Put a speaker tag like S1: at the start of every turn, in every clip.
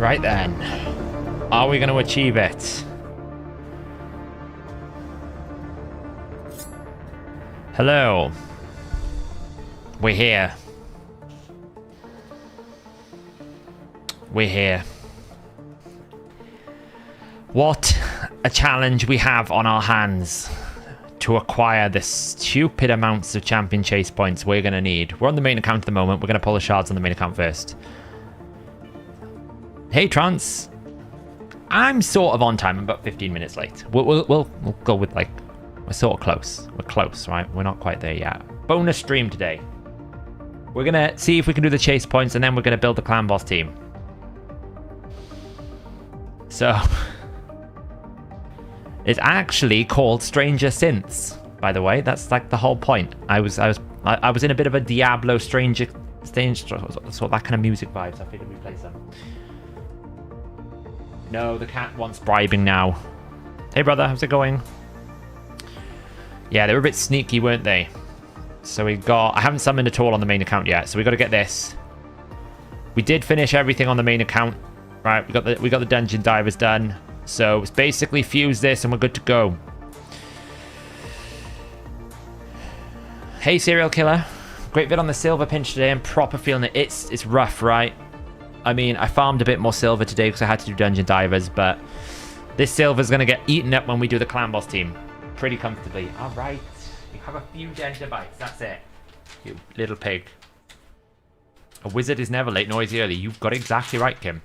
S1: Right then. Are we going to achieve it? Hello. We're here. We're here. What a challenge we have on our hands to acquire the stupid amounts of champion chase points we're going to need. We're on the main account at the moment. We're going to pull the shards on the main account first. Hey, Trance. I'm sort of on time. I'm about 15 minutes late. We'll go with, like, we're sort of close. We're close, right? We're not quite there yet. Bonus stream today. We're going to see if we can do the chase points, and then we're going to build the clan boss team. So... It's actually called Stranger Synths, by the way. That's like the whole point. I was in a bit of a Diablo Stranger sort of that kind of music vibes. I figured we'd play some. No, the cat wants bribing now. Hey brother, how's it going? Yeah, they were a bit sneaky, weren't they? So we got... I haven't summoned at all on the main account yet, so we got to get this. We did finish everything on the main account. Right, we got the dungeon divers done. So it's basically fuse this and we're good to go. Hey serial killer. Great vid on the silver pinch today. I'm proper feeling it. It's rough, right? I mean, I farmed a bit more silver today because I had to do dungeon divers, but this silver's going to get eaten up when we do the clan boss team. Pretty comfortably. Alright. You have a few danger bites. That's it. You little pig. A wizard is never late, nor is he early. You've got it exactly right, Kim.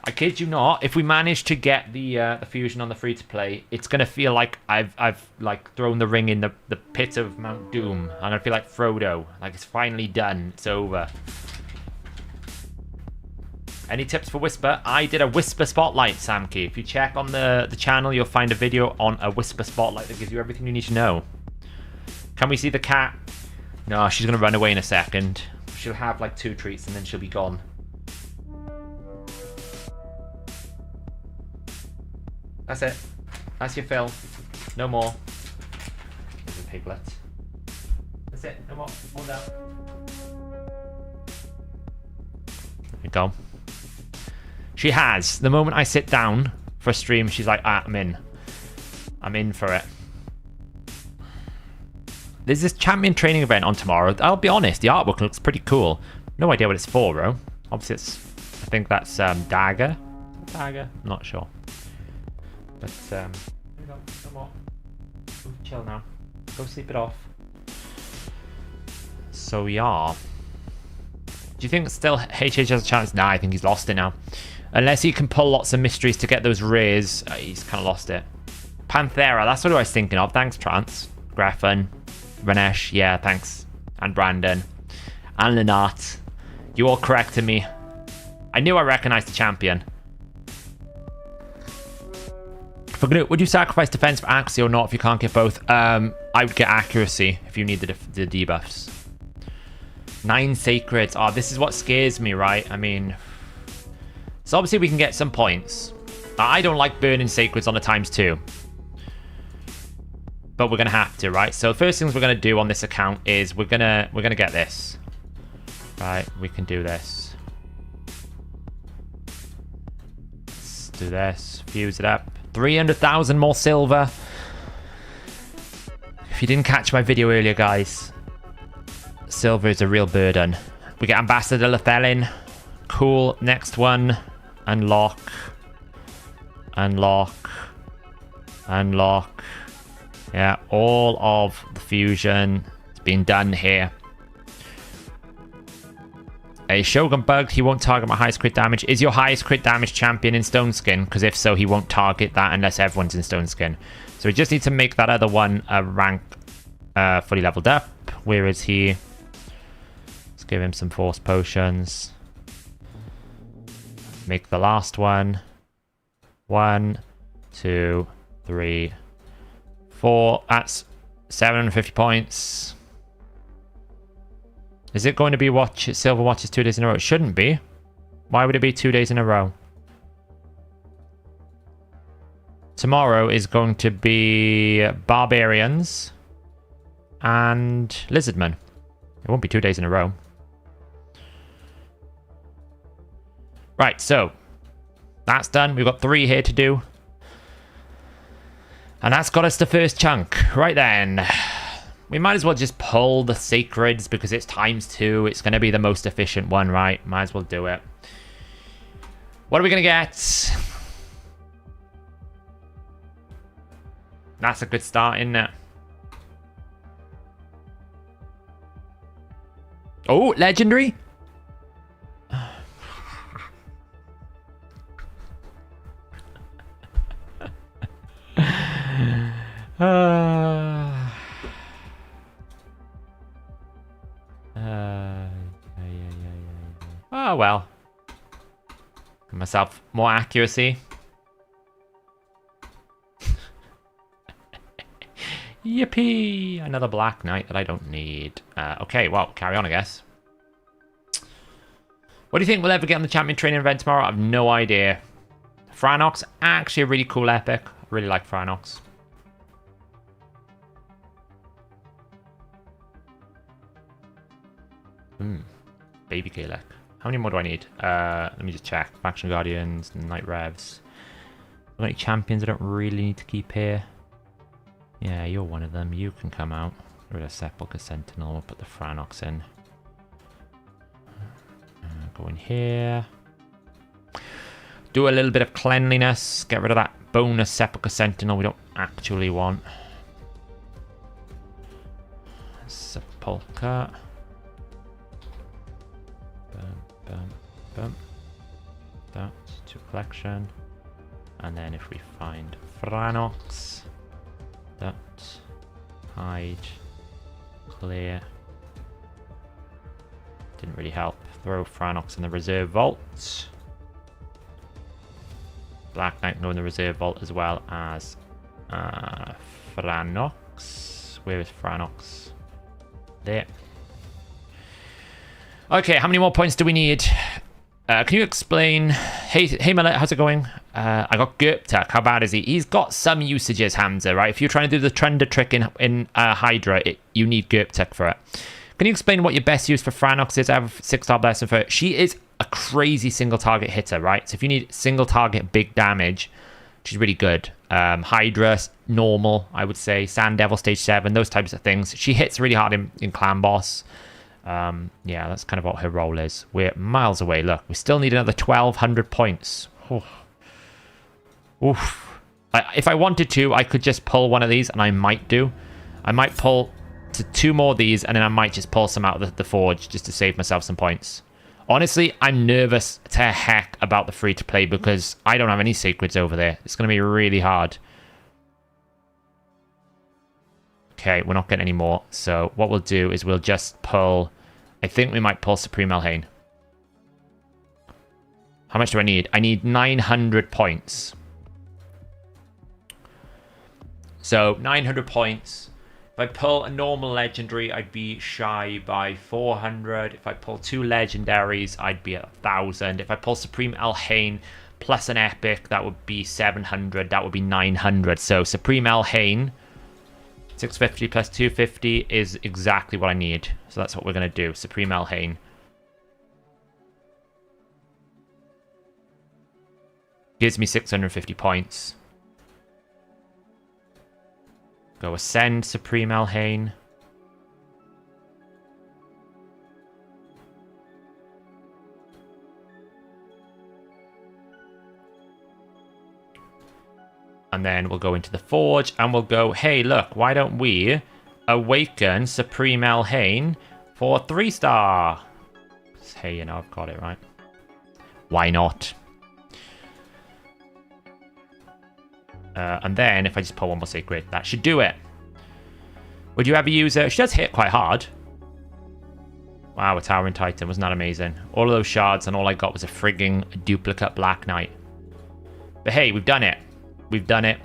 S1: I kid you not, if we manage to get the fusion on the free-to-play, it's going to feel like I've like thrown the ring in the pit of Mount Doom. I'm going to feel like Frodo. Like it's finally done. It's over. Any tips for Whisper? I did a Whisper Spotlight, Samkey. If you check on the channel, you'll find a video on a Whisper Spotlight that gives you everything you need to know. Can we see the cat? No, she's going to run away in a second. She'll have like 2 treats and then she'll be gone. That's it. That's your fill. No more. There's a piglet. That's it. No more. All down. There we go. She has. The moment I sit down for a stream, she's like, ah, I'm in. I'm in for it. There's this champion training event on tomorrow. I'll be honest, the artwork looks pretty cool. No idea what it's for, bro. Obviously, I think that's Dagger. Dagger? I'm not sure. But, here we go. No more. Ooh, chill now. Go sleep it off. So, yeah. Do you think still HH has a chance? Nah, I think he's lost it now. Unless he can pull lots of mysteries to get those rares, he's kind of lost it. Panthera, that's what I was thinking of. Thanks, Trance. Greffin. Ranesh, yeah, thanks. And Brandon. And Lenart. You all corrected me. I knew I recognized the champion. For Gnut, would you sacrifice defense for accuracy or not if you can't get both? I would get accuracy if you need the debuffs. 9 sacreds. Oh, this is what scares me, right? I mean... So obviously we can get some points. I don't like burning sacreds on the ×2. But we're going to have to, right? So the first things we're going to do on this account is we're gonna get this. Right, we can do this. Let's do this. Fuse it up. 300,000 more silver. If you didn't catch my video earlier, guys, silver is a real burden. We get Ambassador Lethelin. Cool. Next one. Unlock. Unlock. Unlock. Yeah, all of the fusion has been done here. A Shogun bugged. He won't target my highest crit damage. Is your highest crit damage champion in Stone Skin? Because if so, he won't target that unless everyone's in Stone Skin. So we just need to make that other one a rank fully leveled up. Where is he? Let's give him some force potions. Make the last one. 1, 2, 3, 4. That's 750 points. Is it going to be silver watches 2 days in a row? It shouldn't be. Why would it be 2 days in a row? Tomorrow is going to be Barbarians and Lizardmen. It won't be 2 days in a row. Right, so that's done. We've got 3 here to do. And that's got us the first chunk. Right then. We might as well just pull the Sacreds because it's ×2. It's going to be the most efficient one, right? Might as well do it. What are we going to get? That's a good start, isn't it? Oh, legendary. Oh, well. Give myself more accuracy. Yippee! Another Black Knight that I don't need. Okay, well, carry on, I guess. What do you think we'll ever get on the champion training event tomorrow? I have no idea. Franox, actually a really cool epic. I really like Franox. Baby Kalek. How many more do I need? Let me just check. Faction Guardians, Night Revs. Are there any champions I don't really need to keep here? Yeah, you're one of them. You can come out. Get rid of Sepulchre Sentinel. We'll put the Franox in. Go in here. Do a little bit of cleanliness. Get rid of that bonus Sepulchre Sentinel we don't actually want. Sepulchre. Boom. That to collection. And then if we find Franox, that, hide, clear. Didn't really help. Throw Franox in the reserve vault. Black Knight go in the reserve vault as well as Franox. Where is Franox? There. Okay, how many more points do we need? Can you explain? Hey Millet, how's it going? I got Gerptek. How bad is he? He's got some usages, Hamza, right? If you're trying to do the Trender trick in Hydra, you need Gerptek for it. Can you explain what your best use for Franox is? I have a 6-star blessing for it. She is a crazy single target hitter, right? So if you need single target big damage, she's really good. Hydra, normal, I would say. Sand Devil stage 7, those types of things. She hits really hard in Clan Boss. Yeah, that's kind of what her role is. We're miles away. Look, we still need another 1,200 points. Oof. If I wanted to, I could just pull one of these, and I might do. I might pull to 2 more of these, and then I might just pull some out of the forge just to save myself some points. Honestly, I'm nervous to heck about the free-to-play because I don't have any sacreds over there. It's going to be really hard. Okay, we're not getting any more. So what we'll do is we'll just pull... I think we might pull Supreme Elhain. How much do I need? I need 900 points. So 900 points. If I pull a normal legendary, I'd be shy by 400. If I pull 2 legendaries, I'd be at 1,000. If I pull Supreme Elhain plus an epic, that would be 700. That would be 900. So Supreme Elhain, 650 plus 250 is exactly what I need. So that's what we're going to do. Supreme Elhain. Gives me 650 points. Go ascend Supreme Elhain. And then we'll go into the forge and we'll go, hey, look, why don't we awaken Supreme Elhain for 3-star? Hey, you know, I've got it, right? Why not? And then if I just pull one more Sacred, that should do it. Would you ever use her? She does hit quite hard. Wow, a Towering Titan. Wasn't that amazing? All of those shards and all I got was a frigging duplicate Black Knight. But hey, we've done it. We've done it.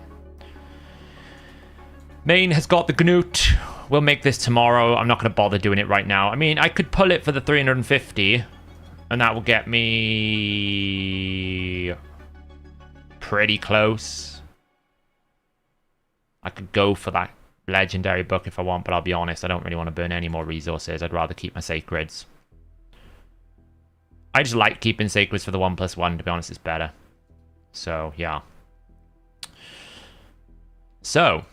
S1: Main has got the Gnut. We'll make this tomorrow. I'm not going to bother doing it right now. I mean, I could pull it for the 350. And that will get me pretty close. I could go for that legendary book if I want, but I'll be honest, I don't really want to burn any more resources. I'd rather keep my sacreds. I just like keeping sacreds for the 1+1, to be honest, it's better. So, yeah. So,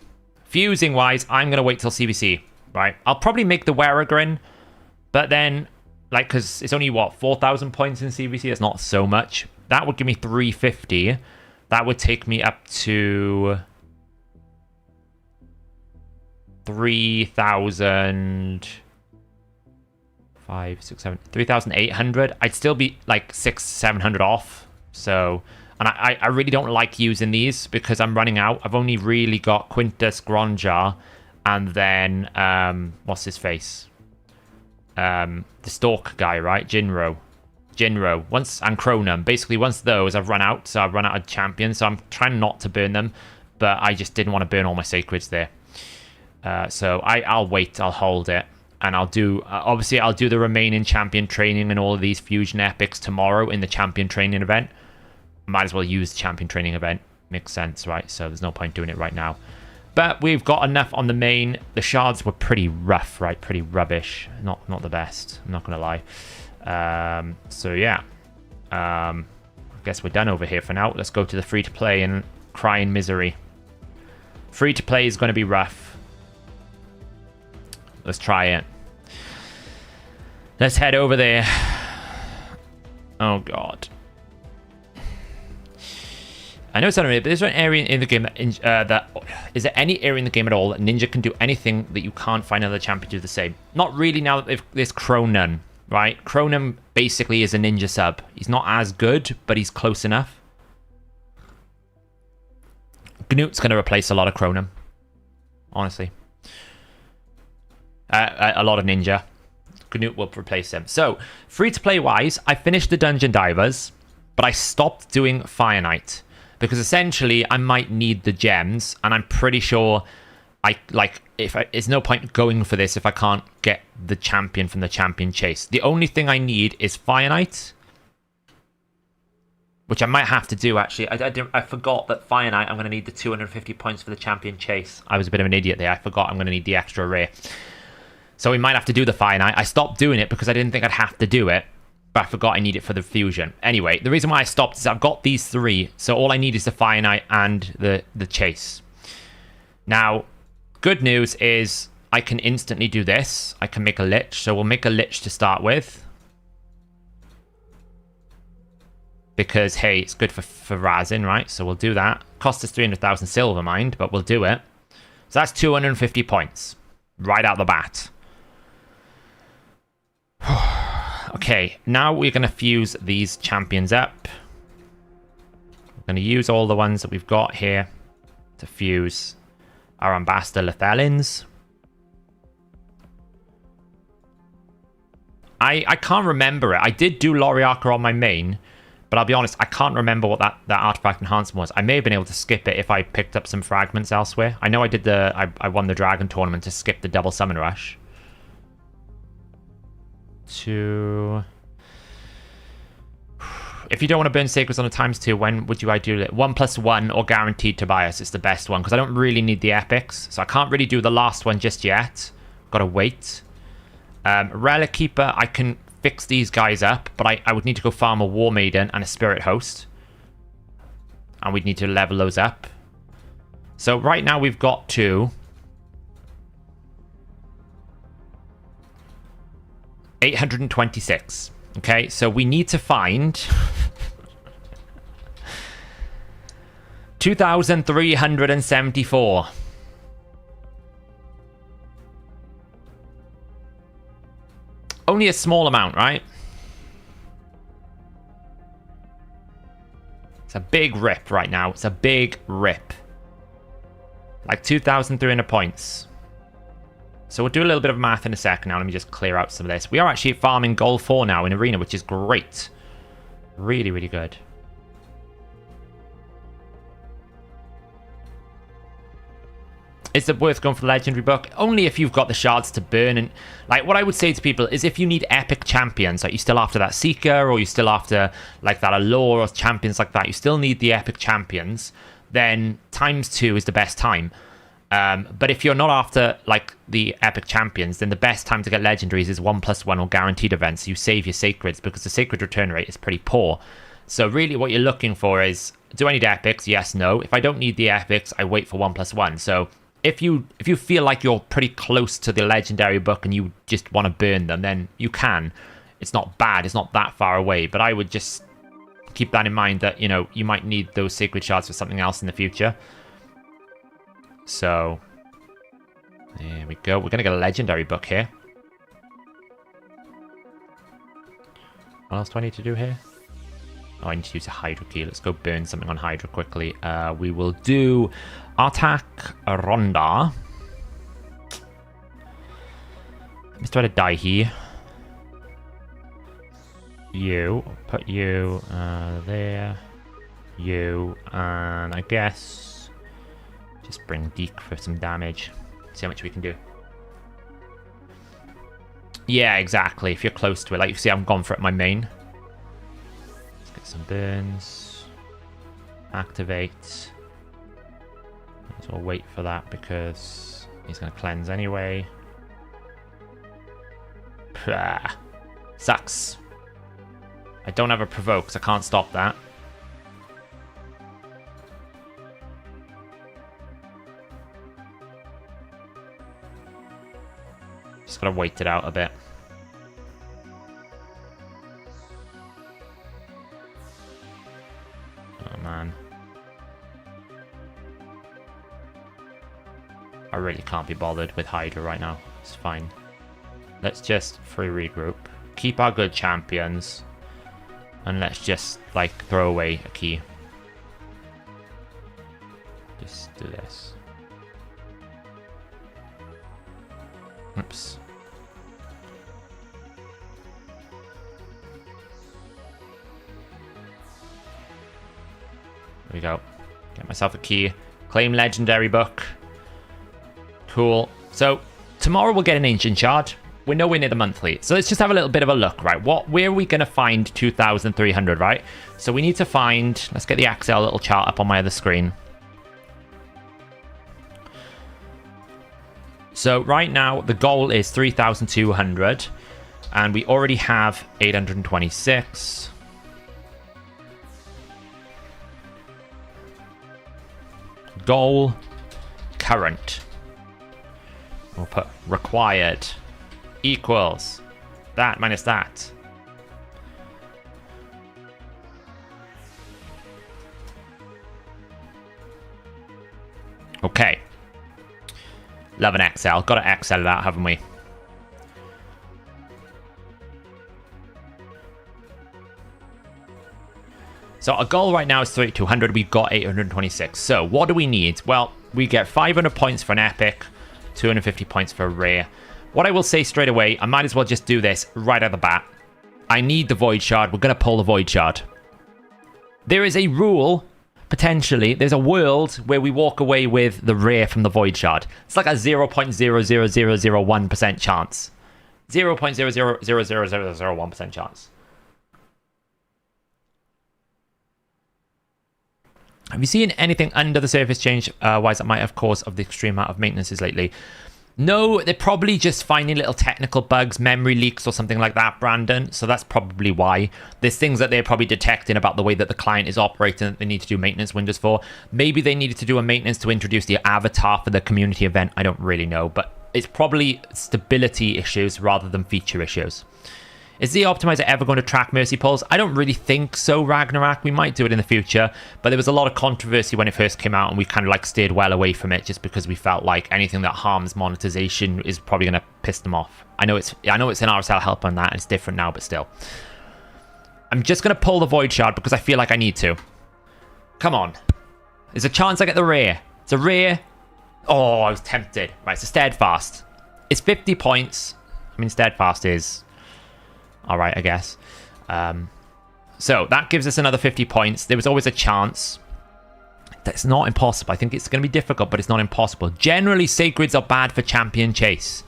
S1: fusing-wise, I'm going to wait till CBC, right? I'll probably make the Weregrin, but then, like, because it's only, what, 4,000 points in CBC? That's not so much. That would give me 350. That would take me up to 3,000... 5, 6, 7, 3,800. I'd still be like 600-700 off. So, and I really don't like using these because I'm running out. I've only really got Quintus, Gronjar, and then what's his face? The Stalk guy, right? Jinro. Once and Cronum. Basically, once those I've run out. So I've run out of champions. So I'm trying not to burn them, but I just didn't want to burn all my sacreds there. So I'll wait. I'll hold it. And I'll do, obviously, I'll do the remaining champion training and all of these fusion epics tomorrow in the champion training event. Might as well use the champion training event. Makes sense, right? So there's no point doing it right now. But we've got enough on the main. The shards were pretty rough, right? Pretty rubbish. Not the best. I'm not going to lie. So, yeah. I guess we're done over here for now. Let's go to the free-to-play and cry in misery. Free-to-play is going to be rough. Let's try it. Let's head over there. Oh, God. I know it's not really, but is there an area in the game is there any area in the game at all that Ninja can do anything that you can't find another champion do the same? Not really now that there's Cronum, right? Cronum basically is a Ninja sub. He's not as good, but he's close enough. Gnut's going to replace a lot of Cronum. Honestly. A lot of Ninja. Gnut will replace him. So, free-to-play wise, I finished the Dungeon Divers, but I stopped doing Fire Knight. Because essentially, I might need the gems, and I'm pretty sure there's no point going for this if I can't get the champion from the champion chase. The only thing I need is Fire Knight, which I might have to do, actually. I forgot that Fire Knight, I'm going to need the 250 points for the champion chase. I was a bit of an idiot there. I forgot I'm going to need the extra rare. So we might have to do the Fire Knight. I stopped doing it because I didn't think I'd have to do it. But I forgot I need it for the fusion. Anyway, the reason why I stopped is I've got these three. So all I need is the Fire Knight and the chase. Now, good news is I can instantly do this. I can make a Lich. So we'll make a Lich to start with. Because, hey, it's good for Razin, right? So we'll do that. Cost us 300,000 silver, mind, but we'll do it. So that's 250 points. Right out the bat. Okay, now we're going to fuse these champions up. We're going to use all the ones that we've got here to fuse our Ambassador Lethalins. I can't remember it. I did do Loriarca on my main, but I'll be honest, I can't remember what that artifact enhancement was. I may have been able to skip it if I picked up some fragments elsewhere. I know I did I won the Dragon tournament to skip the double summon rush. If you don't want to burn sacreds on a ×2, when would you ideally do it? 1+1 or guaranteed Tobias is the best one, because I don't really need the epics, so I can't really do the last one just yet. Gotta wait. Relic Keeper, I can fix these guys up, but I would need to go farm a War Maiden and a Spirit Host, and we'd need to level those up. So right now we've got 2. 826. Okay, so we need to find 2,374. Only a small amount, right? It's a big rip right now. It's a big rip. Like 2,300 points. So we'll do a little bit of math in a second now. Let me just clear out some of this. We are actually farming gold 4 now in Arena, which is great. Really, really good. Is it worth going for the Legendary Book? Only if you've got the shards to burn. And like what I would say to people is if you need epic champions, like you're still after that Seeker, or you're still after like that Allure or champions like that, you still need the epic champions, then ×2 is the best time. But if you're not after like the epic champions, then the best time to get legendaries is 1+1 or guaranteed events. You save your sacreds because the sacred return rate is pretty poor. So really what you're looking for is, do I need epics? Yes, no. If I don't need the epics, I wait for 1+1. So if you feel like you're pretty close to the legendary book and you just want to burn them, then you can. It's not bad. It's not that far away. But I would just keep that in mind that, you know, you might need those sacred shards for something else in the future. So there we go. We're going to get a legendary book here. What else do I need to do here? Oh, I need to use a Hydra key. Let's go burn something on Hydra quickly. We will do Attack Ronda. Let's try to die here. You. Put you there. You. And I guess just bring Deke for some damage. See how much we can do. Yeah, exactly. If you're close to it. Like you see, I'm gone for it, my main. Get some burns. Activate. So we'll wait for that because he's going to cleanse anyway. Pah. Sucks. I don't have a provoke, so I can't stop that. Just gotta wait it out a bit. Oh man. I really can't be bothered with Hydra right now. It's fine. Let's just free regroup. Keep our good champions. And let's just, like, throw away a key. Just do this. Oops. There we go. Get myself a key. Claim legendary book. Cool. So, tomorrow we'll get an ancient shard. We're nowhere near the monthly. So let's just have a little bit of a look, right? Where are we going to find 2,300, right? So we need to find... Let's get the Excel little chart up on my other screen. So right now, the goal is 3,200. And we already have 826. Goal. Current. We'll put required. Equals that minus that. Okay. Love an Excel. Got to Excel it out, haven't we? So our goal right now is 3,200. We've got 826. So what do we need? Well, we get 500 points for an epic, 250 points for a rare. What I will say straight away, I might as well just do this right out the bat. I need the Void Shard. We're going to pull the Void Shard. There is a rule, potentially. There's a world where we walk away with the rare from the Void Shard. It's like a 0.00001% chance. 0.0000001% chance. Have you seen anything under the surface change wise that might have caused of the extreme amount of maintenances lately? No, they're probably just finding little technical bugs, memory leaks or something like that, Brandon. So that's probably why. There's things that they're probably detecting about the way that the client is operating that they need to do maintenance windows for. Maybe they needed to do a maintenance to introduce the avatar for the community event. I don't really know, but it's probably stability issues rather than feature issues. Is the optimizer ever going to track mercy pulls? I don't really think so, Ragnarok. We might do it in the future, but there was a lot of controversy when it first came out, and we kind of like stayed well away from it just because we felt like anything that harms monetization is probably going to piss them off. I know it's an RSL help on that, and it's different now, but still. I'm just going to pull the Void Shard because I feel like I need to. Come on. There's a chance I get the rare. It's a rare. Oh, I was tempted. Right, it's a Steadfast. It's 50 points. I mean, Steadfast is... alright, I guess. So that gives us another 50 points. There was always a chance. That's not impossible. I think it's going to be difficult, but it's not impossible. Generally, Sacreds are bad for Champion Chase.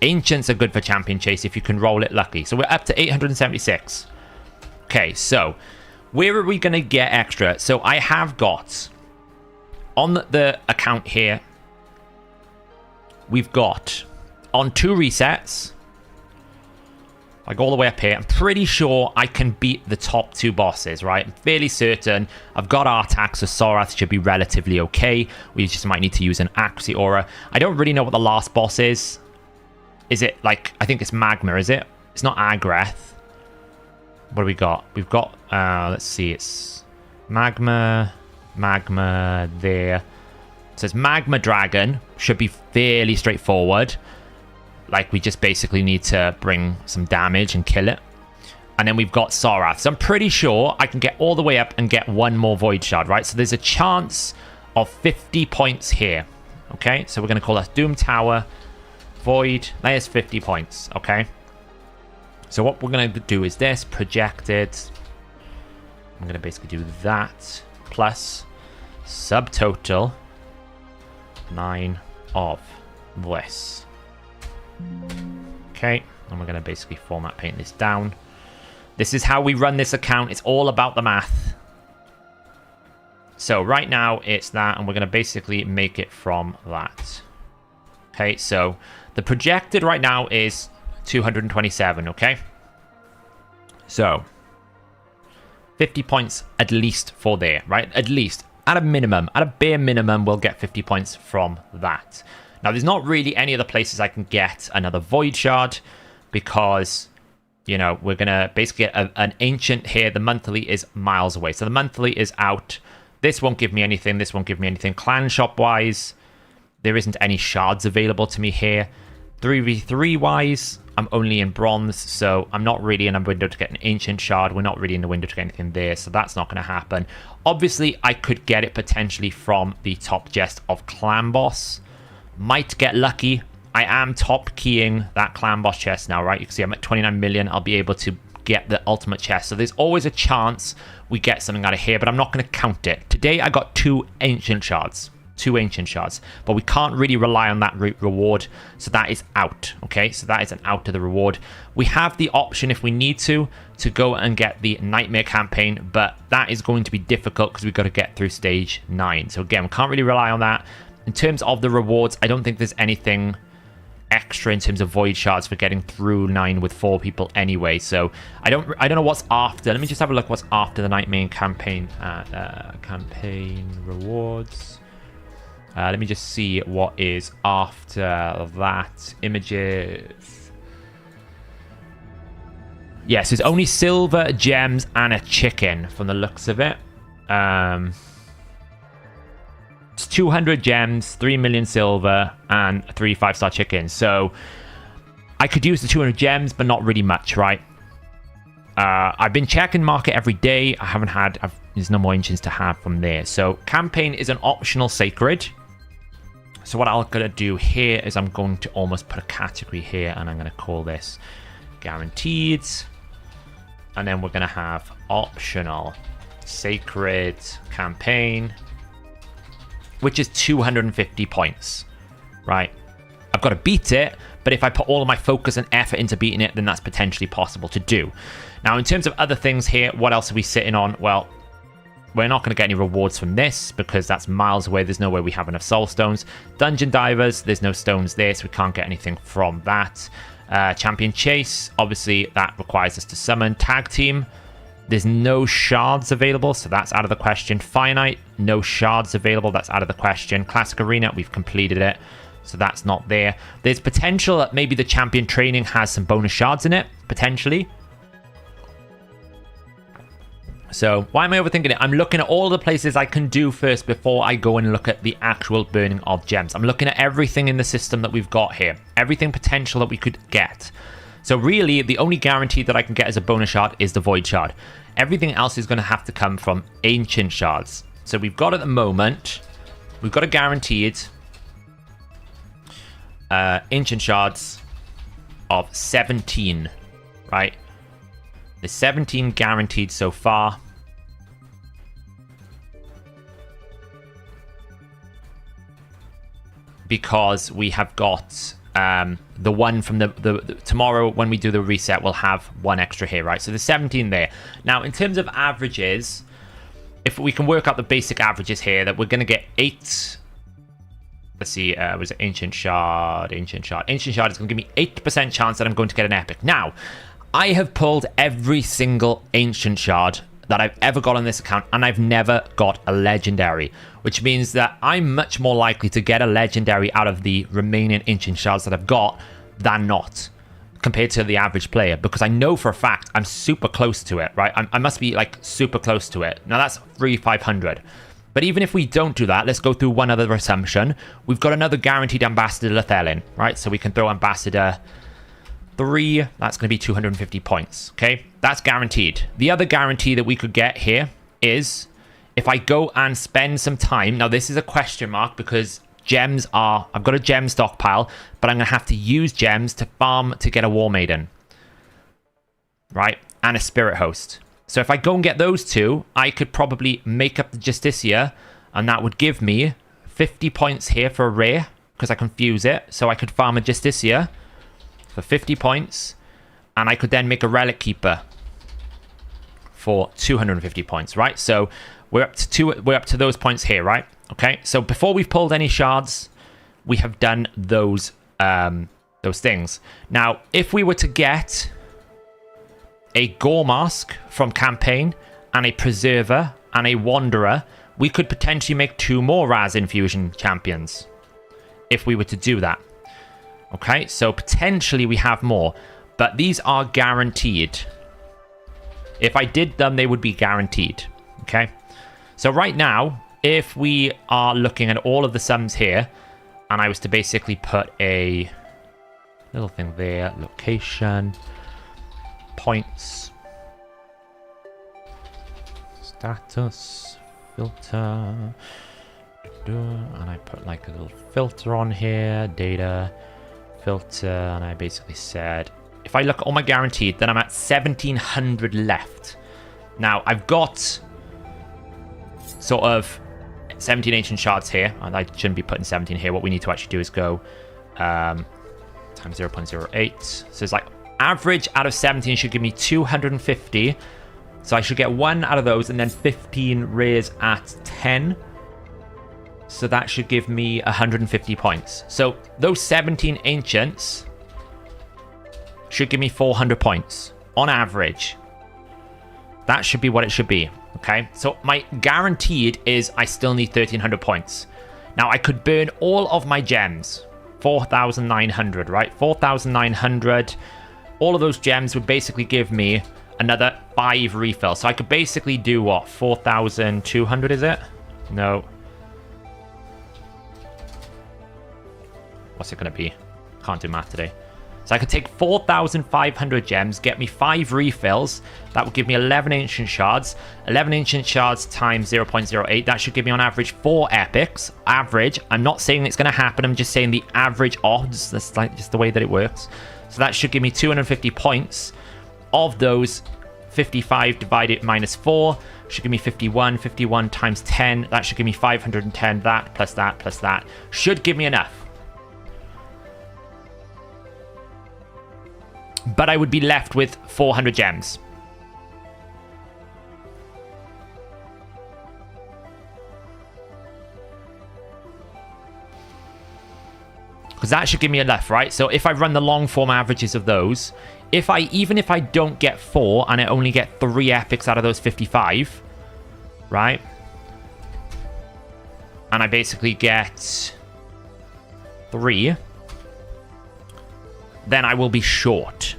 S1: Ancients are good for Champion Chase if you can roll it lucky. So we're up to 876. Okay, so where are we going to get extra? So I have got on the account here we've got on 2 resets, I go all the way up here. I'm pretty sure I can beat the top 2 bosses, right? I'm fairly certain. I've got Artax, so Sorath should be relatively okay. We just might need to use an accuracy aura. I don't really know what the last boss is. Is it like, I think it's Magma, is it? It's not Agreth. What do we got? We've got, let's see, it's Magma there. So it's Magma Dragon. Should be fairly straightforward. Like, we just basically need to bring some damage and kill it. And then we've got Sorath. So I'm pretty sure I can get all the way up and get 1 more Void Shard, right? So there's a chance of 50 points here. Okay, so we're going to call that Doom Tower. Void. There's 50 points, okay? So what we're going to do is this. Projected. I'm going to basically do that. Plus subtotal 9 of this. Okay, and we're going to basically format paint this down. This is how we run this account. It's all about the math. So right now it's that, and we're going to basically make it from that. Okay, so the projected right now is 227, okay? So 50 points at least for there, right? At least, at a minimum, at a bare minimum, we'll get 50 points from that. Now, there's not really any other places I can get another Void Shard because, you know, we're going to basically get an Ancient here. The monthly is miles away. So the monthly is out. This won't give me anything. This won't give me anything. Clan shop-wise, there isn't any shards available to me here. 3v3-wise, I'm only in bronze, so I'm not really in a window to get an Ancient Shard. We're not really in the window to get anything there, so that's not going to happen. Obviously, I could get it potentially from the top chest of Clan Boss. Might get lucky. I am top keying that Clan Boss chest now, right? You can see I'm at 29 million. I'll be able to get the ultimate chest. So there's always a chance we get something out of here, but I'm not going to count it. Today, I got 2 Ancient Shards. 2 Ancient Shards. But we can't really rely on that reward. So that is out. Okay, so that is an out of the reward. We have the option, if we need to go and get the Nightmare campaign, but that is going to be difficult because we've got to get through stage 9. So again, we can't really rely on that. In terms of the rewards, I don't think there's anything extra in terms of Void Shards for getting through 9 with 4 people anyway. So I don't know what's after. Let me just have a look what's after the Nightmare campaign. Campaign rewards. Let me just see what is after that. Images. Yes, it's only silver, gems, and a chicken from the looks of it. It's 200 gems, 3 million silver, and 3 5-star chickens. So I could use the 200 gems, but not really much, right? I've been checking market every day. I haven't had... there's no more engines to have from there. So campaign is an optional sacred. So what I'm going to do here is I'm going to almost put a category here, and I'm going to call this guaranteed. And then we're going to have optional sacred campaign, which is 250 points, right? I've got to beat it, but if I put all of my focus and effort into beating it, then that's potentially possible to do. Now, in terms of other things here, what else are we sitting on? Well, we're not going to get any rewards from this because that's miles away. There's no way we have enough soul stones. Dungeon divers, there's no stones there, so we can't get anything from that. Champion chase, obviously that requires us to summon. Tag team, there's no shards available, so that's out of the question. Finite, no shards available, that's out of the question. Classic Arena, we've completed it, so that's not there. There's potential that maybe the champion training has some bonus shards in it, potentially. So why am I overthinking it? I'm looking at all the places I can do first before I go and look at the actual burning of gems. I'm looking at everything in the system that we've got here. Everything potential that we could get. So really, the only guarantee that I can get as a bonus shard is the Void Shard. Everything else is going to have to come from Ancient Shards. So we've got at the moment, we've got a guaranteed Ancient Shards of 17, right? There's 17 guaranteed so far. Because we have got the one from the tomorrow when we do the reset, we'll have one extra here, right? So there's 17 there. Now, in terms of averages, if we can work out the basic averages here, that we're going to get 8 let's see, was it Ancient Shard? Ancient Shard. Ancient Shard is going to give me 8% chance that I'm going to get an epic. Now, I have pulled every single Ancient Shard that I've ever got on this account, and I've never got a legendary, which means that I'm much more likely to get a legendary out of the remaining Ancient Shards that I've got than not, compared to the average player, because I know for a fact I'm super close to it, right? I must be like super close to it. Now that's 500. But even if we don't do that, let's go through one other assumption. We've got another guaranteed Ambassador Lethelin, right? So we can throw Ambassador 3, that's going to be 250 points, okay? That's guaranteed. The other guarantee that we could get here is if I go and spend some time. Now, this is a question mark because gems are... I've got a gem stockpile, but I'm going to have to use gems to farm to get a War Maiden, right? And a Spirit Host. So if I go and get those two, I could probably make up the Justicia, and that would give me 50 points here for a rare, because I confuse it. So I could farm a Justicia for 50 points, and I could then make a Relic Keeper for 250 points, right? So we're up to those points here, right? Okay, so before we've pulled any shards, we have done those things. Now, if we were to get a Gore Mask from campaign and a Preserver and a Wanderer, we could potentially make 2 more Raz Infusion champions if we were to do that. Okay, so potentially we have more, but these are guaranteed. If I did them, they would be guaranteed. Okay, so right now, if we are looking at all of the sums here, and I was to basically put a little thing there, location, points, status, filter, and I put like a little filter on here, data, filter, and I basically said, if I look at all my guaranteed, then I'm at 1,700 left. Now, I've got sort of 17 Ancient Shards here, and I shouldn't be putting 17 here. What we need to actually do is go times 0.08. So it's like average out of 17 should give me 250. So I should get 1 out of those, and then 15 rares at 10. So that should give me 150 points. So those 17 Ancients should give me 400 points on average. That should be what it should be. Okay, so my guaranteed is I still need 1,300 points. Now, I could burn all of my gems. 4,900, right? 4,900. All of those gems would basically give me another 5 refills. So I could basically do what? 4,200, is it? No. What's it going to be? Can't do math today. So I could take 4,500 gems, get me 5 refills. That would give me 11 Ancient Shards. 11 Ancient Shards times 0.08. That should give me on average 4 epics. Average. I'm not saying it's going to happen. I'm just saying the average odds. That's like just the way that it works. So that should give me 250 points. Of those, 55 divided minus 4 should give me 51. 51 times 10. That should give me 510. That plus that plus that should give me enough. But I would be left with 400 gems. Because that should give me enough, right? So if I run the long form averages of those, even if I don't get 4 and I only get 3 epics out of those 55, right? And I basically get 3, then I will be short.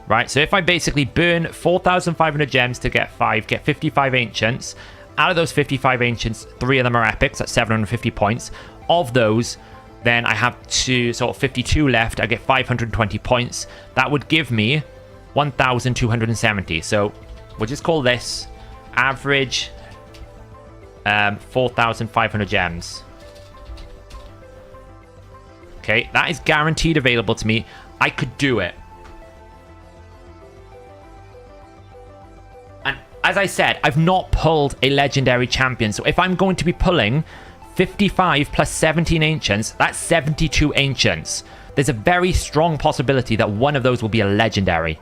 S1: Right, so if I basically burn 4,500 gems to get 5, get 55 Ancients, out of those 55 Ancients, 3 of them are epics, that's 750 points. Of those, then I have sort of 52 left, I get 520 points. That would give me 1,270. So we'll just call this average 4,500 gems. Okay, that is guaranteed available to me. I could do it. And as I said, I've not pulled a legendary champion. So if I'm going to be pulling 55 plus 17 Ancients, that's 72 Ancients. There's a very strong possibility that one of those will be a legendary.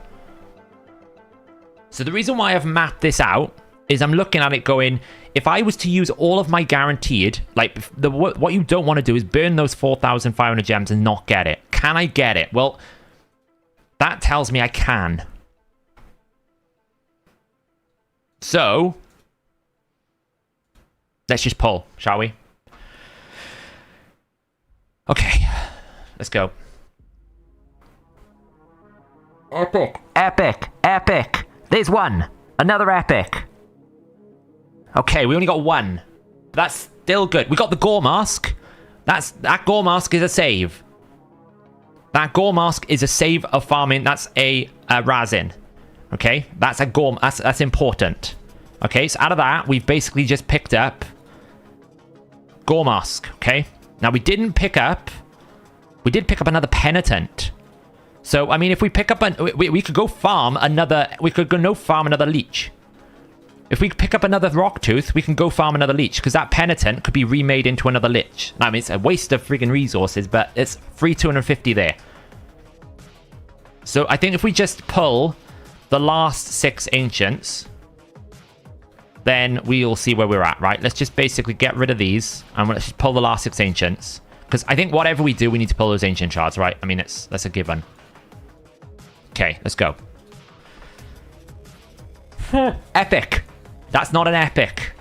S1: So the reason why I've mapped this out is I'm looking at it going, if I was to use all of my guaranteed, like what you don't want to do is burn those 4,500 gems and not get it. Can I get it? Well, that tells me I can. So, let's just pull, shall we? Okay, let's go. Epic, epic, epic. There's one. Another epic. Okay, we only got one. That's still good. We got the Gore Mask. That Gore Mask is a save. That Gore Mask is a save of farming. That's a Razin. Okay, that's a Gore. That's important. Okay, so out of that, we've basically just picked up Gore Mask. Okay, now we didn't pick up. We did pick up another Penitent. So I mean, if we pick up we could go farm another. We could go farm another Leech. If we pick up another Rock Tooth, we can go farm another Leech, because that Penitent could be remade into another Lich. I mean, it's a waste of freaking resources, but it's free 250 there. So I think if we just pull the last 6 Ancients, then we'll see where we're at, right? Let's just basically get rid of these, and let's just pull the last 6 Ancients. Because I think whatever we do, we need to pull those Ancient Shards, right? I mean, that's a given. Okay, let's go. Epic. That's not an epic.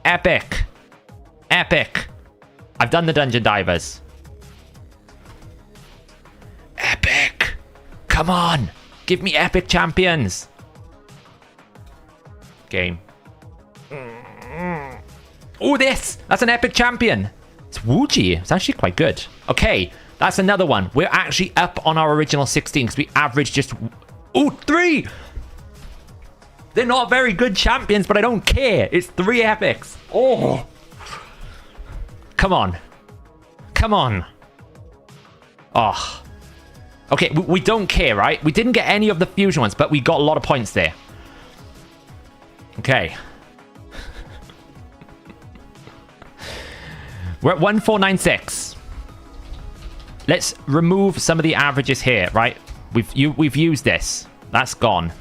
S1: Epic. Epic. I've done the Dungeon Divers. Epic. Come on. Give me epic champions. Game. Oh, this. That's an epic champion. It's Wuji. It's actually quite good. Okay. That's another one. We're actually up on our original 16 because we averaged just... Oh, 3. They're not very good champions, but I don't care. It's 3 epics. Oh. Come on. Come on. Oh. Okay, we don't care, right? We didn't get any of the fusion ones, but we got a lot of points there. Okay. We're at 1496. Let's remove some of the averages here, right? We've used this. That's gone.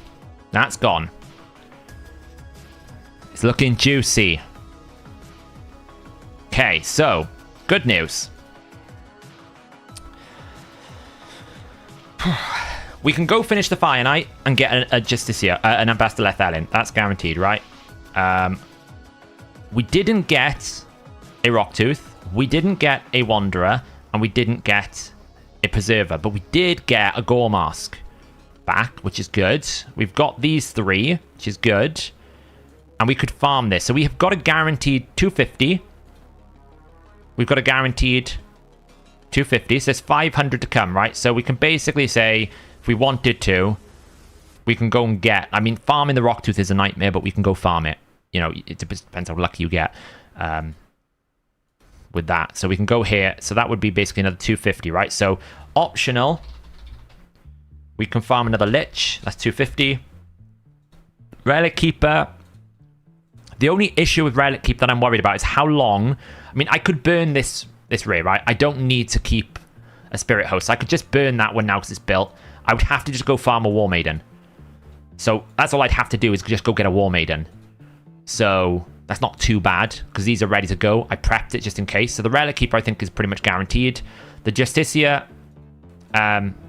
S1: That's gone. It's looking juicy. Okay, so good news. We can go finish the Fire Knight and get a Justicia, an Ambassador Lethalin. That's guaranteed, right? We didn't get a Rocktooth. We didn't get a Wanderer. And we didn't get a Preserver. But we did get a Gore Mask back, which is good. We've got these 3, which is good. And we could farm this. So we have got a guaranteed 250. We've got a guaranteed 250. So there's 500 to come, right? So we can basically say, if we wanted to, we can go and get... I mean, farming the Rocktooth is a nightmare, but we can go farm it. You know, it depends how lucky you get with that. So we can go here. So that would be basically another 250, right? So optional. We can farm another Lich. That's 250. Relic Keeper. The only issue with Relic Keep that I'm worried about is how long... I mean, I could burn this ray, right? I don't need to keep a Spirit Host. I could just burn that one now because it's built. I would have to just go farm a War Maiden. So that's all I'd have to do is just go get a War Maiden. So that's not too bad because these are ready to go. I prepped it just in case. So the Relic Keeper I think is pretty much guaranteed. The Justicia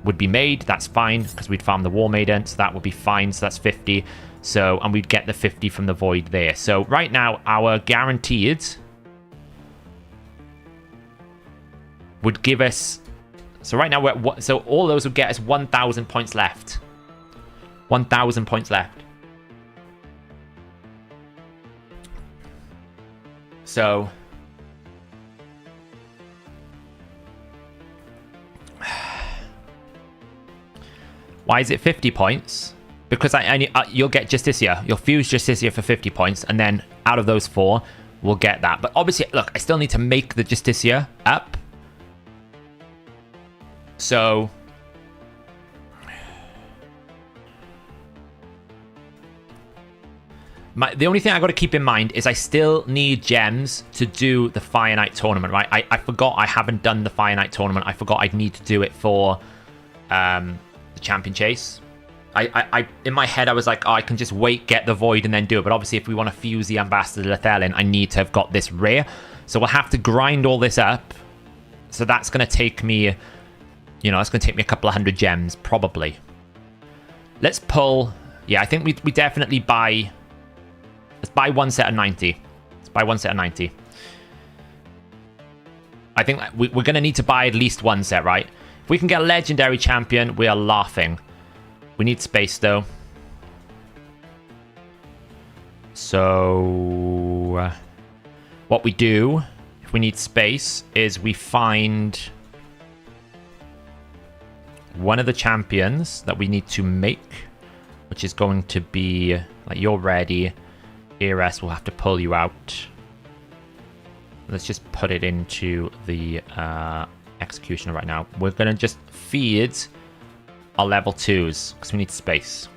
S1: would be made. That's fine because we'd farm the War Maiden. So that would be fine. So that's 50. So, and we'd get the 50 from the Void there. So right now our guaranteed would give us... So right now, so all those would get us 1,000 points left. 1,000 points left. So... Why is it 50 points? Because you'll get Justicia. You'll fuse Justicia for 50 points. And then out of those 4, we'll get that. But obviously, look, I still need to make the Justicia up. So... the only thing I got to keep in mind is I still need gems to do the Fire Knight tournament, right? I forgot I haven't done the Fire Knight tournament. I forgot I'd need to do it for the Champion Chase. I in my head, I was like, oh, I can just wait, get the Void, and then do it. But obviously, if we want to fuse the Ambassador Lethelin, I need to have got this rare. So we'll have to grind all this up. So that's going to take me, you know, that's going to take me a couple of 100 gems, probably. Let's pull... Yeah, I think we definitely buy... Let's buy one set of 90. Let's buy one set of 90. I think we're going to need to buy at least one set, right? If we can get a Legendary Champion, we are laughing. We need space, though. So... what we do, if we need space, is we find... one of the champions that we need to make, which is going to be... like, you're ready. Eres will have to pull you out. Let's just put it into the executioner right now. We're going to just feed our level 2s, because we need space.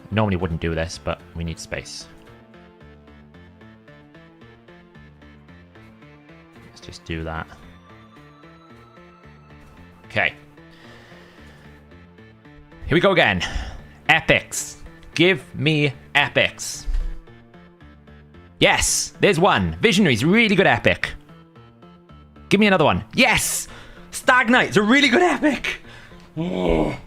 S1: Normally wouldn't do this, but we need space. Let's just do that. Okay. Here we go again. Epics. Give me epics. Yes, there's one. Visionary's really good epic. Give me another one. Yes! Stag Knight's a really good epic. Oh.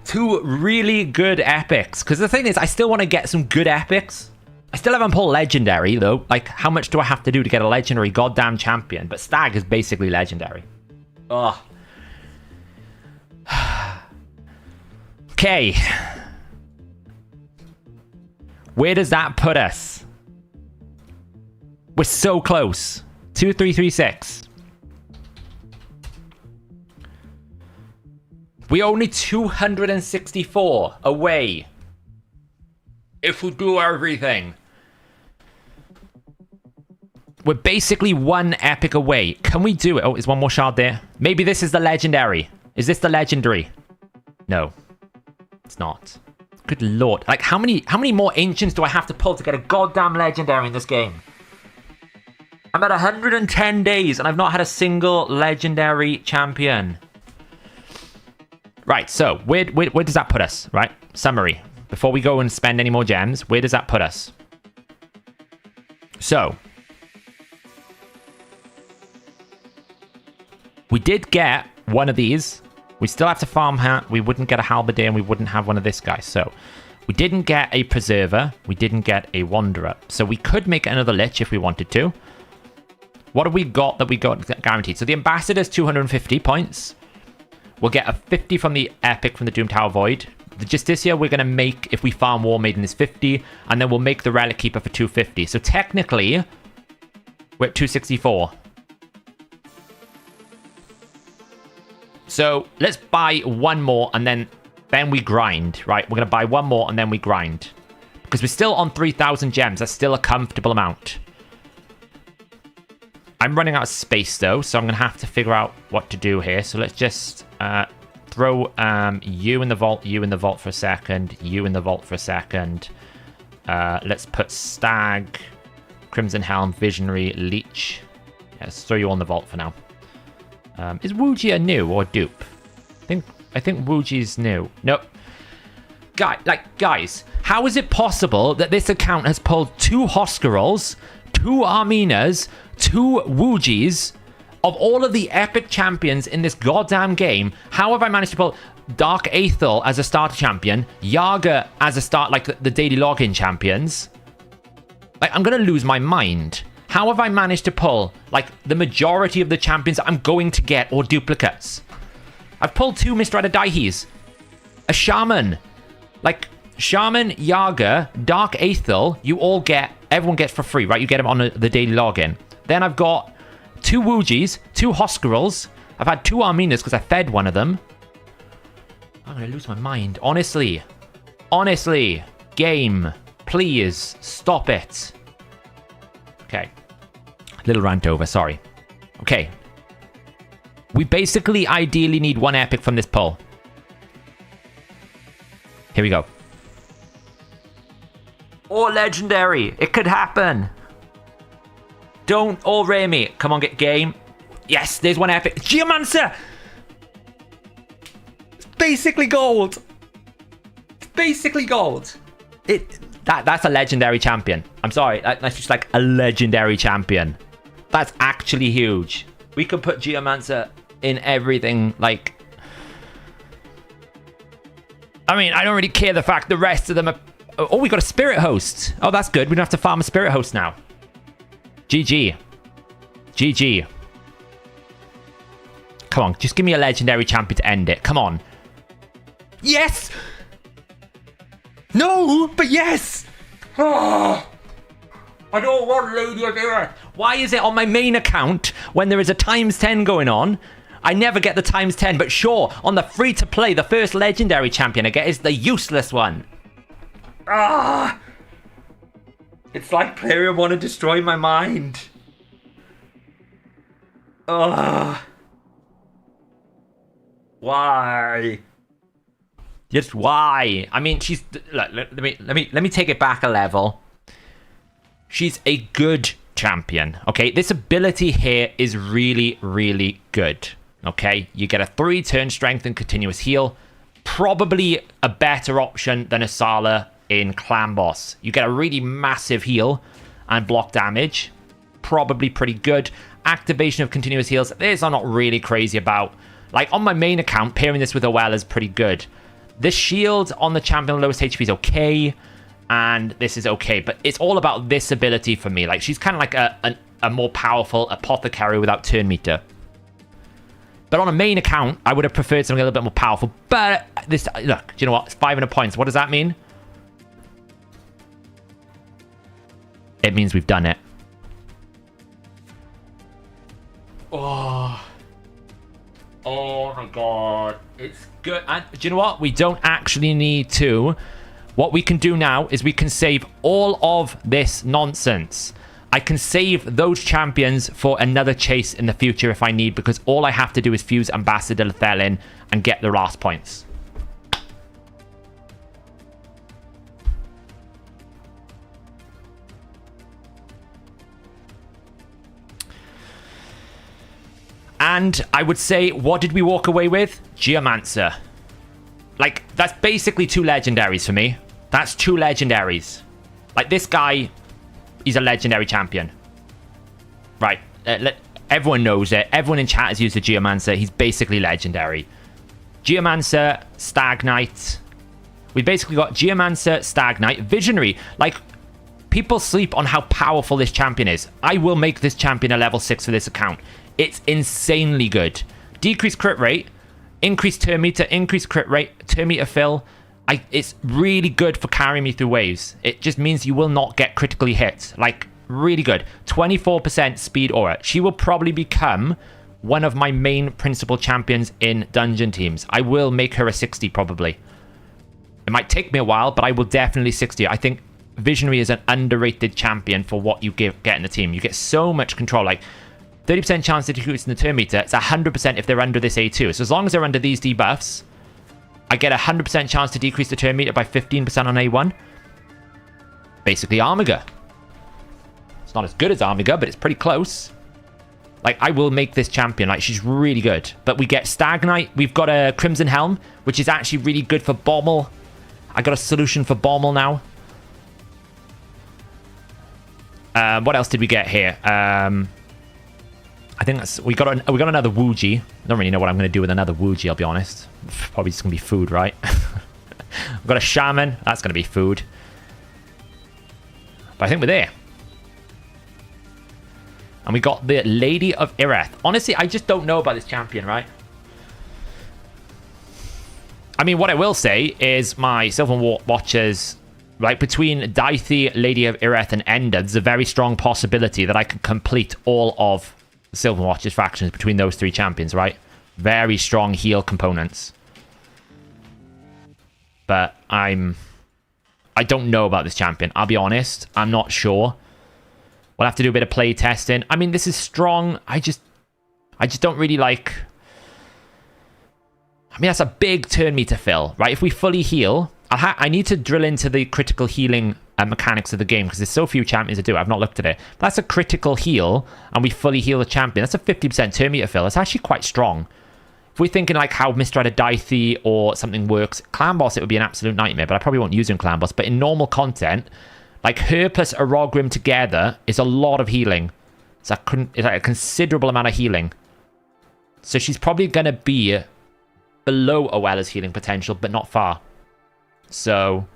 S1: 2 really good epics. Because the thing is, I still want to get some good epics. I still haven't pulled legendary, though. Like, how much do I have to do to get a legendary goddamn champion? But Stag is basically legendary. Ugh. Okay. Where does that put us? We're so close. 2336. We're only 264 away. If we do everything. We're basically one epic away. Can we do it? Oh, is one more shard there? Maybe this is the legendary. Is this the legendary? No. It's not. Good lord. Like, how many more ancients do I have to pull to get a goddamn legendary in this game? I'm at 110 days and I've not had a single legendary champion. Right, so where does that put us? Right, summary. Before we go and spend any more gems, where does that put us? So, we did get one of these. We still have to farm hat. We wouldn't get a halberdier and we wouldn't have one of this guy. So we didn't get a preserver. We didn't get a wanderer. So we could make another lich if we wanted to. What have we got that we got guaranteed? So the ambassador's 250 points. We'll get a 50 from the epic from the Doom Tower Void. The Justicia we're going to make if we farm War Maiden is 50. And then we'll make the Relic Keeper for 250. So technically, we're at 264. So let's buy one more and then we grind, right? We're going to buy one more and then we grind. Because we're still on 3,000 gems. That's still a comfortable amount. I'm running out of space though, so I'm going to have to figure out what to do here. So let's just throw you in the vault for a second, you in the vault for a second. Let's put Stag, Crimson Helm, Visionary, Leech. Yeah, let's throw you on the vault for now. Is Wuji new or dupe? I think Wuji's new. Nope. Guys, how is it possible that this account has pulled 2 Hoskarals, 2 Arminas, 2 Wujis of all of the epic champions in this goddamn game? How have I managed to pull Dark Aethel as a starter champion, Yaga as a start, like the daily login champions? Like, I'm gonna lose my mind. How have I managed to pull, like, the majority of the champions I'm going to get or duplicates? I've pulled 2 Mr. Adadihis. A Shaman. Like, Shaman, Yaga, Dark Aethel, everyone gets for free, right? You get them on the daily login. Then I've got 2 Wujis, 2 Hoskarals. I've had 2 Arminas because I fed one of them. I'm going to lose my mind. Honestly, game, please, stop it. Okay. Little rant over, sorry. Okay. We basically ideally need 1 epic from this pull. Here we go. Or legendary. It could happen. Don't all rare me. Come on, get game. Yes, there's 1 epic. Geomancer! basically gold. It's basically gold. That's a legendary champion. I'm sorry. That's just like a legendary champion. That's actually huge. We could put Geomancer in everything. Like, I mean, I don't really care the fact the rest of them are... Oh, we got a Spirit Host. Oh, that's good. We don't have to farm a Spirit Host now. GG. GG. Come on, just give me a legendary champion to end it. Come on. Yes! No, but yes! Oh, I don't want Lady of Earth. Why is it on my main account when there is a ×10 going on? I never get the ×10, but sure, on the free-to-play, the first legendary champion I get is the useless one. Ah! It's like Player want to destroy my mind. Ugh. Why? Just why? I mean, she's... Look, let me take it back a level. She's a good champion, okay? This ability here is really, really good, okay? You get a 3-turn strength and continuous heal. Probably a better option than Asala in Clan Boss. You get a really massive heal and block damage. Probably pretty good. Activation of continuous heals. This I'm not really crazy about. Like, on my main account, pairing this with OL is pretty good. This shield on the champion lowest HP is okay. And this is okay. But it's all about this ability for me. Like, she's kind of like a more powerful apothecary without turn meter. But on a main account, I would have preferred something a little bit more powerful. But this... Look, do you know what? It's 500 points. What does that mean? It means we've done it. Oh my god. It's good. And do you know what? We don't actually need to. What we can do now is we can save all of this nonsense. I can save those champions for another chase in the future if I need, because all I have to do is fuse Ambassador Lethelin and get the last points. And I would say, what did we walk away with? Geomancer. Like, that's basically 2 legendaries for me. That's 2 legendaries. Like, this guy, he's a legendary champion. Right. Everyone knows it. Everyone in chat has used the Geomancer. He's basically legendary. Geomancer, Stag Knight. We basically got Geomancer, Stag Knight, Visionary. Like, people sleep on how powerful this champion is. I will make this champion a level 6 for this account. It's insanely good. Decreased crit rate, increased turn meter, increased crit rate, turn meter fill. It's really good for carrying me through waves. It just means you will not get critically hit. Like, really good. 24% speed aura. She will probably become one of my main principal champions in dungeon teams. I will make her a 60 probably. It might take me a while, but I will definitely 60. I think Visionary is an underrated champion for what you get in the team. You get so much control. Like, 30% chance to decrease in the turn meter. It's 100% if they're under this A2. So as long as they're under these debuffs, I get 100% chance to decrease the turn meter by 15% on A1. Basically Armiga. It's not as good as Armiga, but it's pretty close. Like, I will make this champion. Like, she's really good. But we get Stag Knight. We've got a Crimson Helm, which is actually really good for Bommel. I got a solution for Bommel now. What else did we get here? I think that's we got another Wuji. I don't really know what I'm going to do with another Wuji, I'll be honest. Probably just going to be food, right? We've got a Shaman. That's going to be food. But I think we're there. And we got the Lady of Ireth. Honestly, I just don't know about this champion, right? I mean, what I will say is my Sylvan Watchers, right, between Daithi, Lady of Ireth, and Ender, there's a very strong possibility that I can complete all of the Sylvan Watchers factions between those 3 champions, right? Very strong heal components. But I don't know about this champion. I'll be honest. I'm not sure. We'll have to do a bit of play testing. I mean, this is strong. I just don't really like... I mean, that's a big turn meter fill, right? If we fully heal... I need to drill into the critical healing mechanics of the game, because there's so few champions to do. I've not looked at it. But that's a critical heal, and we fully heal the champion. That's a 50% turn meter fill. It's actually quite strong. If we're thinking like how Mr. Adaithi or something works, Clan Boss, it would be an absolute nightmare, but I probably won't use her in Clan Boss. But in normal content, like her plus Arogrim together is a lot of healing. It's like a considerable amount of healing. So she's probably going to be below Oella's healing potential, but not far. So,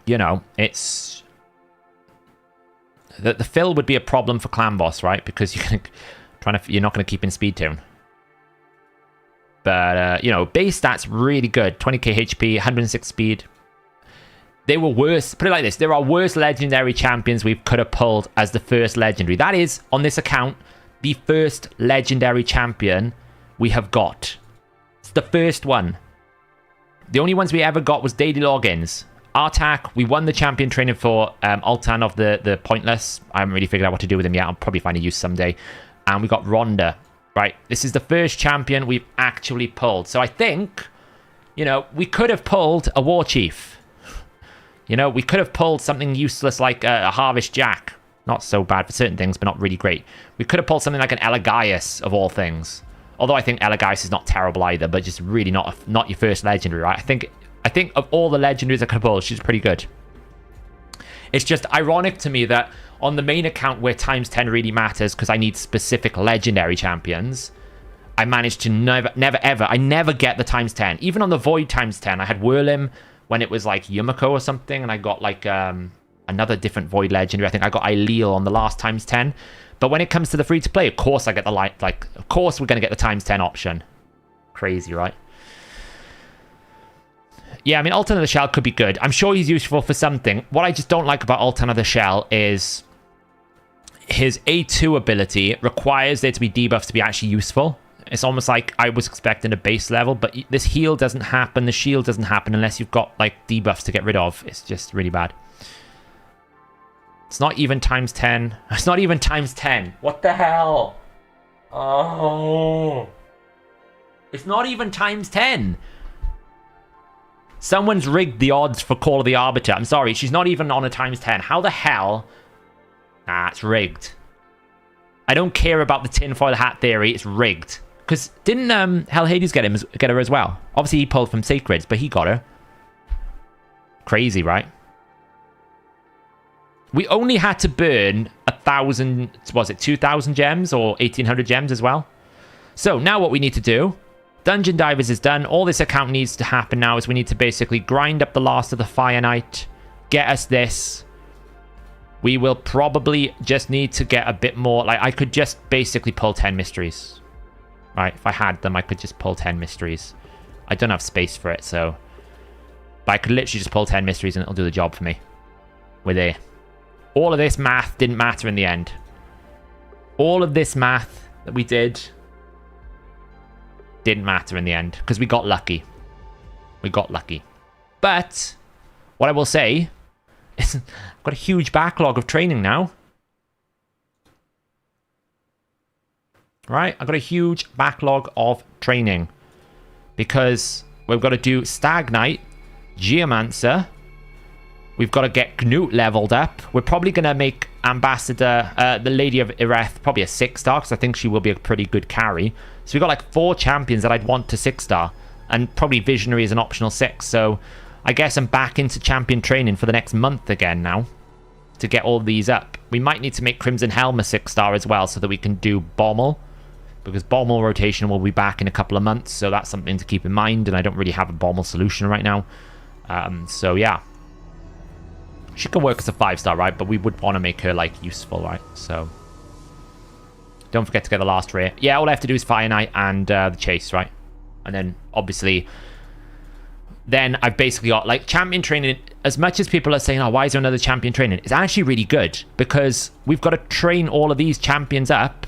S1: you know, it's... The fill would be a problem for Clan Boss, right? Because you're not going to keep in Speed Tune. But, you know, base stats really good. 20k HP, 106 speed. They were worse. Put it like this. There are worse legendary champions we could have pulled as the first legendary. That is, on this account, the first legendary champion we have got. It's the first one. The only ones we ever got was daily logins. Artak, we won the champion training for Altan of the Pointless. I haven't really figured out what to do with him yet. I'll probably find a use someday. And we got Rhonda. Right, this is the first champion we've actually pulled. So I think, you know, we could have pulled a War Chief. You know, we could have pulled something useless like a Harvest Jack. Not so bad for certain things, but not really great. We could have pulled something like an Elagaius, of all things. Although I think Elagaius is not terrible either, but just really not your first legendary, right? I think of all the legendaries I could have pulled, she's pretty good. It's just ironic to me that on the main account where times 10 really matters, because I need specific legendary champions, I managed to never ever, I never get the times 10. Even on the Void times 10, I had Whirlim when it was like Yumiko or something, and I got like another different Void legendary. I think I got Aileel on the last times 10. But when it comes to the free-to-play, of course I get the of course we're going to get the times 10 option. Crazy, right? Yeah, I mean, Altan of the Shell could be good. I'm sure he's useful for something. What I just don't like about Altan of the Shell is his A2 ability requires there to be debuffs to be actually useful. It's almost like I was expecting a base level, but this heal doesn't happen, the shield doesn't happen unless you've got, like, debuffs to get rid of. It's just really bad. It's not even times 10. It's not even times 10. What the hell? Oh. It's not even times 10. Someone's rigged the odds for Call of the Arbiter. I'm sorry, she's not even on a times 10. How the hell? Nah, it's rigged. I don't care about the tinfoil hat theory. It's rigged. Because didn't Hellhades get her as well? Obviously, he pulled from Sacreds, but he got her. Crazy, right? We only had to burn 1,000... Was it 2,000 gems or 1,800 gems as well? So, now what we need to do... Dungeon Divers is done. All this account needs to happen now is we need to basically grind up the last of the Fire Knight, get us this. We will probably just need to get a bit more. Like, I could just basically pull 10 mysteries. Right? If I had them, I could just pull 10 mysteries. I don't have space for it, so... But I could literally just pull 10 mysteries and it'll do the job for me. We're there. All of this math didn't matter in the end. All of this math that we did... didn't matter in the end, because we got lucky. We got lucky. But, what I will say, is I've got a huge backlog of training now. Right? I've got a huge backlog of training. Because we've got to do Stag Knight, Geomancer. We've got to get Gnut leveled up. We're probably going to make Ambassador, the Lady of Ireth, probably a 6-star, because I think she will be a pretty good carry. So we've got like 4 champions that I'd want to 6-star. And probably Visionary is an optional 6. So I guess I'm back into champion training for the next month again now. To get all these up. We might need to make Crimson Helm a 6-star as well, so that we can do Bommel. Because Bommel rotation will be back in a couple of months. So that's something to keep in mind. And I don't really have a Bommel solution right now. So yeah. She can work as a 5-star, right? But we would want to make her, like, useful, right? So, don't forget to get the last rare. Yeah, all I have to do is Fire Knight and the Chase, right? And then, obviously, then I've basically got, like, champion training. As much as people are saying, oh, why is there another champion training? It's actually really good. Because we've got to train all of these champions up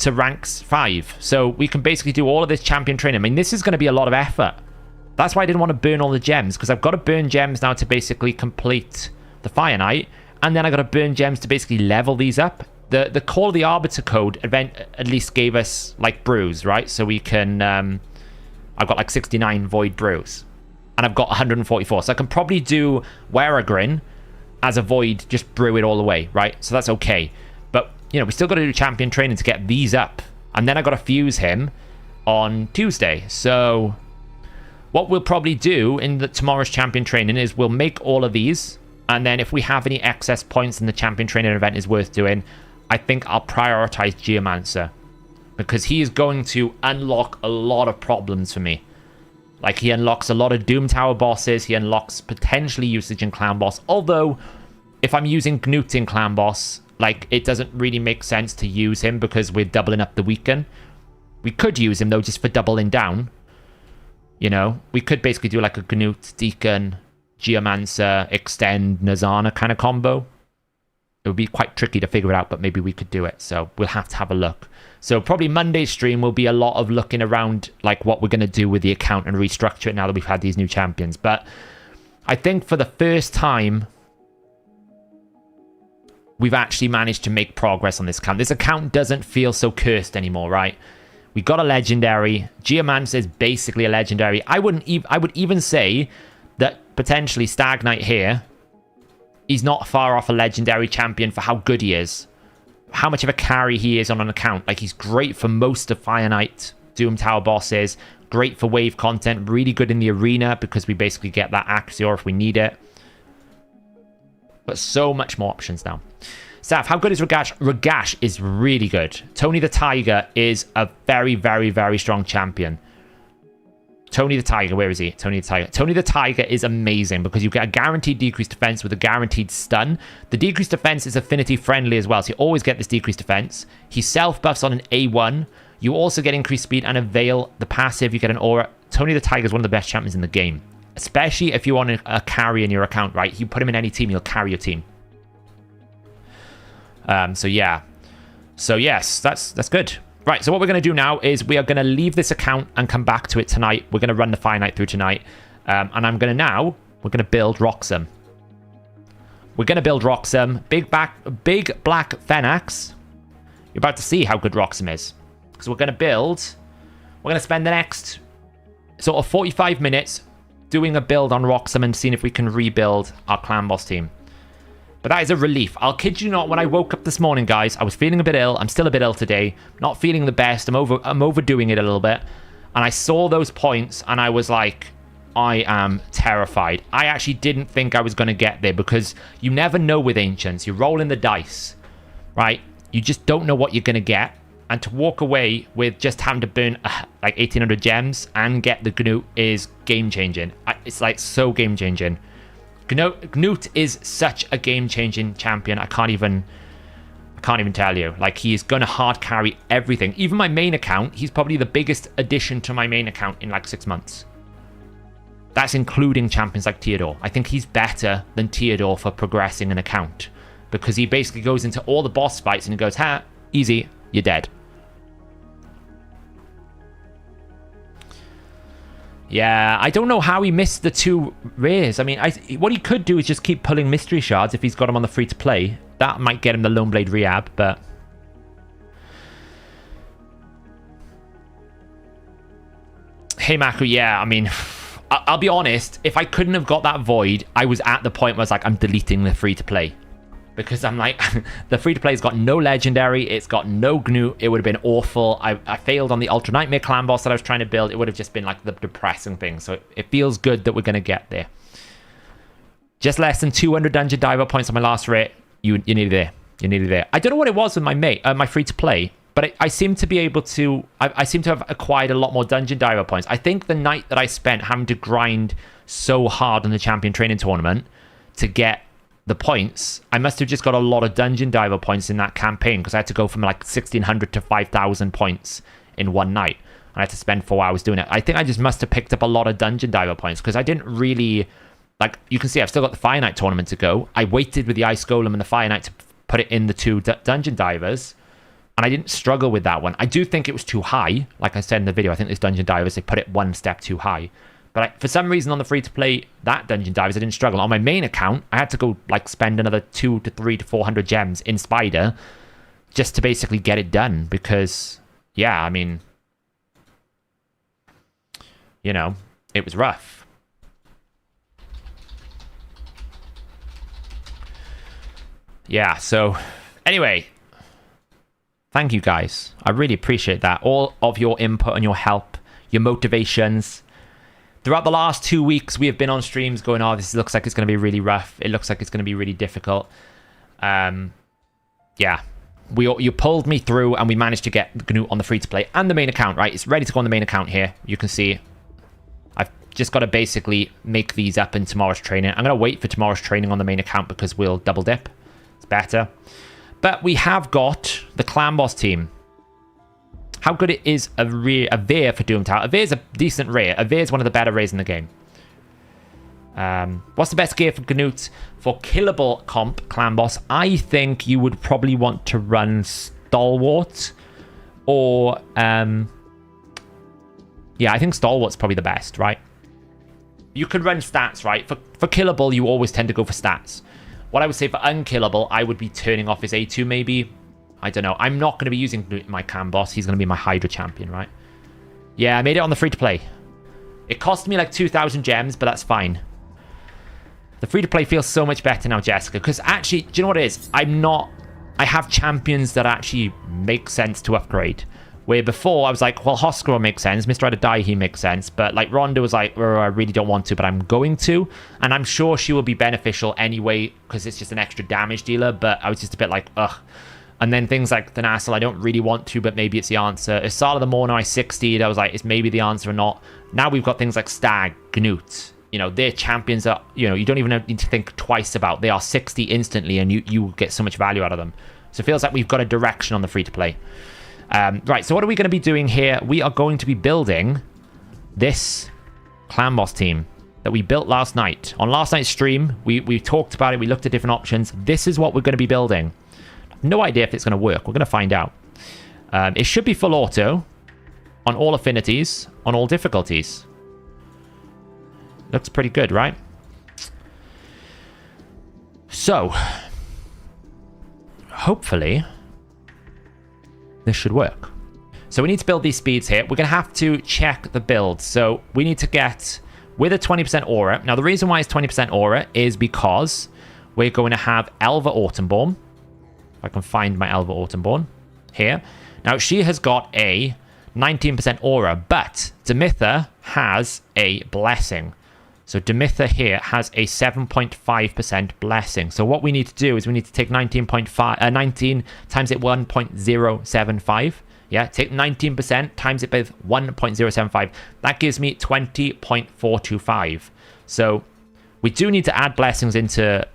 S1: to ranks 5. So, we can basically do all of this champion training. I mean, this is going to be a lot of effort. That's why I didn't want to burn all the gems, because I've got to burn gems now to basically complete the Fire Knight, and then I got to burn gems to basically level these up. The Call of the Arbiter code event at least gave us, like, brews, right? So we can... I've got, like, 69 Void brews, and I've got 144. So I can probably do Weregrin as a Void, just brew it all the way, right? So that's okay. But, you know, we still got to do champion training to get these up. And then I got to fuse him on Tuesday. So what we'll probably do in tomorrow's champion training is we'll make all of these. And then if we have any excess points in the champion training event is worth doing, I think I'll prioritize Geomancer. Because he is going to unlock a lot of problems for me. Like, he unlocks a lot of Doom Tower bosses. He unlocks potentially usage in Clan Boss. Although, if I'm using Gnut in Clan Boss, like, it doesn't really make sense to use him because we're doubling up the weaken. We could use him, though, just for doubling down. You know? We could basically do, like, a Gnut, Deacon, Geomancer, Extend, Nazana kind of combo. It would be quite tricky to figure it out, but maybe we could do it. So, we'll have to have a look. So probably Monday's stream will be a lot of looking around like what we're going to do with the account and restructure it now that we've had these new champions. But I think for the first time, we've actually managed to make progress on this account. This account doesn't feel so cursed anymore, right? We got a legendary. Geomancer is basically a legendary. I would even say that potentially Stag Knight here, he's not far off a legendary champion for how good he is. How much of a carry he is on an account. Like, he's great for most of Fire Knight, Doom Tower bosses, great for wave content, really good in the arena because we basically get that Axior if we need it. But so much more options now. Saf, how good is Ragash? Ragash is really good. Tony the Tiger is a very, very, very strong champion. Tony the Tiger, where is he? Tony the Tiger. Tony the Tiger is amazing because you get a guaranteed decreased defense with a guaranteed stun. The decreased defense is affinity friendly as well, so you always get this decreased defense. He self-buffs on an A1. You also get increased speed and a Veil. The passive, you get an aura. Tony the Tiger is one of the best champions in the game, especially if you want a carry in your account, right? You put him in any team, he'll carry your team. So yeah. So yes, that's good. Right, so what we're going to do now is we are going to leave this account and come back to it tonight. We're going to run the Fire Knight through tonight. And we're going to build Roxham. We're going to build Roxham. Big Black Fenax. You're about to see how good Roxham is. So we're going to spend the next sort of 45 minutes doing a build on Roxham and seeing if we can rebuild our clan boss team. But that is a relief. I'll kid you not, when I woke up this morning, guys, I was feeling a bit ill. I'm still a bit ill today. Not feeling the best. I'm overdoing it a little bit. And I saw those points and I was like, I am terrified. I actually didn't think I was going to get there because you never know with Ancients. You're rolling the dice, right? You just don't know what you're going to get. And to walk away with just having to burn like 1,800 gems and get the Gnut is game-changing. It's like so game-changing. Gnut is such a game-changing champion. I can't even tell you. Like, he's going to hard carry everything. Even my main account, he's probably the biggest addition to my main account in like 6 months. That's including champions like Theodore. I think he's better than Theodore for progressing an account because he basically goes into all the boss fights and he goes, ha, easy, you're dead. Yeah, I don't know how he missed the 2 rares. I mean, what he could do is just keep pulling mystery shards if he's got him on the free-to-play. That might get him the Lone Blade Rehab, but... Hey, Maku, yeah, I mean... I'll be honest, if I couldn't have got that Void, I was at the point where I was like, I'm deleting the free-to-play. Because I'm like, the free-to-play's got no legendary, it's got no Gnut, it would have been awful. I failed on the Ultra Nightmare clan boss that I was trying to build. It would have just been like the depressing thing. So it feels good that we're going to get there. Just less than 200 Dungeon Diver points on my last rate. You're nearly there. You're nearly there. I don't know what it was with my free-to-play, but I seem to be able to... I seem to have acquired a lot more Dungeon Diver points. I think the night that I spent having to grind so hard on the Champion Training Tournament to get the points, I must have just got a lot of Dungeon Diver points in that campaign because I had to go from like 1,600 to 5,000 points in one night. And I had to spend 4 hours doing it. I think I just must have picked up a lot of Dungeon Diver points because I didn't really... Like, you can see I've still got the Fire Knight tournament to go. I waited with the Ice Golem and the Fire Knight to put it in the 2 Dungeon Divers. And I didn't struggle with that one. I do think it was too high. Like I said in the video, I think this Dungeon Divers, they put it one step too high. But for some reason on the free-to-play, that Dungeon Divers, I didn't struggle. On my main account, I had to go like spend another 200 to 300 to 400 gems in Spider just to basically get it done. Because, yeah, I mean, you know, it was rough. Yeah, so anyway, Thank you guys. I really appreciate that. All of your input and your help, your motivations. Throughout the last 2 weeks, we have been on streams going, oh, this looks like it's going to be really rough. It looks like it's going to be really difficult. Yeah. You pulled me through and we managed to get Gnut on the free-to-play and the main account, right? It's ready to go on the main account here. You can see I've just got to basically make these up in tomorrow's training. I'm going to wait for tomorrow's training on the main account because we'll double dip. It's better. But we have got the clan boss team. How good it is a Veer for Doom Tower. A Veer is a decent rare. A Veer is one of the better rares in the game. What's the best gear for Gnut? For killable comp clan boss, I think you would probably want to run Stalwart. Or, yeah, I think Stalwart's probably the best, right? You can run stats, right? For killable, you always tend to go for stats. What I would say for unkillable, I would be turning off his A2 maybe. I don't know. I'm not going to be using Gnut in my clan boss. He's going to be my Hydra champion, right? Yeah, I made it on the free-to-play. It cost me like 2,000 gems, but that's fine. The free-to-play feels so much better now, Jessica, because actually, do you know what it is? I have champions that actually make sense to upgrade. Where before, I was like, well, Hosker makes sense. Mr. I'd Die, he makes sense. But like Ronda was like, oh, I really don't want to, but I'm going to. And I'm sure she will be beneficial anyway, because it's just an extra damage dealer. But I was just a bit like, ugh. And then things like Thanasil, I don't really want to, but maybe it's the answer. Isala the Mourner, I 60'd. I was like, it's maybe the answer or not. Now we've got things like Stag, Gnut. You know, they're champions that, you know, you don't even need to think twice about. They are 60 instantly, and you get so much value out of them. So it feels like we've got a direction on the free-to-play. Right, so what are we going to be doing here? We are going to be building this clan boss team that we built last night. On last night's stream, we talked about it. We looked at different options. This is what we're going to be building. No idea if it's going to work. We're going to find out. It should be full auto on all affinities, on all difficulties. Looks pretty good, right? So, hopefully, this should work. So we need to build these speeds here. We're going to have to check the build. So we need to get with a 20% aura. Now, the reason why it's 20% aura is because we're going to have Elva Autumnborn. If I can find my Elva Autumnborn here. Now, she has got a 19% aura, but Demitha has a blessing. So Demitha here has a 7.5% blessing. So what we need to do is we need to take 19 times it 1.075. Yeah, take 19% times it by 1.075. That gives me 20.425. So we do need to add blessings into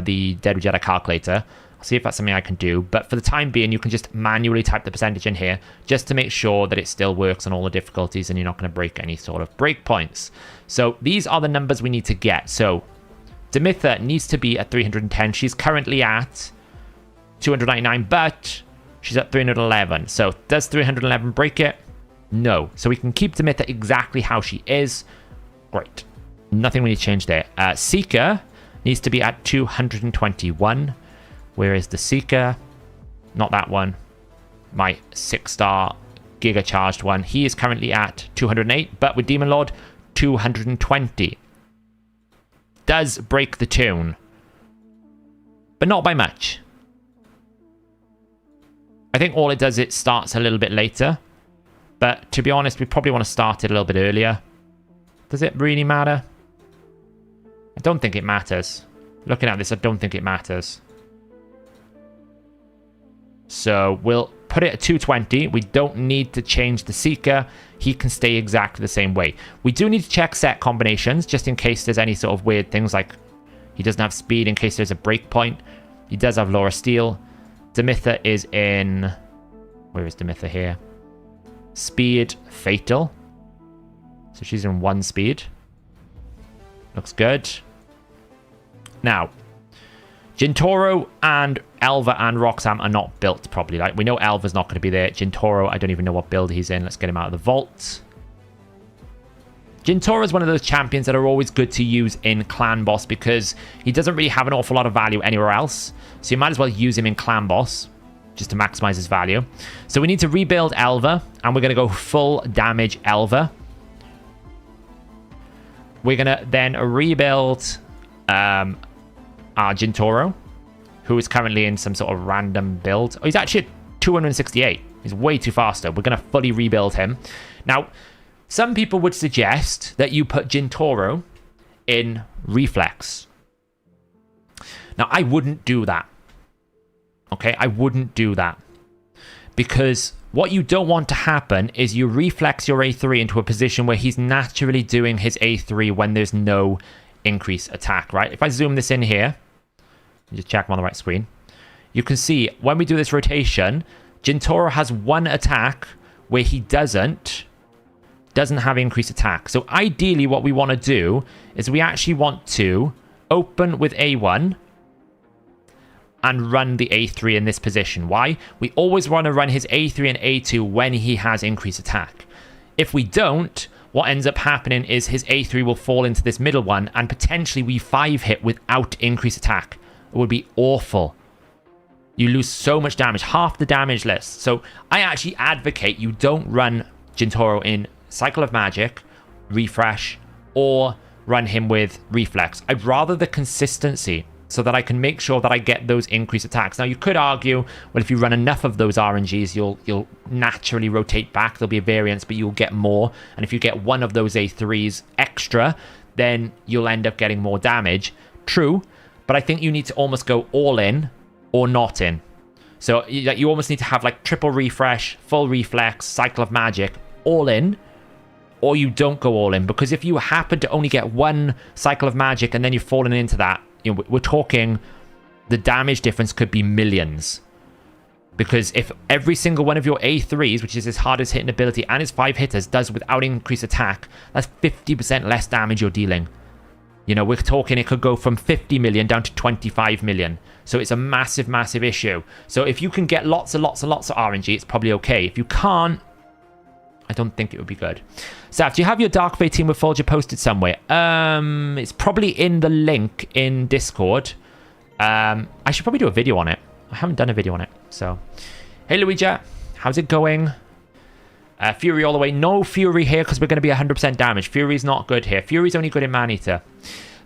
S1: the Dead Jedi calculator. I'll see if that's something I can do. But for the time being, you can just manually type the percentage in here just to make sure that it still works on all the difficulties and you're not going to break any sort of breakpoints. So these are the numbers we need to get. So Demitha needs to be at 310. She's currently at 299, but she's at 311. So does 311 break it? No. So we can keep Demitha exactly how she is. Great. Nothing we need to change there. Seeker needs to be at 221. Where is the Seeker? Not that one. My 6-star Giga charged one. He is currently at 208, but with Demon Lord, 220. Does break the tune. But not by much. I think all it does, it starts a little bit later. But to be honest, we probably want to start it a little bit earlier. Does it really matter? I don't think it matters. Looking at this, I don't think it matters. So we'll put it at 220. We don't need to change the Seeker. He can stay exactly the same way. We do need to check set combinations just in case there's any sort of weird things like he doesn't have speed in case there's a breakpoint. He does have Laura Steel. Demitha is in... Where is Demitha here? Speed Fatal. So she's in 1 speed. Looks good. Now, Jintoro and Elva and Roxanne are not built properly. Like, we know Elva's not going to be there. Jintoro, I don't even know what build he's in. Let's get him out of the vault. Jintoro is one of those champions that are always good to use in Clan Boss because he doesn't really have an awful lot of value anywhere else. So you might as well use him in Clan Boss just to maximize his value. So we need to rebuild Elva, and we're going to go full damage Elva. We're going to then rebuild Jintoro, who is currently in some sort of random build. Oh, he's actually 268. He's way too faster. We're going to fully rebuild him. Now, some people would suggest that you put Gintoro in reflex. Now, I wouldn't do that. Okay, I wouldn't do that. Because what you don't want to happen is you reflex your A3 into a position where he's naturally doing his A3 when there's no increase attack, right? If I zoom this in here, just check I'm on the right screen, you can see when we do this rotation, Gintoro has one attack where he doesn't have increased attack. So ideally what we want to do is we actually want to open with A1 and run the A3 in this position. Why? We always want to run his A3 and A2 when he has increased attack. If we don't, what ends up happening is his A3 will fall into this middle one and potentially we 5-hit without increased attack. It would be awful. You lose so much damage, half the damage list. So I actually advocate you don't run Gintoro in Cycle of Magic, Refresh, or run him with Reflex. I'd rather the consistency so that I can make sure that I get those increased attacks. Now, you could argue, well, if you run enough of those RNGs, you'll naturally rotate back. There'll be a variance, but you'll get more. And if you get one of those A3s extra, then you'll end up getting more damage. True, but I think you need to almost go all in or not in. So you almost need to have like triple refresh, full reflex, Cycle of Magic, all in, or you don't go all in. Because if you happen to only get one Cycle of Magic and then you've fallen into that, you know, we're talking the damage difference could be millions. Because if every single one of your A3s, which is his hardest hitting ability, and his 5-hitters does without increased attack, that's 50% less damage you're dealing. You know, we're talking it could go from 50 million down to 25 million. So it's a massive, massive issue. So if you can get lots and lots and lots of RNG, it's probably okay. If you can't, I don't think it would be good. Saf, do you have your Dark Fate team with Folger posted somewhere? It's probably in the link in Discord. I should probably do a video on it. I haven't done a video on it. So, hey Luigi, how's it going? Fury all the way. No Fury here because we're going to be 100% damage. Fury's not good here. Fury's only good in Man-Eater.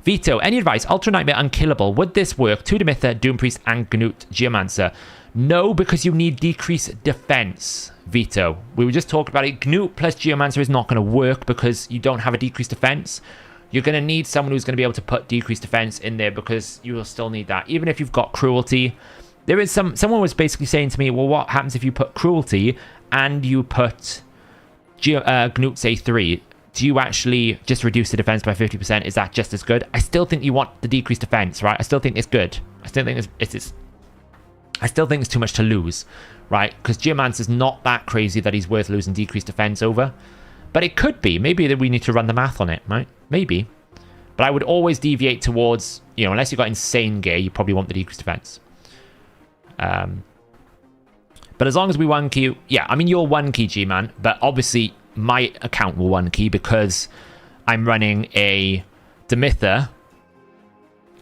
S1: Vito, any advice? Ultra Nightmare Unkillable. Would this work? Two Demitha, Doom Priest, and Gnut Geomancer. No, because you need decreased defense, Vito. We were just talking about it. Gnut plus Geomancer is not going to work because you don't have a decreased defense. You're going to need someone who's going to be able to put decreased defense in there because you will still need that. Even if you've got Cruelty. There is someone was basically saying to me, well, what happens if you put Cruelty and you put Gnut's A3? Do you actually just reduce the defense by 50%? Is that just as good? I still think you want the decreased defense, right? I still think it's good. I still think I still think it's too much to lose, right? Because Geomancer's not that crazy that he's worth losing decreased defense over. But it could be. Maybe that we need to run the math on it, right? Maybe. But I would always deviate towards, you know, unless you've got insane gear, you probably want the decreased defense. But as long as we one key, yeah, I mean, you're one key G-Man, but obviously my account will one key because I'm running a Demitha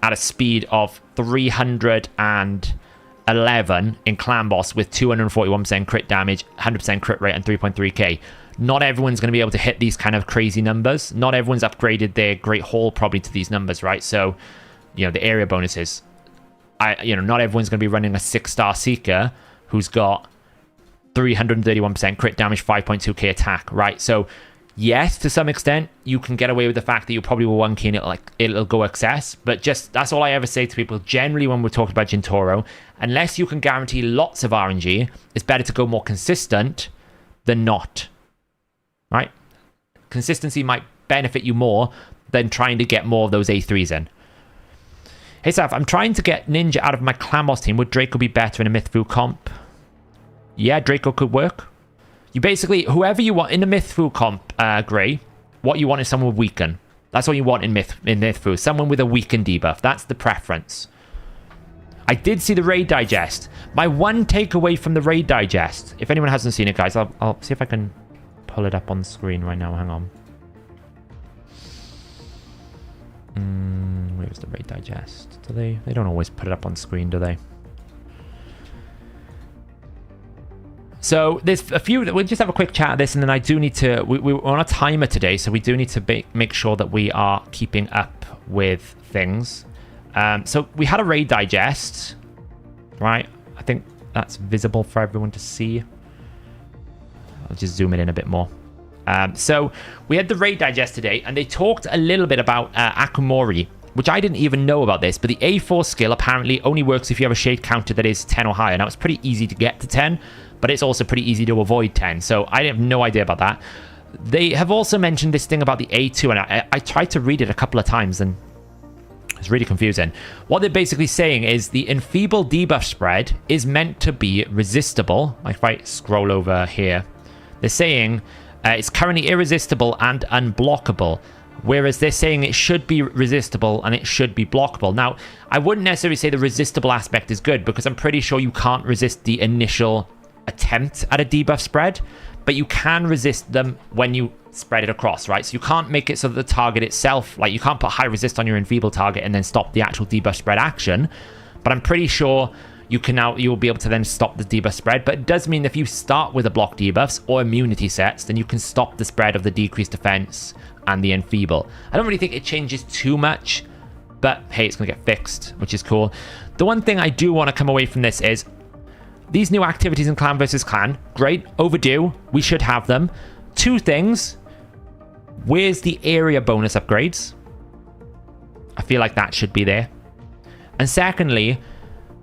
S1: at a speed of 311 in Clan Boss with 241% crit damage, 100% crit rate, and 3.3k. Not everyone's going to be able to hit these kind of crazy numbers. Not everyone's upgraded their Great Hall probably to these numbers, right? So, you know, the area bonuses. Not everyone's going to be running a 6-star Seeker who's got 331% crit damage, 5.2k attack, right? So, yes, to some extent, you can get away with the fact that you probably will one key and it'll go excess. But just that's all I ever say to people. Generally, when we're talking about Gintoro, unless you can guarantee lots of RNG, it's better to go more consistent than not, right? Consistency might benefit you more than trying to get more of those A3s in. Hey, Saf, I'm trying to get Ninja out of my Clan Boss team. Would Draco be better in a Mythfu comp? Yeah, Draco could work. You basically, whoever you want in the Mythfu comp, Grey, what you want is someone with Weaken. That's what you want in Mythfu. Someone with a Weaken debuff. That's the preference. I did see the Raid Digest. My one takeaway from the Raid Digest, if anyone hasn't seen it, guys, I'll see if I can pull it up on the screen right now. Hang on. Where's the Raid Digest? Do they don't always put it up on screen, do they? So there's a few. We'll just have a quick chat of this, and then I do need to. We're on a timer today, so we do need to make sure that we are keeping up with things. So we had a Raid Digest, right? I think that's visible for everyone to see. I'll just zoom it in a bit more. So we had the raid digest today, and they talked a little bit about Akumori, which I didn't even know about this, but the A4 skill apparently only works if you have a shade counter that is 10 or higher. Now, it's pretty easy to get to 10, but it's also pretty easy to avoid 10, so I have no idea about that. They have also mentioned this thing about the A2, and I tried to read it a couple of times, and it's really confusing. What they're basically saying is the enfeeble debuff spread is meant to be resistible. Like if I scroll over here, they're saying it's currently irresistible and unblockable, whereas they're saying it should be resistible and it should be blockable. Now, I wouldn't necessarily say the resistible aspect is good, because I'm pretty sure you can't resist the initial attempt at a debuff spread, but you can resist them when you spread it across, right? So you can't make it so that the target itself, like you can't put high resist on your enfeeble target and then stop the actual debuff spread action, but I'm pretty sure you'll be able to then stop the debuff spread. But it does mean if you start with a block debuffs or immunity sets, then you can stop the spread of the decreased defense and the enfeeble. I don't really think it changes too much, but hey, it's gonna get fixed, which is cool. The one thing I do want to come away from this is these new activities in Clan versus Clan, great, overdue, we should have them. Two things. Where's the area bonus upgrades? I feel like that should be there. And secondly,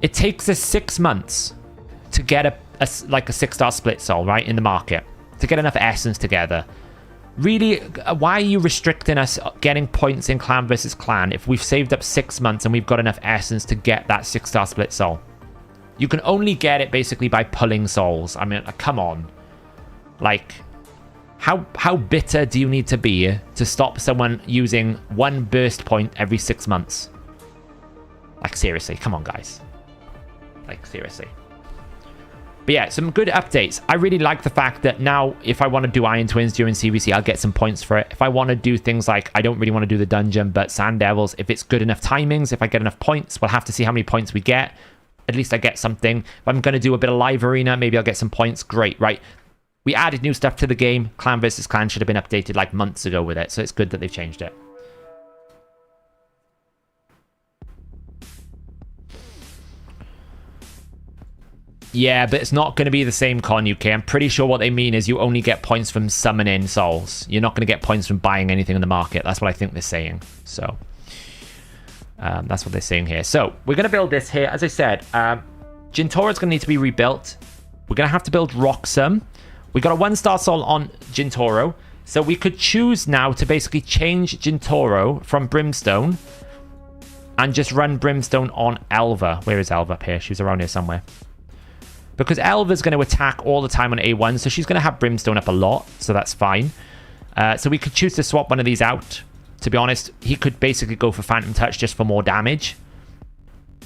S1: it takes us 6 months to get a 6-star split soul, right, in the market, to get enough essence together. Really, why are you restricting us getting points in Clan versus Clan if we've saved up 6 months and we've got enough essence to get that 6-star split soul? You can only get it basically by pulling souls. I mean, come on. Like, how bitter do you need to be to stop someone using 1 burst point every 6 months? Like, seriously, come on, guys. Like, seriously. But yeah, some good updates. I really like the fact that now, if I want to do Iron Twins during CVC, I'll get some points for it. If I want to do things like, I don't really want to do the dungeon, but Sand Devils, if it's good enough timings, if I get enough points, we'll have to see how many points we get. At least I get something. If I'm going to do a bit of live arena, maybe I'll get some points. Great, right? We added new stuff to the game. Clan versus Clan should have been updated like months ago with it, so it's good that they've changed it. Yeah, but it's not going to be the same Con UK. I'm pretty sure what they mean is you only get points from summoning souls. You're not going to get points from buying anything in the market. That's what I think they're saying. So, that's what they're saying here. So, we're going to build this here. As I said, Jintora's going to need to be rebuilt. We're going to have to build Roxum. We got a 1-star soul on Jintoro. So, we could choose now to basically change Jintoro from Brimstone and just run Brimstone on Elva. Where is Elva up here? She's around here somewhere. Because Elva's going to attack all the time on A1, so she's going to have Brimstone up a lot, so that's fine. So we could choose to swap one of these out. To be honest, he could basically go for Phantom Touch just for more damage.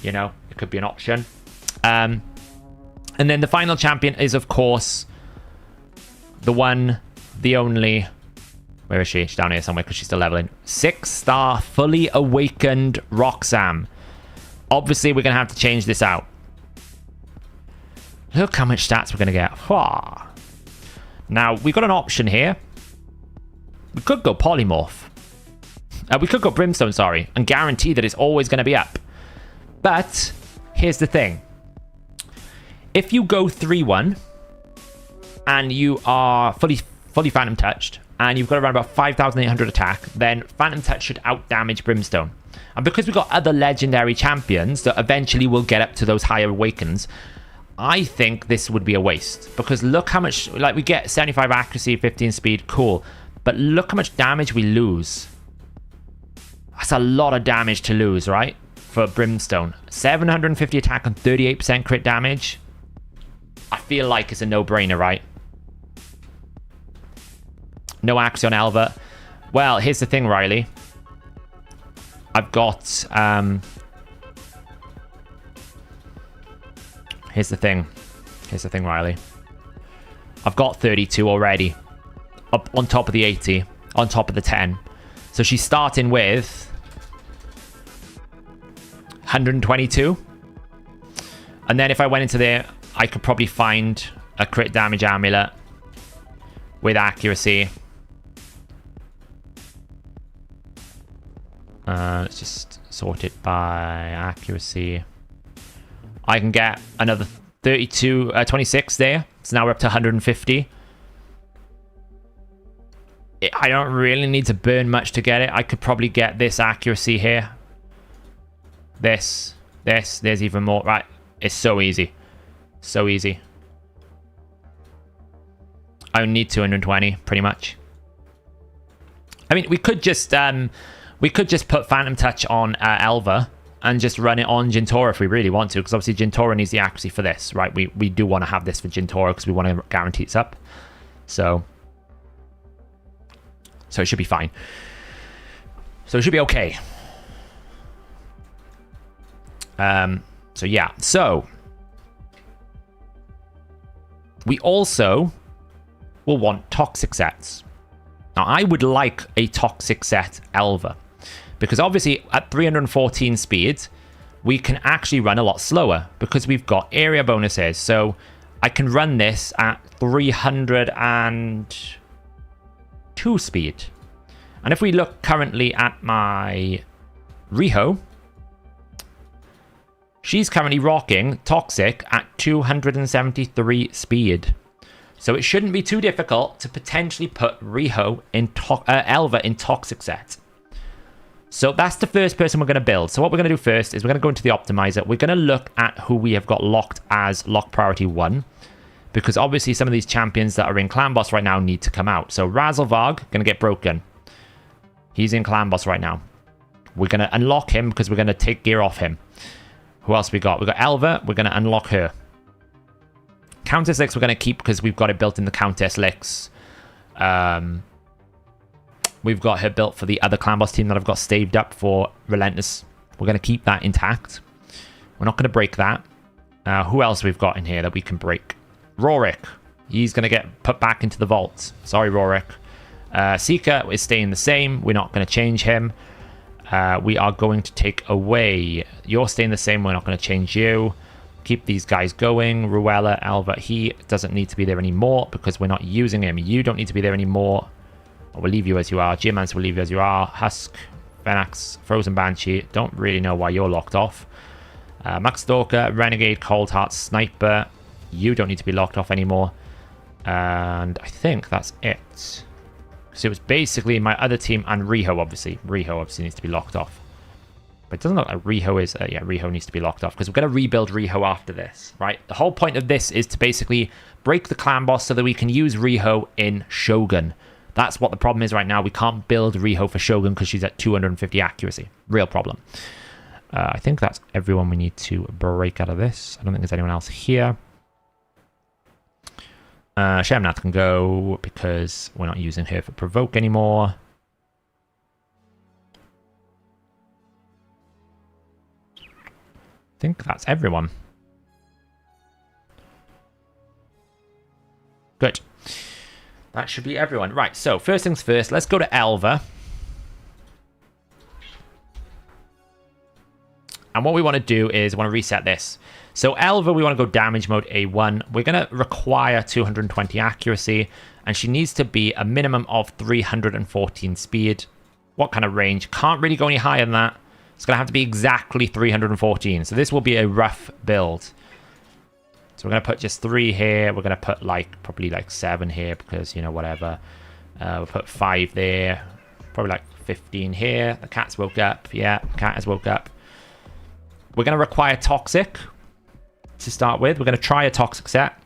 S1: You know, it could be an option. And then the final champion is, of course, the one, the only... Where is she? She's down here somewhere because she's still leveling. 6-star, fully awakened Roxam. Obviously, we're going to have to change this out. Look how much stats we're going to get. Now, we've got an option here. We could go Polymorph. We could go Brimstone, sorry, and guarantee that it's always going to be up. But, here's the thing. If you go 3-1, and you are fully Phantom Touched, and you've got around about 5,800 attack, then Phantom Touch should out-damage Brimstone. And because we've got other legendary champions that eventually will get up to those higher awakens, I think this would be a waste, because look how much, like, we get 75 accuracy, 15 speed, cool, but look how much damage we lose. That's a lot of damage to lose, right, for Brimstone. 750 attack and 38% crit damage. I feel like it's a no-brainer, right? No accuracy on Elva. Well, here's the thing, Riley. I've got, Here's the thing, Riley. I've got 32 already. Up on top of the 80. On top of the 10. So she's starting with 122. And then if I went into there, I could probably find a crit damage amulet with accuracy. Let's just sort it by accuracy. I can get another 32, 26 there. So now we're up to 150. I don't really need to burn much to get it. I could probably get this accuracy here. There's even more. Right, it's so easy. So easy. I only need 220, pretty much. I mean, we could just put Phantom Touch on Elva and just run it on Jintora if we really want to, because obviously Jintora needs the accuracy for this, right? We do want to have this for Jintora because we want to guarantee it's up. So it should be fine. So it should be okay. So yeah. So we also will want toxic sets. Now I would like a toxic set Elva, because obviously at 314 speed, we can actually run a lot slower because we've got area bonuses. So I can run this at 302 speed. And if we look currently at my Riho, she's currently rocking Toxic at 273 speed. So it shouldn't be too difficult to potentially put Riho in Elva in Toxic set. So that's the first person we're going to build. So what we're going to do first is we're going to go into the optimizer. We're going to look at who we have got locked as lock priority 1. Because obviously some of these champions that are in Clan Boss right now need to come out. So Razelvarg, going to get broken. He's in Clan Boss right now. We're going to unlock him because we're going to take gear off him. Who else we got? We got Elva. We're going to unlock her. Countess Licks we're going to keep because we've got it built in the Countess Licks. We've got her built for the other Clan Boss team that I've got staved up for Relentless. We're going to keep that intact. We're not going to break that. Who else we've got in here that we can break? Rorik. He's going to get put back into the vault. Sorry, Rorik. Seeker is staying the same. We're not going to change him. We are going to take away... You're staying the same. We're not going to change you. Keep these guys going. Ruella, Elva, he doesn't need to be there anymore because we're not using him. You don't need to be there anymore. We'll leave you as you are. Geomance will leave you as you are. Husk, Venax, Frozen Banshee. Don't really know why you're locked off. Max Stalker, Renegade, Cold Heart, Sniper. You don't need to be locked off anymore. And I think that's it. So it was basically my other team and Riho, obviously. Riho obviously needs to be locked off. But it doesn't look like Riho is... yeah, Riho needs to be locked off because we're going to rebuild Riho after this, right? The whole point of this is to basically break the clan boss so that we can use Riho in Shogun. That's what the problem is right now. We can't build Riho for Shogun because she's at 250 accuracy. Real problem. I think that's everyone we need to break out of this. I don't think there's anyone else here. Shemnath can go because we're not using her for Provoke anymore. I think that's everyone. Good. That should be everyone. Right, so first things first, let's go to Elva. And what we want to do is we want to reset this. So Elva, we want to go damage mode A1. We're going to require 220 accuracy, and she needs to be a minimum of 314 speed. What kind of range? Can't really go any higher than that. It's going to have to be exactly 314. So this will be a rough build. So we're going to put just 3 here. We're going to put probably 7 here because, you know, whatever. We'll put 5 there. Probably 15 here. The cat's woke up. Yeah, the cat has woke up. We're going to require Toxic to start with. We're going to try a Toxic set.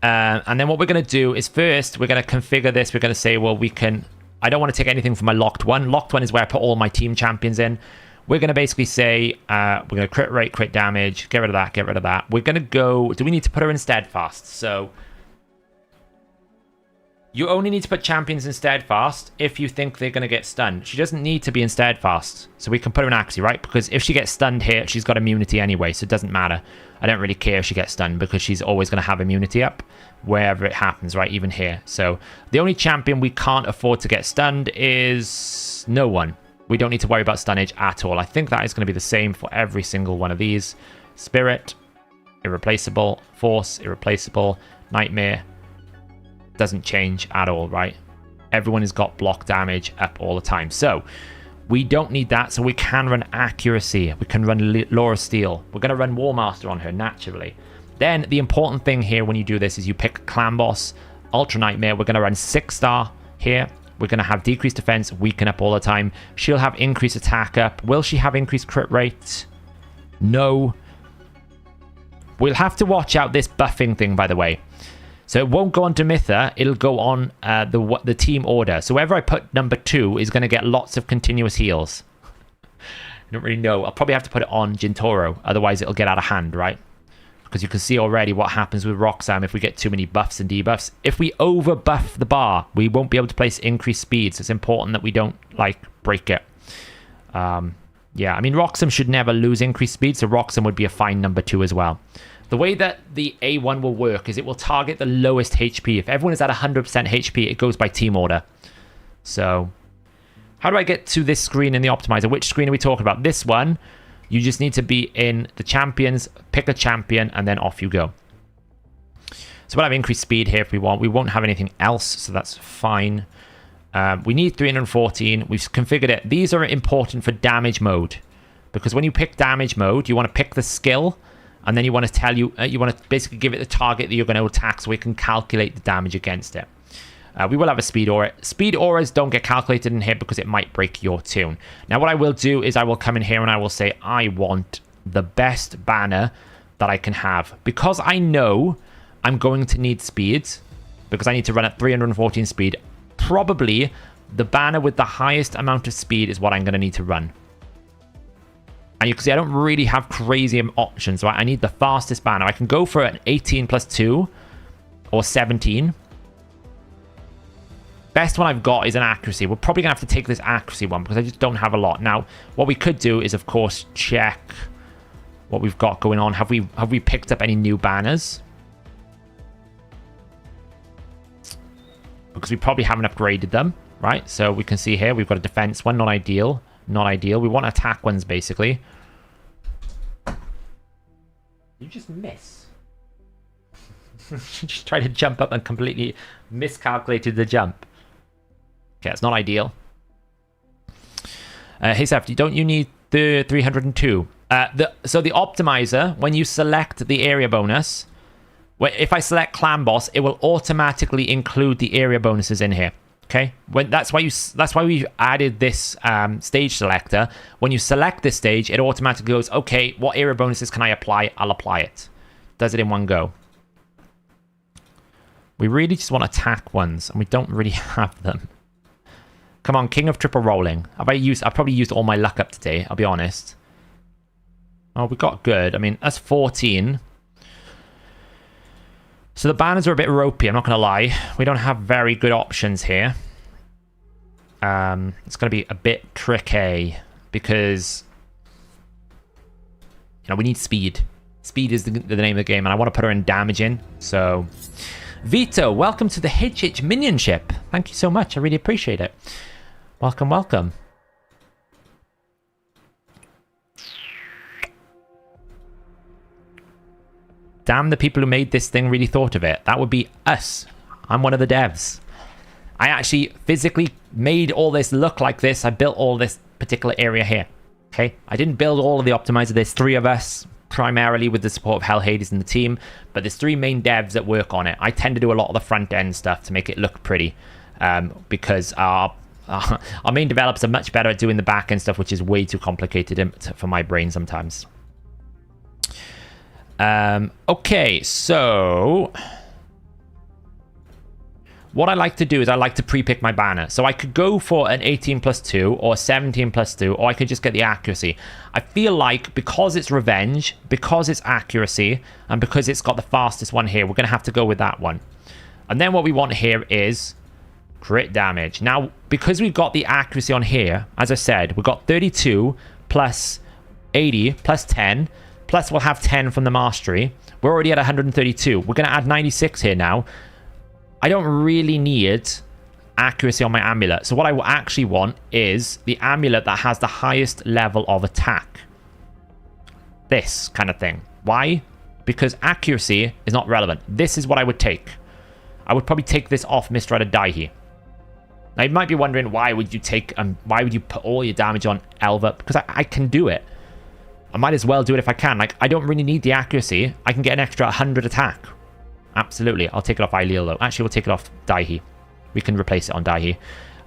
S1: And then what we're going to do is first, we're going to configure this. We're going to say, well, we can... I don't want to take anything from my locked one. Locked one is where I put all my team champions in. We're going to basically say, we're going to crit rate, crit damage, get rid of that, get rid of that. We're going to go... Do we need to put her in Steadfast? So... You only need to put champions in Steadfast if you think they're going to get stunned. She doesn't need to be in Steadfast. So we can put her in Axie, right? Because if she gets stunned here, she's got immunity anyway, so it doesn't matter. I don't really care if she gets stunned because she's always going to have immunity up wherever it happens, right? Even here. So the only champion we can't afford to get stunned is no one. We don't need to worry about stunnage at all. I think that is going to be the same for every single one of these. Spirit, irreplaceable. Force, irreplaceable. Nightmare. Doesn't change at all, right? Everyone has got block damage up all the time. So We don't need that, so we can run accuracy. We can run Laura Steel. We're going to run War Master on her, naturally. Then, the important thing here when you do this is you pick Clan Boss, Ultra Nightmare. We're going to run 6-star here. We're going to have decreased defense, weaken up all the time. She'll have increased attack up. Will she have increased crit rate? No. We'll have to watch out this buffing thing, by the way. So it won't go on Demitha, it'll go on the team order. So wherever I put number 2 is going to get lots of continuous heals. I don't really know. I'll probably have to put it on Jintoro, otherwise it'll get out of hand, right? Because you can see already what happens with Roxanne if we get too many buffs and debuffs. If we over buff the bar, we won't be able to place increased speed, so it's important that we don't, like, break it. Yeah, I mean, Roxanne should never lose increased speed, so Roxanne would be a fine number 2 as well. The way that the A1 will work is it will target the lowest HP. If everyone is at 100% HP, it goes by team order. So, how do I get to this screen in the optimizer? Which screen are we talking about? This one, you just need to be in the champions, pick a champion, and then off you go. So we'll have increased speed here if we want. We won't have anything else, so that's fine. We need 314. We've configured it. These are important for damage mode. Because when you pick damage mode, you want to pick the skill, and then you want to you want to basically give it the target that you're going to attack so we can calculate the damage against it. We will have a speed aura. Speed auras don't get calculated in here because it might break your tune. Now what I will do is I will come in here and I will say I want the best banner that I can have. Because I know I'm going to need speed, because I need to run at 314 speed, probably the banner with the highest amount of speed is what I'm going to need to run. And you can see I don't really have crazy options, right? I need the fastest banner. I can go for an 18 plus 2 or 17. Best one I've got is an accuracy. We're probably going to have to take this accuracy one because I just don't have a lot. Now, what we could do is, of course, check what we've got going on. Have we picked up any new banners? Because we probably haven't upgraded them, right? So we can see here we've got a defense one, not ideal. Not ideal. We want attack ones, basically. You just miss. Just tried to jump up and completely miscalculated the jump. Okay, that's not ideal. Hey, Seth, don't you need the 302? So the optimizer, when you select the area bonus, if I select Clan Boss, it will automatically include the area bonuses in here. Okay, that's why we added this stage selector. When you select this stage, it automatically goes, okay, what area bonuses can I apply? I'll apply it. Does it in one go. We really just want attack ones, and we don't really have them. Come on, King of Triple Rolling. I've probably used all my luck up today, I'll be honest. Oh, we got good. I mean, that's 14. So the banners are a bit ropey, I'm not going to lie. We don't have very good options here. It's going to be a bit tricky because, you know, we need speed. Speed is the name of the game, and I want to put her in damaging. So, Vito, welcome to the HH Minionship. Thank you so much. I really appreciate it. Welcome, welcome. Damn, the people who made this thing really thought of it. That would be us. I'm one of the devs. I actually physically made all this look like this. I built all this particular area here. Okay? I didn't build all of the optimizer. There's 3 of us, primarily with the support of Hellhades and the team. But there's 3 main devs that work on it. I tend to do a lot of the front end stuff to make it look pretty. Because our main developers are much better at doing the back end stuff, which is way too complicated for my brain sometimes. Okay, so what I like to do is I like to pre-pick my banner. So I could go for an 18 plus 2 or 17 plus 2, or I could just get the accuracy. I feel like because it's revenge, because it's accuracy, and because it's got the fastest one here, we're going to have to go with that one. And then what we want here is crit damage. Now, because we've got the accuracy on here, as I said, we've got 32 plus 80 plus 10, plus we'll have 10 from the mastery. We're already at 132. We're going to add 96 here now. I don't really need accuracy on my amulet. So what I will actually want is the amulet that has the highest level of attack. This kind of thing. Why? Because accuracy is not relevant. This is what I would take. I would probably take this off Mr. Adaihi. Now, you might be wondering, why would you put all your damage on Elva? Because I can do it. I might as well do it if I can. Like, I don't really need the accuracy. I can get an extra 100 attack. Absolutely. I'll take it off Ailil, though. Actually, we'll take it off Daihi. We can replace it on Daihi.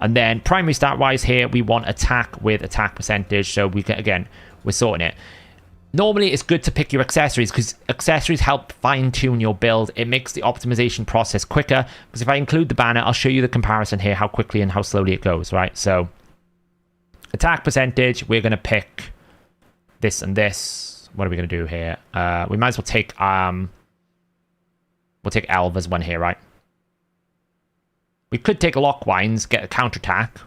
S1: And then primary stat-wise here, we want attack with attack percentage. So we can, again, we're sorting it. Normally, it's good to pick your accessories because accessories help fine-tune your build. It makes the optimization process quicker because if I include the banner, I'll show you the comparison here, how quickly and how slowly it goes, right? So attack percentage, we're going to pick this and this. What are we going to do here? We might as well take we'll take Elva's one here, right? We could take Lockwines, get a counterattack,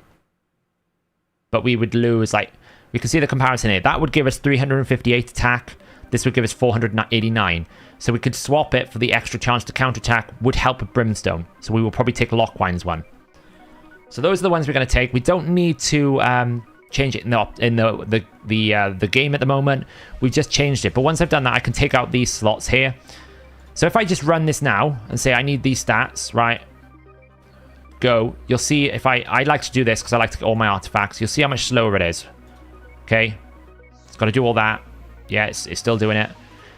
S1: but we would lose, like, we can see the comparison here. That would give us 358 attack. This would give us 489. So we could swap it for the extra chance to counterattack, would help with Brimstone. So we will probably take Lockwines one. So those are the ones we're going to take. We don't need to change it in the game at the moment. We've just changed it. But once I've done that, I can take out these slots here. So if I just run this now and say I need these stats, right? Go. You'll see if I like to do this because I like to get all my artifacts. You'll see how much slower it is. Okay. It's got to do all that. Yeah, it's still doing it.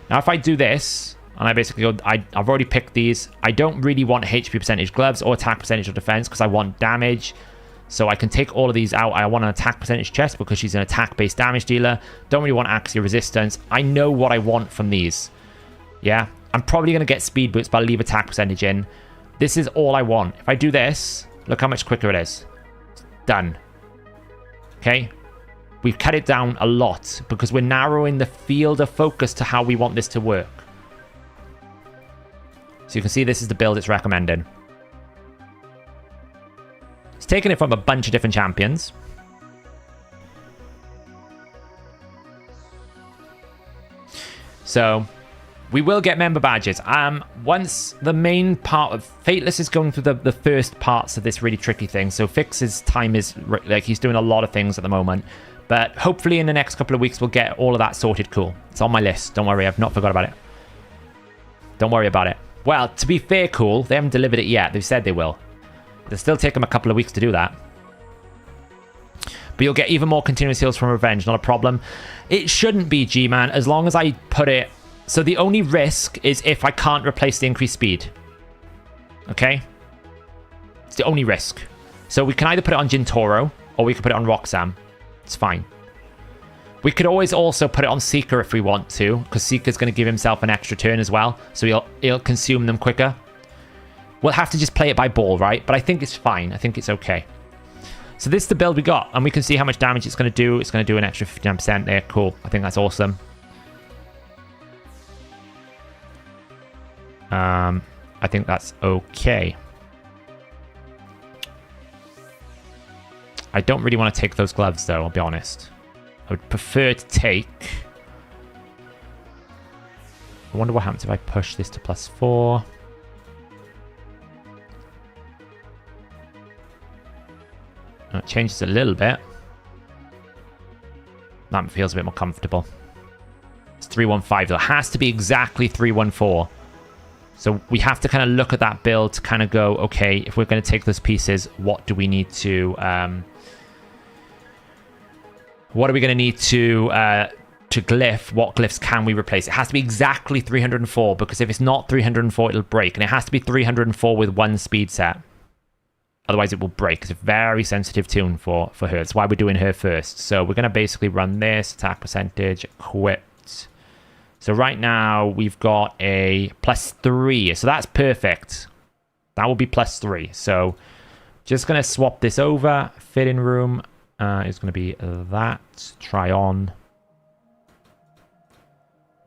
S1: Now if I do this, and I basically go, I've already picked these. I don't really want HP percentage gloves or attack percentage or defense because I want damage. So I can take all of these out. I want an attack percentage chest because she's an attack-based damage dealer. Don't really want Axia resistance. I know what I want from these. Yeah. I'm probably going to get speed boots, but I'll leave attack percentage in. This is all I want. If I do this, look how much quicker it is. Done. Okay. We've cut it down a lot because we're narrowing the field of focus to how we want this to work. So you can see this is the build it's recommending. It's taking it from a bunch of different champions. So we will get member badges. Once the main part of Fateless is going through the first parts of this really tricky thing. So Fix's time is, like, he's doing a lot of things at the moment. But hopefully in the next couple of weeks, we'll get all of that sorted cool. It's on my list. Don't worry, I've not forgot about it. Don't worry about it. Well, to be fair, cool, they haven't delivered it yet. They've said they will. It'll still take them a couple of weeks to do that. But you'll get even more continuous heals from Revenge, not a problem. It shouldn't be, G-Man, as long as I put it... So the only risk is if I can't replace the increased speed. Okay? It's the only risk. So we can either put it on Jintoro, or we can put it on Roxanne. It's fine. We could always also put it on Seeker if we want to, because Seeker's going to give himself an extra turn as well, so he'll consume them quicker. We'll have to just play it by ball, right? But I think it's fine. I think it's okay. So this is the build we got, and we can see how much damage it's going to do. It's going to do an extra 59% there. Cool. I think that's awesome. I think that's okay. I don't really want to take those gloves, though, I'll be honest. I would prefer to take... I wonder what happens if I push this to +4. It changes a little bit. That feels a bit more comfortable. It's 315, though. It has to be exactly 314. So we have to kind of look at that build to kind of go, okay, if we're going to take those pieces, what do we need to... what are we going to need to glyph? What glyphs can we replace? It has to be exactly 304, because if it's not 304, it'll break. And it has to be 304 with one speed set. Otherwise, it will break. It's a very sensitive tune for her. That's why we're doing her first. So we're going to basically run this. Attack percentage, equipped. So right now, we've got a +3. So that's perfect. That will be +3. So just going to swap this over. Fitting room is going to be that. Try on.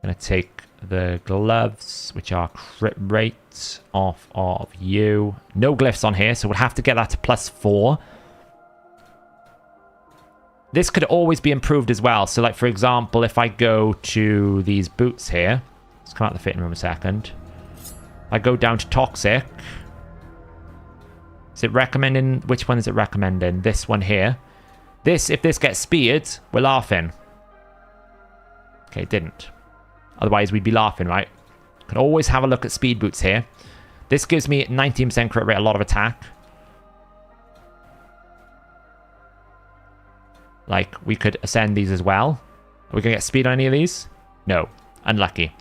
S1: Going to take the gloves, which are crit rate, off of you. No glyphs on here, so we'll have to get that to +4. This could always be improved as well. So, like, for example, if I go to these boots here. Let's come out of the fitting room a second. I go down to Toxic. Is it recommending? Which one is it recommending? This one here. This, if this gets speared, we're laughing. Okay, it didn't. Otherwise, we'd be laughing, right? Could always have a look at speed boots here. This gives me 19% crit rate, a lot of attack. Like, we could ascend these as well. Are we going to get speed on any of these? No. Unlucky.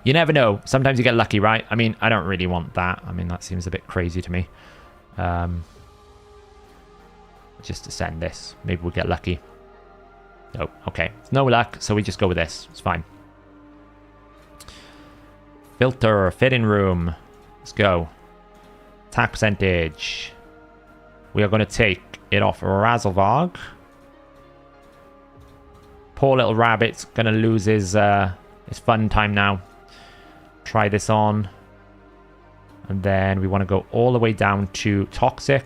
S1: You never know. Sometimes you get lucky, right? I mean, I don't really want that. I mean, that seems a bit crazy to me. Just ascend this. Maybe we'll get lucky. Nope. Okay. It's no luck, so we just go with this. It's fine. Filter. Fitting room. Let's go. Attack percentage. We are going to take it off Razzlevarg. Poor little rabbit's going to lose his fun time now. Try this on. And then we want to go all the way down to Toxic.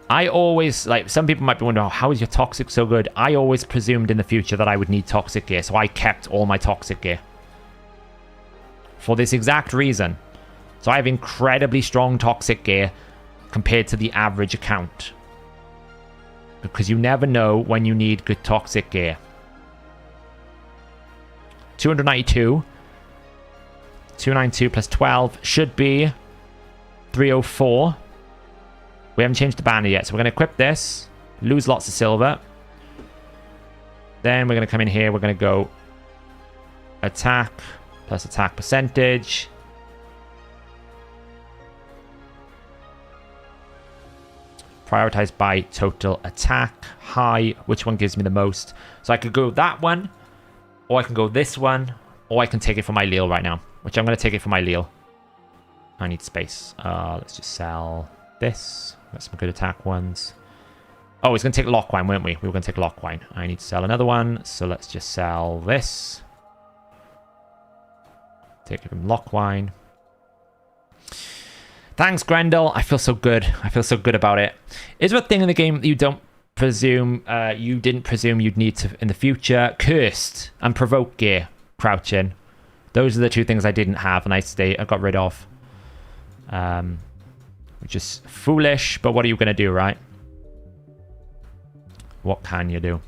S1: I always, like, some people might be wondering, oh, how is your Toxic so good? I always presumed in the future that I would need Toxic gear, so I kept all my Toxic gear. For this exact reason. So I have incredibly strong Toxic gear compared to the average account. Because you never know when you need good Toxic gear. 292. 292 plus 12 should be 304. We haven't changed the banner yet, so we're going to equip this. Lose lots of silver. Then we're going to come in here. We're going to go attack plus attack percentage. Prioritized by total attack. High. Which one gives me the most? So I could go that one, or I can go this one, or I can take it for my Leal right now. Which I'm going to take it for my Leal. I need space. Let's just sell this. Got some good attack ones. Oh, it's going to take Lockwine, weren't we? We were going to take Lockwine. I need to sell another one, so let's just sell this. Take it from Lockwine. Thanks, Grendel. I feel so good. I feel so good about it. Is there a thing in the game that you didn't presume you'd need to in the future? Cursed and Provoke gear. Crouching. Those are the two things I didn't have, and I got rid of. Which is foolish, but what are you going to do, right? What can you do?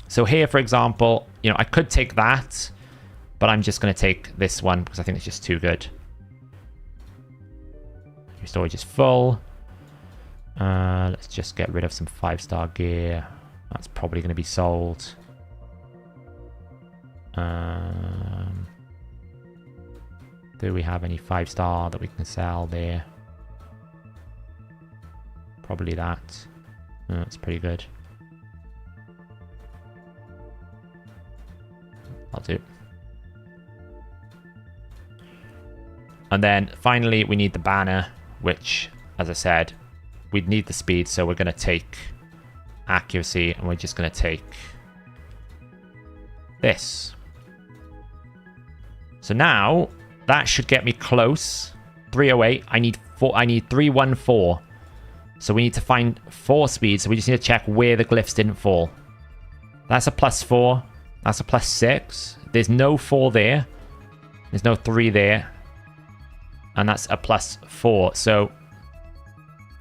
S1: So here, for example, you know, I could take that, but I'm just going to take this one because I think it's just too good. Your storage is full. Let's just get rid of some 5-star gear. That's probably going to be sold. Do we have any 5-star that we can sell there? Probably that. That's pretty good. I'll do. And then finally we need the banner, which, as I said, we'd need the speed, so we're going to take accuracy, and we're just going to take this. So now that should get me close. 308. I need 314. So we need to find 4 speed. So we just need to check where the glyphs didn't fall. That's a +4. That's a +6. There's no 4 there. There's no 3 there. And that's a +4. So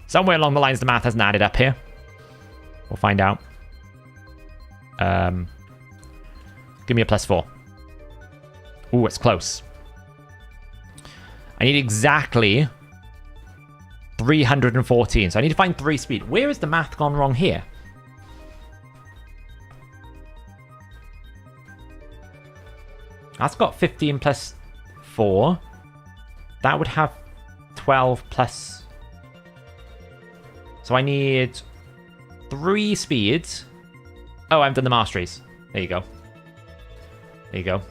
S1: somewhere along the lines the math hasn't added up here. We'll find out. Give me a +4. Ooh, it's close. I need exactly 314. So I need to find 3 speed. Where has the math gone wrong here? That's got 15 plus 4. That would have 12 plus... So I need 3 speeds. Oh, I've done the masteries. There you go. There you go.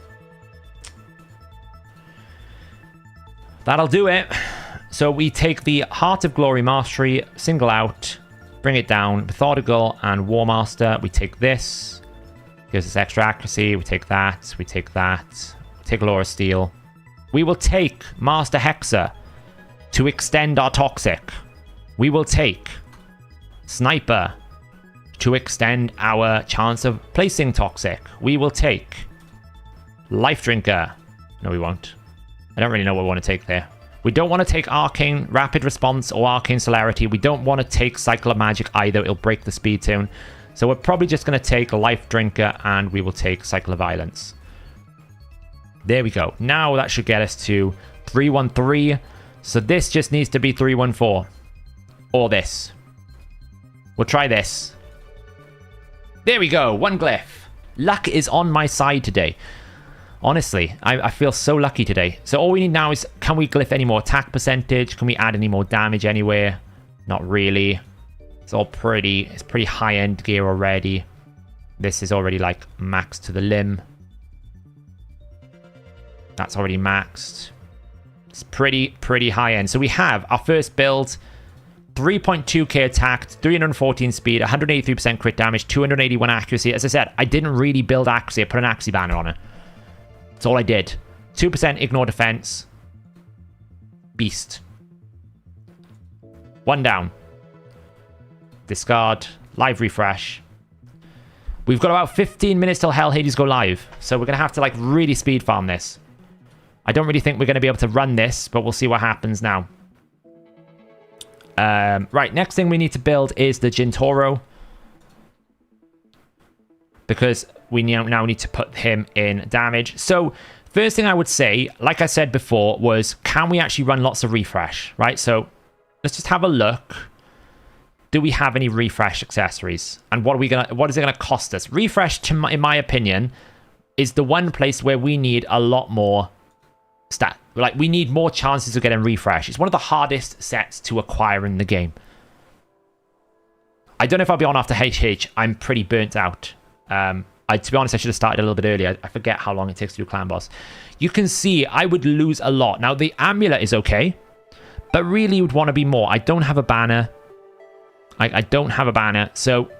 S1: That'll do it. So we take the Heart of Glory Mastery, single out, bring it down, Methodical and War Master. We take this, gives us extra accuracy. We take that, we take that, take Laura Steel. We will take Master Hexer to extend our Toxic. We will take Sniper to extend our chance of placing Toxic. We will take Life Drinker. No, we won't. I don't really know what we want to take there. We don't want to take Arcane Rapid Response or Arcane Celerity. We don't want to take Cycle of Magic either. It'll break the speed tune. So we're probably just going to take Life Drinker, and we will take Cycle of Violence. There we go. Now that should get us to 313. So this just needs to be 314. Or this. We'll try this. There we go. 1 glyph. Luck is on my side today. Honestly, I feel so lucky today. So all we need now is, can we glyph any more attack percentage? Can we add any more damage anywhere? Not really. It's pretty high-end gear already. This is already like maxed to the limb. That's already maxed. It's pretty high-end. So we have our first build, 3.2k attack, 314 speed, 183% crit damage, 281 accuracy. As I said, I didn't really build accuracy. I put an accuracy banner on it. That's all I did. 2% ignore defense. Beast. 1 down. Discard. Live refresh. We've got about 15 minutes till Hellhades go live. So we're going to have to like really speed farm this. I don't really think we're going to be able to run this, but we'll see what happens now. Right, next thing we need to build is the Gintoro. Because we now need to put him in damage. So, first thing I would say, like I said before, was can we actually run lots of refresh, right? So, let's just have a look. Do we have any refresh accessories? And what is it gonna cost us? Refresh, in my opinion, is the one place where we need a lot more stat. Like, we need more chances of getting refresh. It's one of the hardest sets to acquire in the game. I don't know if I'll be on after HH. I'm pretty burnt out. To be honest, I should have started a little bit earlier. I forget how long it takes to do clan boss. You can see I would lose a lot. Now, the amulet is okay, but really you would want to be more. I don't have a banner. I don't have a banner. So,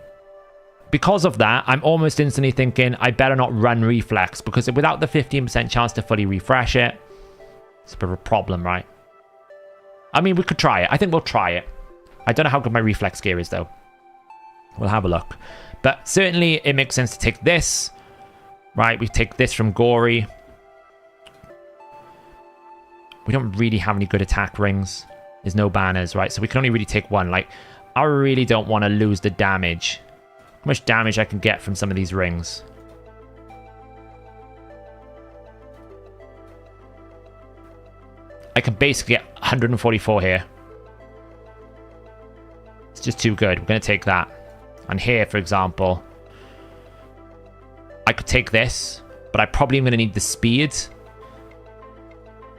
S1: because of that, I'm almost instantly thinking I better not run reflex, because without the 15% chance to fully refresh it, it's a bit of a problem, right? I mean, we could try it. I think we'll try it. I don't know how good my reflex gear is, though. We'll have a look. But certainly, it makes sense to take this. Right, we take this from Gory. We don't really have any good attack rings. There's no banners, right? So we can only really take one. Like, I really don't want to lose the damage. How much damage I can get from some of these rings. I can basically get 144 here. It's just too good. We're going to take that. And here, for example, I could take this, but I probably am going to need the speed.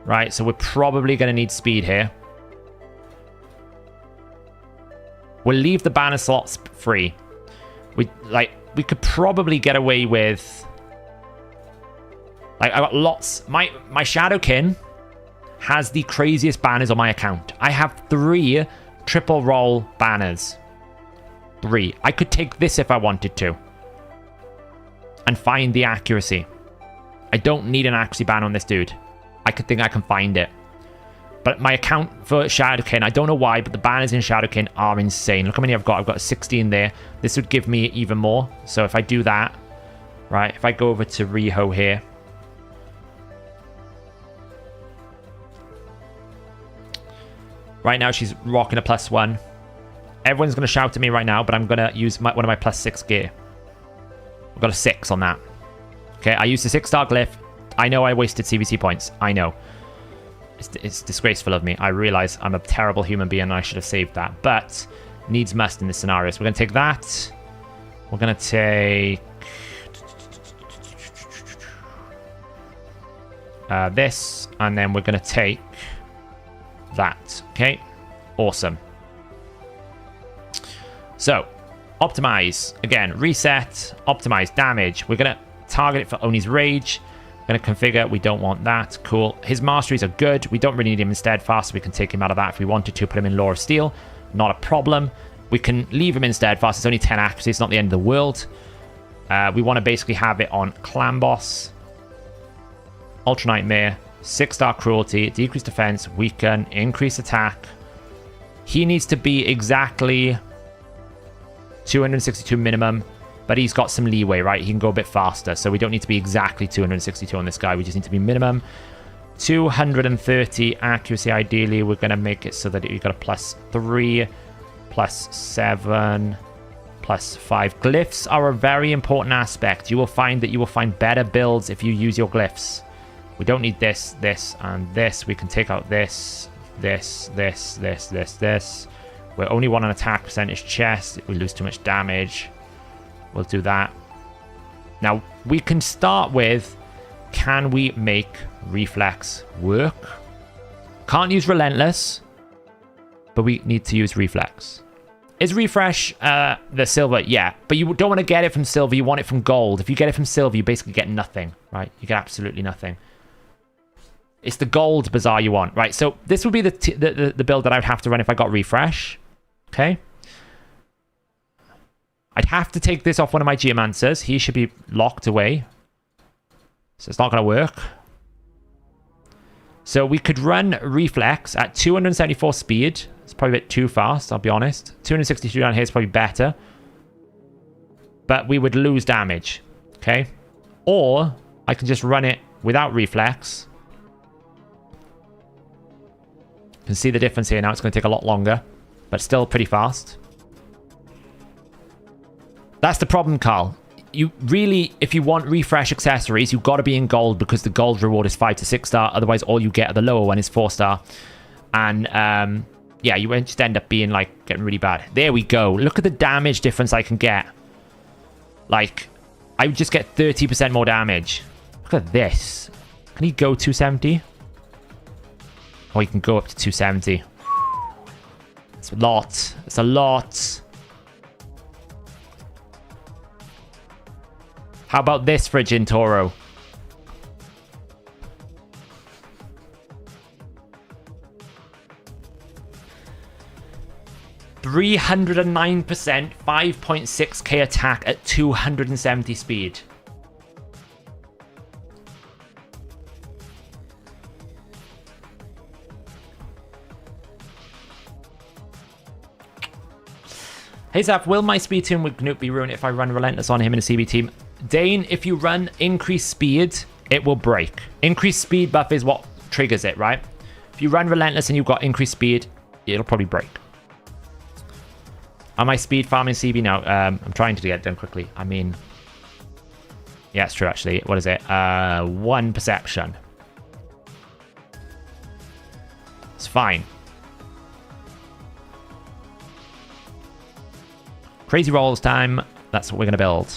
S1: Right, so we're probably going to need speed here. We'll leave the banner slots free. We could probably get away with... Like, I got lots... My Shadowkin has the craziest banners on my account. I have 3 triple roll banners. 3. I could take this if I wanted to. And find the accuracy. I don't need an accuracy ban on this dude. I could think I can find it. But my account for Shadowkin, I don't know why, but the banners in Shadowkin are insane. Look how many I've got. I've got 16 there. This would give me even more. So if I do that, right, if I go over to Riho here. Right now, she's rocking a +1. Everyone's going to shout at me right now, but I'm going to use one of my +6 gear. I've got a 6 on that. Okay, I used a 6-star glyph. I know I wasted CVC points. I know. It's disgraceful of me. I realize I'm a terrible human being and I should have saved that. But needs must in this scenario. So we're going to take that. We're going to take... this. And then we're going to take that. Okay. Awesome. So, optimize. Again, reset. Optimize damage. We're going to target it for Oni's Rage. Going to configure. We don't want that. Cool. His masteries are good. We don't really need him in Steadfast. We can take him out of that if we wanted to. Put him in Law of Steel. Not a problem. We can leave him in Steadfast. It's only 10 accuracy. It's not the end of the world. We want to basically have it on Clan Boss. Ultra Nightmare. 6-star Cruelty. Decrease defense. Weaken. Increase attack. He needs to be exactly 262 minimum. But he's got some leeway, right? He can go a bit faster. So we don't need to be exactly 262 on this guy. We just need to be minimum 230 accuracy. Ideally, we're going to make it so that you've got a +3, +7, +5. Glyphs are a very important aspect. You will find that you will find better builds if you use your glyphs. We don't need this, this, and this. We can take out this, this, this, this, this, this. We're only one on attack percentage chest. We lose too much damage. We'll do that. Now, we can start with, can we make reflex work? Can't use relentless, but we need to use reflex. Is refresh the silver? Yeah, but you don't want to get it from silver. You want it from gold. If you get it from silver, you basically get nothing, right? You get absolutely nothing. It's the gold bazaar you want, right? So this would be the build that I would have to run if I got refresh. Okay. I'd have to take this off one of my geomancers. He should be locked away. So it's not going to work. So we could run reflex at 274 speed. It's probably a bit too fast, I'll be honest. 262 down here is probably better. But we would lose damage. Okay. Or I can just run it without reflex. You can see the difference here now. It's going to take a lot longer, but still pretty fast. That's the problem, Carl. You really, if you want refresh accessories, you've got to be in gold because the gold reward is 5 to 6 star. Otherwise, all you get at the lower one is 4 star. And yeah, you won't just end up being like getting really bad. There we go. Look at the damage difference I can get. Like, I would just get 30% more damage. Look at this. Can he go 270? Oh, he can go up to 270. It's a lot. It's a lot. How about this for a Gintoro? %309%, 5.6k attack at 270 speed. Hey Zaf, will my speed tune with Gnut be ruined if I run Relentless on him in a CB team? Dane, if you run increased speed, it will break. Increased speed buff is what triggers it, right? If you run Relentless and you've got increased speed, it'll probably break. Am I speed farming CB now? I'm trying to get it done quickly. I mean, yeah, it's true actually. What is it? 1 perception. It's fine. Crazy rolls time. That's what we're going to build.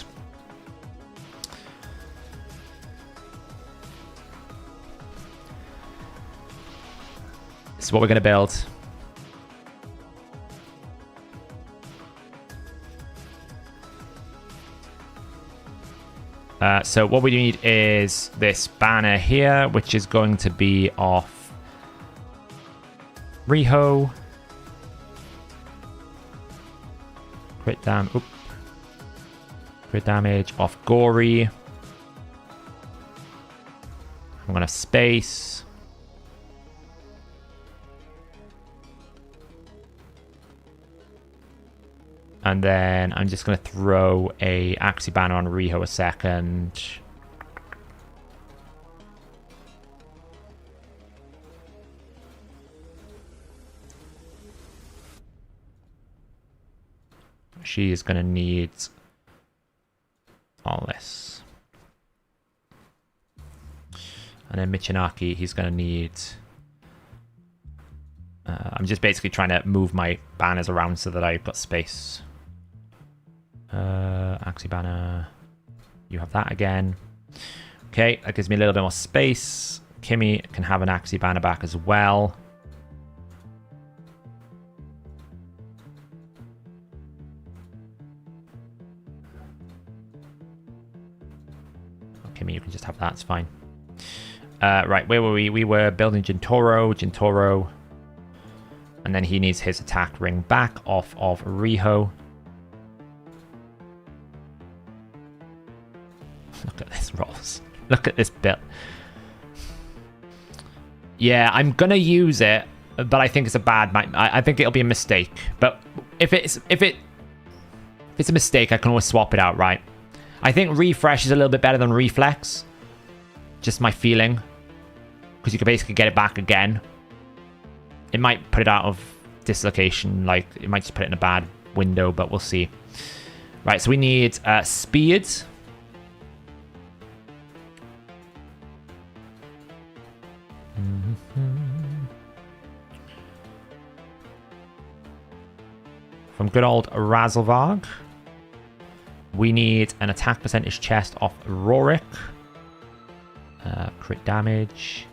S1: This is what we're going to build. So what we need is this banner here, which is going to be off Riho. Crit damage off Gory. I'm gonna space. And then I'm just gonna throw a Axie banner on Riho a second. She is going to need all this. And then Michinaki, he's going to need... I'm just basically trying to move my banners around so that I've got space. Axie banner. You have that again. Okay, that gives me a little bit more space. Kimmy can have an Axie banner back as well. You can just have that, it's fine. Right, where were we? We were building Gintoro. And then he needs his attack ring back off of Riho. Look at this rolls. Look at this build. Yeah, I'm gonna use it, but I think it's a bad... I think it'll be a mistake. But if it's a mistake, I can always swap it out, right? I think refresh is a little bit better than reflex. Just my feeling. Because you can basically get it back again. It might put it out of dislocation. Like, it might just put it in a bad window, but we'll see. Right, so we need speed. from good old Razzlevarg. We need an attack percentage chest off Rorik. Crit damage.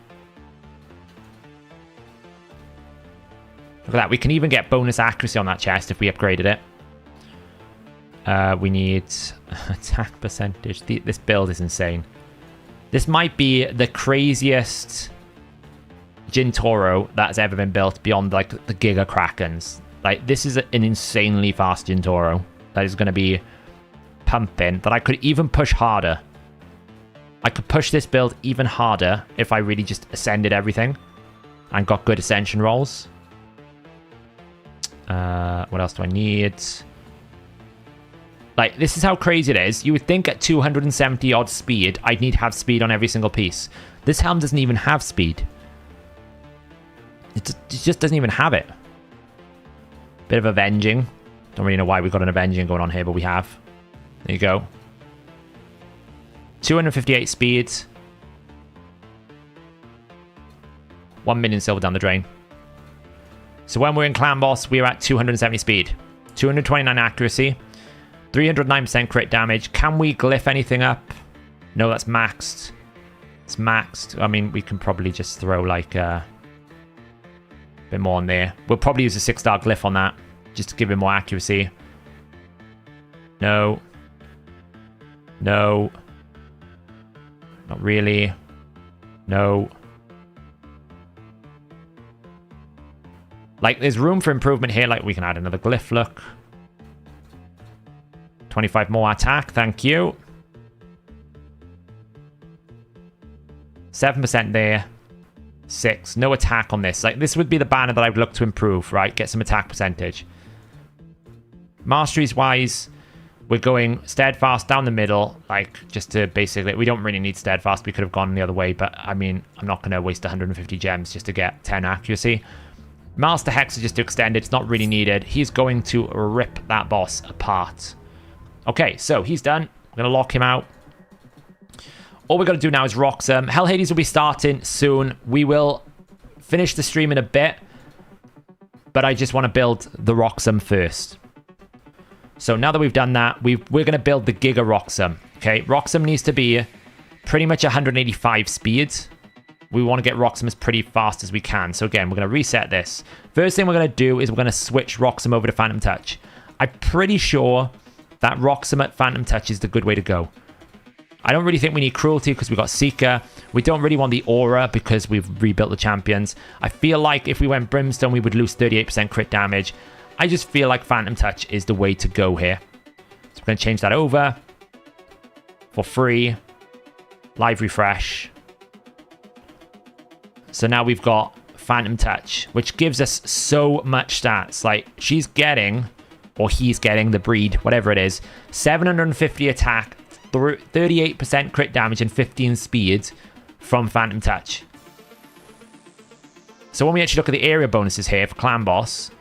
S1: Look at that. We can even get bonus accuracy on that chest if we upgraded it. We need attack percentage. This build is insane. This might be the craziest Jintoro that's ever been built beyond like the Giga Krakens. Like, this is an insanely fast Jintoro that is going to be pumping, that I could even push harder. I could push this build even harder if I really just ascended everything and got good ascension rolls. What else do I need? Like, this is how crazy it is. You would think at 270 odd speed, I'd need to have speed on every single piece. This helm doesn't even have speed. It just doesn't even have it. Bit of avenging. Don't really know why we've got an avenging going on here, but we have. There you go. 258 speed. 1 million silver down the drain. So when we're in Clan Boss, we're at 270 speed. 229 accuracy. 309% crit damage. Can we glyph anything up? No, that's maxed. It's maxed. I mean, we can probably just throw like a bit more on there. We'll probably use a 6-star glyph on that just to give him more accuracy. No. No. Not really. No. Like, there's room for improvement here. Like, we can add another glyph look. 25 more attack, thank you. 7% there. 6. No attack on this. Like, this would be the banner that I would look to improve, right? Get some attack percentage. Masteries-wise, we're going steadfast down the middle. Like, just to basically... We don't really need steadfast. We could have gone the other way, but, I mean, I'm not going to waste 150 gems just to get 10 accuracy. Master Hexer just to extend it. It's not really needed. He's going to rip that boss apart. Okay, so he's done. We're going to lock him out. All we're going to do now is Roxham. Hellhades will be starting soon. We will finish the stream in a bit, but I just want to build the Roxham first. So now that we've done that, we're going to build the Giga Roxham. Okay, Roxham needs to be pretty much 185 speed. We want to get Roxham as pretty fast as we can. So again, we're going to reset this. First thing we're going to do is we're going to switch Roxham over to Phantom Touch. I'm pretty sure that Roxham at Phantom Touch is the good way to go. I don't really think we need Cruelty because we've got Seeker. We don't really want the Aura because we've rebuilt the champions. I feel like if we went Brimstone, we would lose 38% crit damage. I just feel like Phantom Touch is the way to go here. So we're going to change that over. For free. Live refresh. So now we've got Phantom Touch, which gives us so much stats. Like, she's getting... or he's getting, the breed, whatever it is, 750 attack, 38% crit damage, and 15 speed from Phantom Touch. So when we actually look at the area bonuses here for Clan Boss,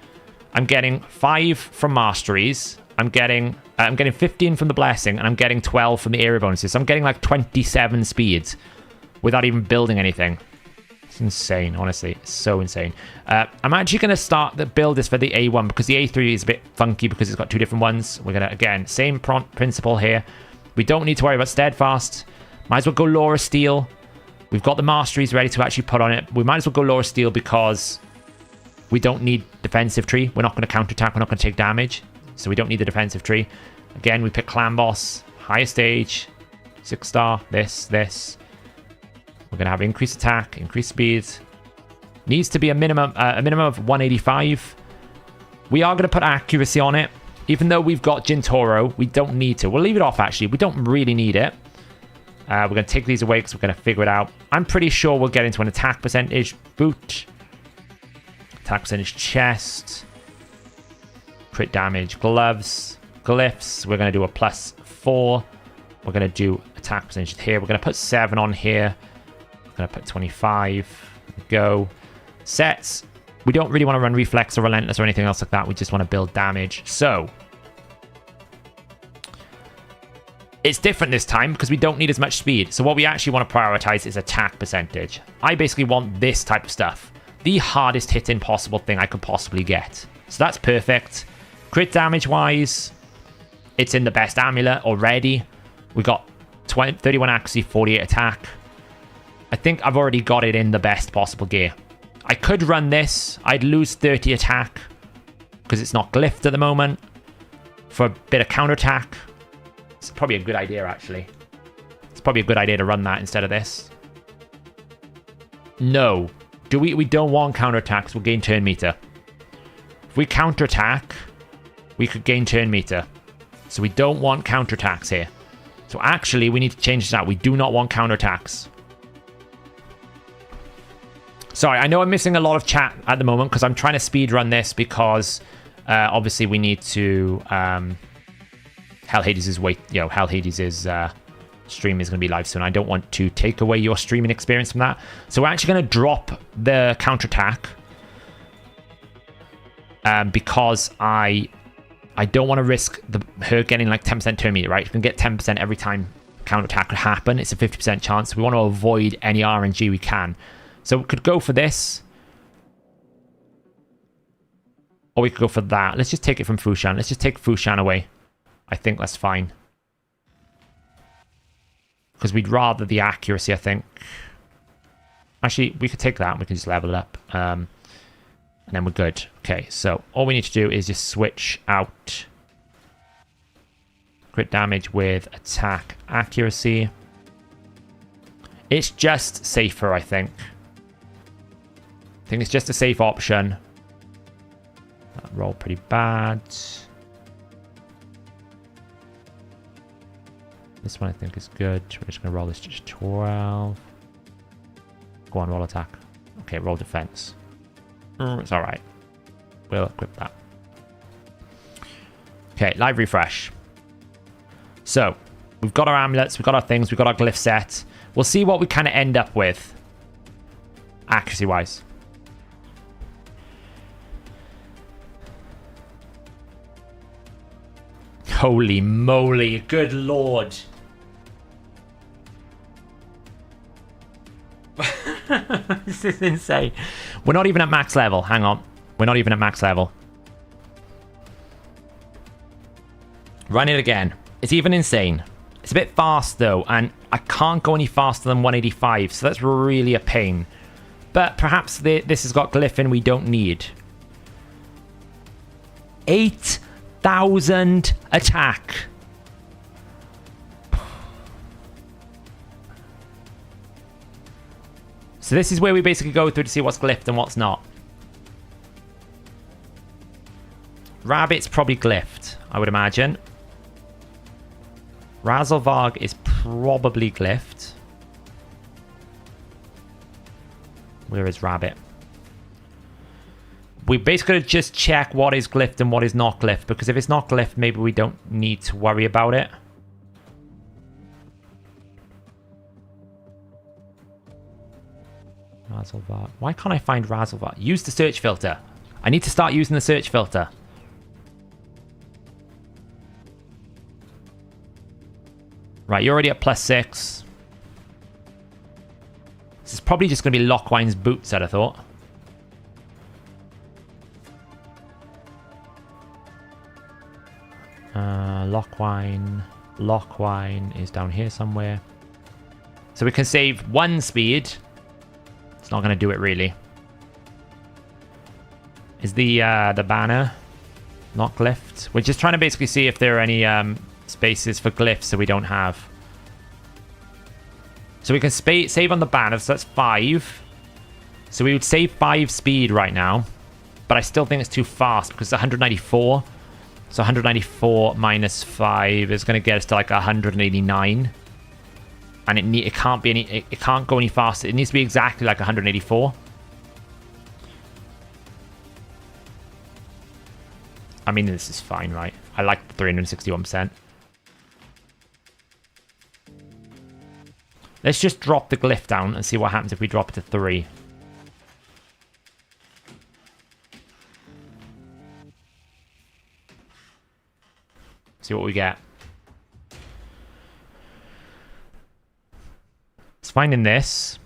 S1: I'm getting 5 from Masteries, I'm getting 15 from the Blessing, and I'm getting 12 from the area bonuses. So I'm getting like 27 speeds without even building anything. It's insane, honestly. It's so insane. I'm actually going to start the build this for the A1 because the A3 is a bit funky because it's got 2 different ones. We're going to, again, same principle here. We don't need to worry about Steadfast. Might as well go Laura Steel. We've got the Masteries ready to actually put on it. We might as well go Laura Steel because we don't need defensive tree. We're not going to counterattack. We're not going to take damage. So we don't need the defensive tree. Again, we pick Clan Boss. Higher stage. 6-star. This. We're going to have increased attack, increased speed. Needs to be a minimum of 185. We are going to put accuracy on it. Even though we've got Jintoro, we don't need to. We'll leave it off, actually. We don't really need it. We're going to take these away because we're going to figure it out. I'm pretty sure we'll get into an attack percentage boot. Attack percentage chest. Crit damage gloves. Glyphs. We're going to do a +4. We're going to do attack percentage here. We're going to put 7 on here. We're going to put 25. Go. Sets. We don't really want to run Reflex or Relentless or anything else like that. We just want to build damage. So it's different this time because we don't need as much speed. So what we actually want to prioritize is attack percentage. I basically want this type of stuff. The hardest hitting possible thing I could possibly get. So that's perfect. Crit damage wise, it's in the best amulet already. We got 31 accuracy, 48 attack. I think I've already got it in the best possible gear. I could run this. I'd lose 30 attack because it's not glyphed at the moment. For a bit of counterattack. It's probably a good idea, actually. It's probably a good idea to run that instead of this. No. We don't want counterattacks. We'll gain turn meter. If we counterattack, we could gain turn meter. So we don't want counterattacks here. So actually, we need to change that. We do not want counterattacks. Sorry, I know I'm missing a lot of chat at the moment because I'm trying to speed run this because obviously we need to Hellhades' stream is going to be live soon. I don't want to take away your streaming experience from that. So we're actually going to drop the counterattack because I don't want to risk her getting like 10% turn meter, right? She can get 10% every time counterattack could happen. It's a 50% chance. We want to avoid any RNG we can. So we could go for this. Or we could go for that. Let's just take it from Fushan. Let's just take Fushan away. I think that's fine. Because we'd rather the accuracy, I think. Actually, we could take that and we can just level it up. And then we're good. Okay, so all we need to do is just switch out crit damage with attack accuracy. It's just safer, I think. I think it's just a safe option. That rolled pretty bad. This one I think is good. We're just going to roll this to 12. Go on, roll attack. Okay, roll defense. It's alright. We'll equip that. Okay, live refresh. So, we've got our amulets, we've got our things, we've got our glyph set. We'll see what we kind of end up with. Accuracy-wise. Holy moly, good lord. This is insane. We're not even at max level. Hang on. We're not even at max level. Run it again. It's even insane. It's a bit fast though, and I can't go any faster than 185, so that's really a pain. But perhaps this has got glyph in we don't need. 8,000 attack. So this is where we basically go through to see what's glyphed and what's not. Rabbit's probably glyphed, I would imagine. Razzlevarg is probably glyphed. Where is Rabbit? We basically just check what is glyphed and what is not glyphed, because if it's not glyphed, maybe we don't need to worry about it. Razzlevarg. Why can't I find Razzlevarg? Use the search filter. I need to start using the search filter. Right, you're already at +6. This is probably just going to be Lockwine's boots, I'd have thought. Lockwine is down here somewhere. So we can save 1 speed. It's not going to do it, really. Is the banner not glyphed? We're just trying to basically see if there are any spaces for glyphs that we don't have. So we can save on the banner, so that's 5. So we would save 5 speed right now. But I still think it's too fast because it's 194. So 194 minus 5 is going to get us to like 189. And it can't be it can't go any faster. It needs to be exactly like 184. I mean, this is fine, right? I like the 361%. Let's just drop the glyph down and see what happens if we drop it to 3. See what we get. It's finding this.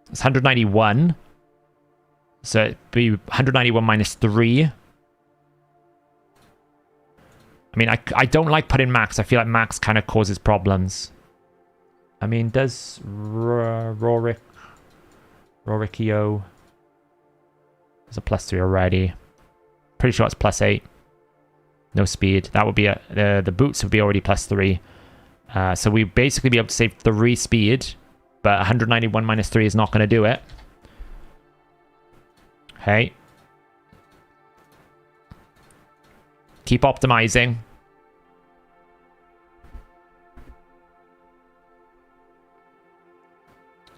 S1: It's 191. So it'd be 191 minus 3. I mean, I don't like putting max. I feel like max kind of causes problems. I mean, does Rorikio... There's a +3 already. Pretty sure it's +8. No speed. That would be the boots would be already +3. So we basically be able to save 3 speed, but 191 -3 is not going to do it. Okay. Keep optimizing.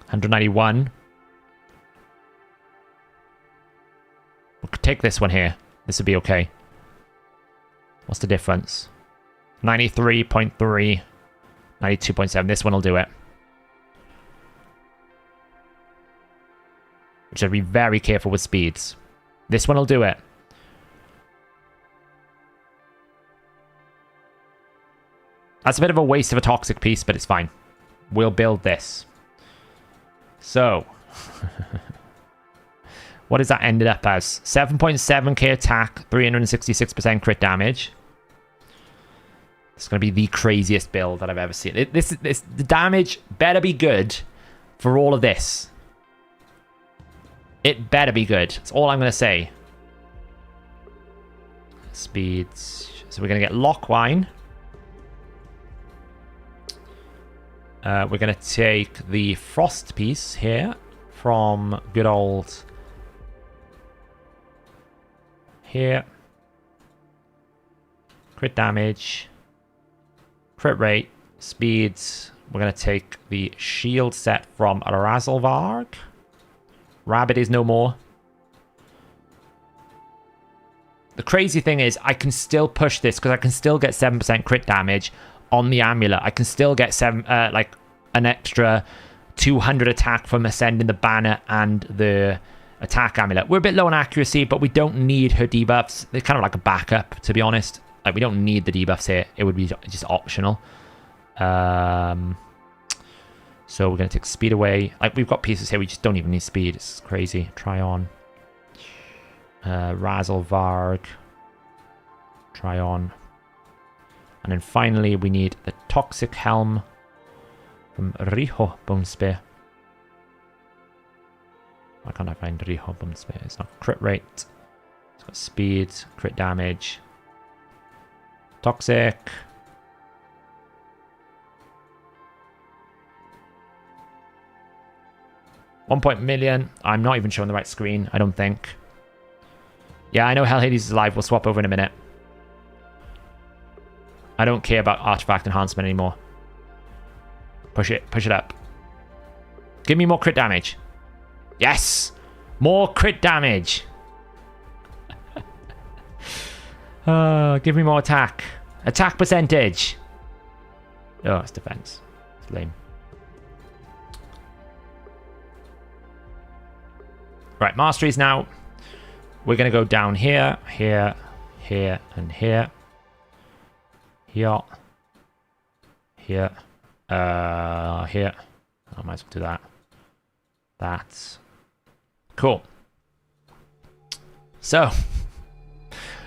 S1: $191. We could take this one here. This would be okay. What's the difference? 93.3. 92.7. This one will do it. We should be very careful with speeds. This one will do it. That's a bit of a waste of a toxic piece, but it's fine. We'll build this. So, what does that ended up as? 7.7k attack, 366% crit damage. It's going to be the craziest build that I've ever seen. The damage better be good for all of this. It better be good. That's all I'm going to say. Speeds. So we're going to get Lockwine. We're going to take the Frost piece here from good old here. Crit damage. Crit rate. Speeds. We're going to take the shield set from Razelvarg. Rabbit is no more. The crazy thing is I can still push this because I can still get 7% crit damage on the amulet. I can still get like an extra 200 attack from ascending the banner and the attack amulet. We're a bit low on accuracy, but we don't need her debuffs. They're kind of like a backup, to be honest. Like, we don't need the debuffs here. It would be just optional. So we're going to take speed away. Like, we've got pieces here. We just don't even need speed. It's crazy. Try on. Razelvarg. Try on. And then finally, we need the Toxic Helm from Riho Bumspear. Why can't I find Riho Bumspear? It's not crit rate. It's got speed, crit damage. Toxic. 1.1 I'm not even showing the right screen, I don't think. Yeah, I know Hellhades is live. We'll swap over in a minute. I don't care about artifact enhancement anymore. Push it up. Give me more crit damage. Yes! More crit damage! Give me more attack. Attack percentage! Oh, it's defense. It's lame. Right, masteries now. We're going to go down here, here, here, and here. Here. Here. Here. I might as well do that. That's cool. So,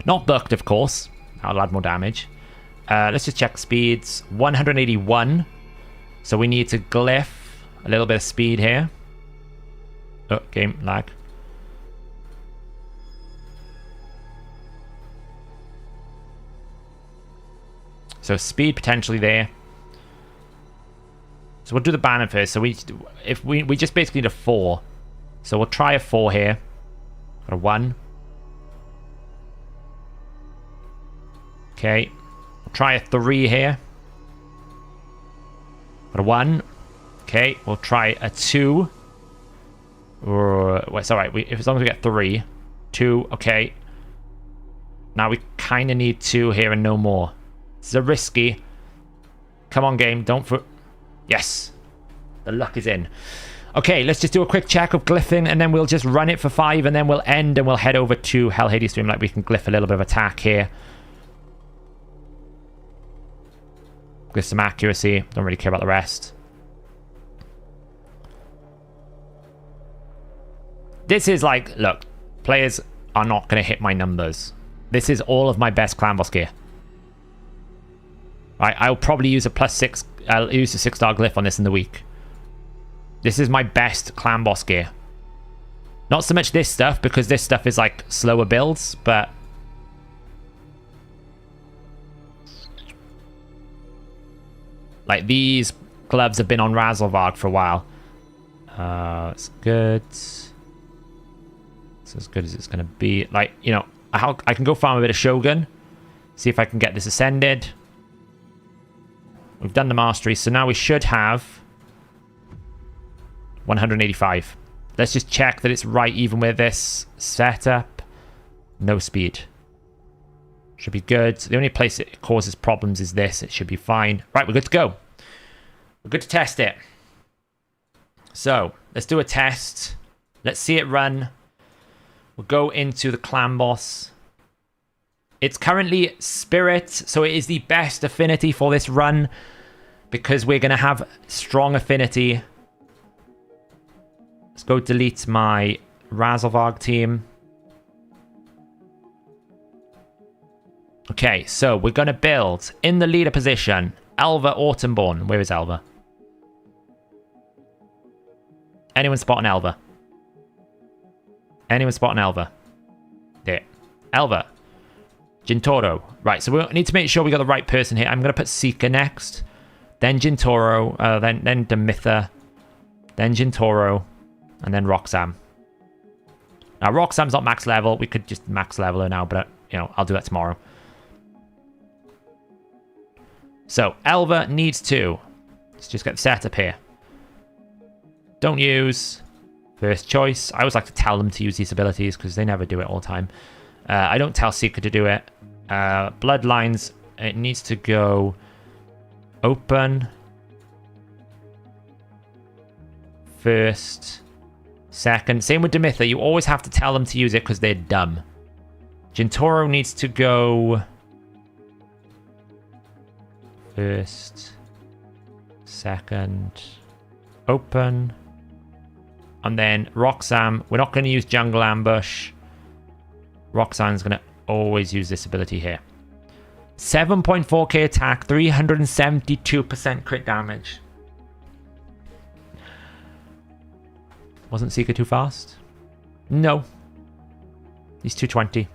S1: not booked, of course. I'll add more damage. Let's just check speeds. 181. So we need to glyph a little bit of speed here. Oh, game lag. So speed potentially there. So we'll do the banner first. So we just basically need a 4. So we'll try a 4 here. Got a 1. Okay. We'll try a 3 here. Got a 1. Okay. We'll try a 2. Or well, it's alright. As long as we get 3. 2. Okay. Now we kind of need 2 here and no more. This is a risky. Come on, game. Don't for... Yes. The luck is in. Okay, let's just do a quick check of glyphing, and then we'll just run it for 5, and then we'll end, and we'll head over to Hellhades stream. Like, we can glyph a little bit of attack here. Glyph some accuracy. Don't really care about the rest. This is like, look, players are not going to hit my numbers. This is all of my best clan boss gear. Right, I'll probably use a +6. I'll use a 6-star glyph on this in the week. This is my best clan boss gear. Not so much this stuff, because this stuff is like slower builds, but like these gloves have been on Razzlevarg for a while. It's good. It's as good as it's going to be. Like, you know, I can go farm a bit of Shogun. See if I can get this ascended. We've done the mastery, so now we should have 185. Let's just check that it's right even with this setup. No speed. Should be good. The only place it causes problems is this. It should be fine. Right, we're good to go. We're good to test it. So, let's do a test. Let's see it run. We'll go into the clan boss. It's currently Spirit, so it is the best affinity for this run because we're going to have strong affinity. Let's go delete my Razzlevarg team. Okay, so we're going to build in the leader position, Elva Autumnborn. Where is Elva? Anyone spot an Elva? Anyone spot an Elva? There. Elva. Jintoro. Right, so we need to make sure we got the right person here. I'm going to put Seeker next. Then Jintoro. Then Demitha. Then Jintoro. And then Roxanne. Now, Roxanne's not max level. We could just max level her now, but, you know, I'll do that tomorrow. So, Elva needs to. Let's just get the setup here. Don't use first choice. I always like to tell them to use these abilities because they never do it all the time. I don't tell Seeker to do it. Bloodlines, it needs to go open. First. Second. Same with Demitha. You always have to tell them to use it because they're dumb. Jintoro needs to go first. Second. Open. And then Roxanne. We're not going to use Jungle Ambush. Roxanne's going to always use this ability here. 7.4k attack, 372% crit damage. Wasn't Seeker too fast? No. He's 220.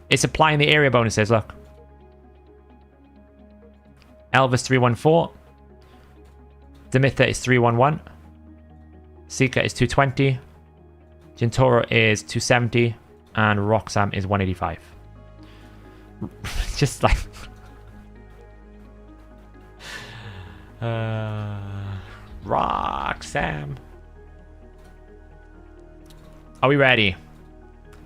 S1: It's applying the area bonuses, look. Elvis 314. Demitha is 311. Seeker is 220. Jintoro is 270. And Roxanne is 185. Just like... Roxanne. Are we ready?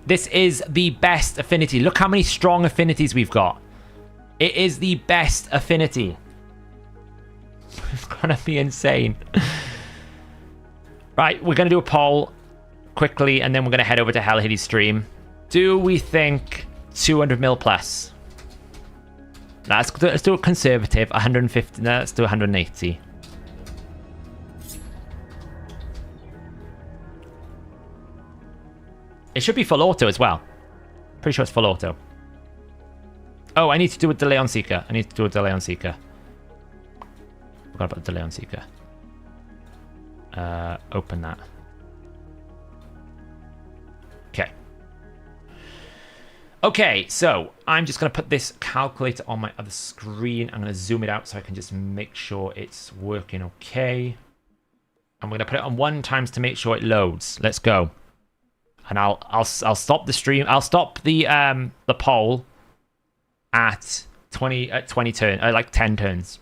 S1: This is the best affinity. Look how many strong affinities we've got. It is the best affinity. It's gonna be insane. Right, we're gonna do a poll quickly, and then we're gonna head over to Hellhades stream. Do we think 200 mil plus? Let's do it conservative. 150. No, let's do 180. It should be full auto as well. Pretty sure it's full auto. Oh, I need to do a delay on Seeker. Forgot about the delay on Seeker. Open that. Okay. Okay, so I'm just going to put this calculator on my other screen. I'm going to zoom it out so I can just make sure it's working okay. I'm going to put it on 1 times to make sure it loads. Let's go. And I'll stop the stream. I'll stop the poll at 20 turns, like 10 turns.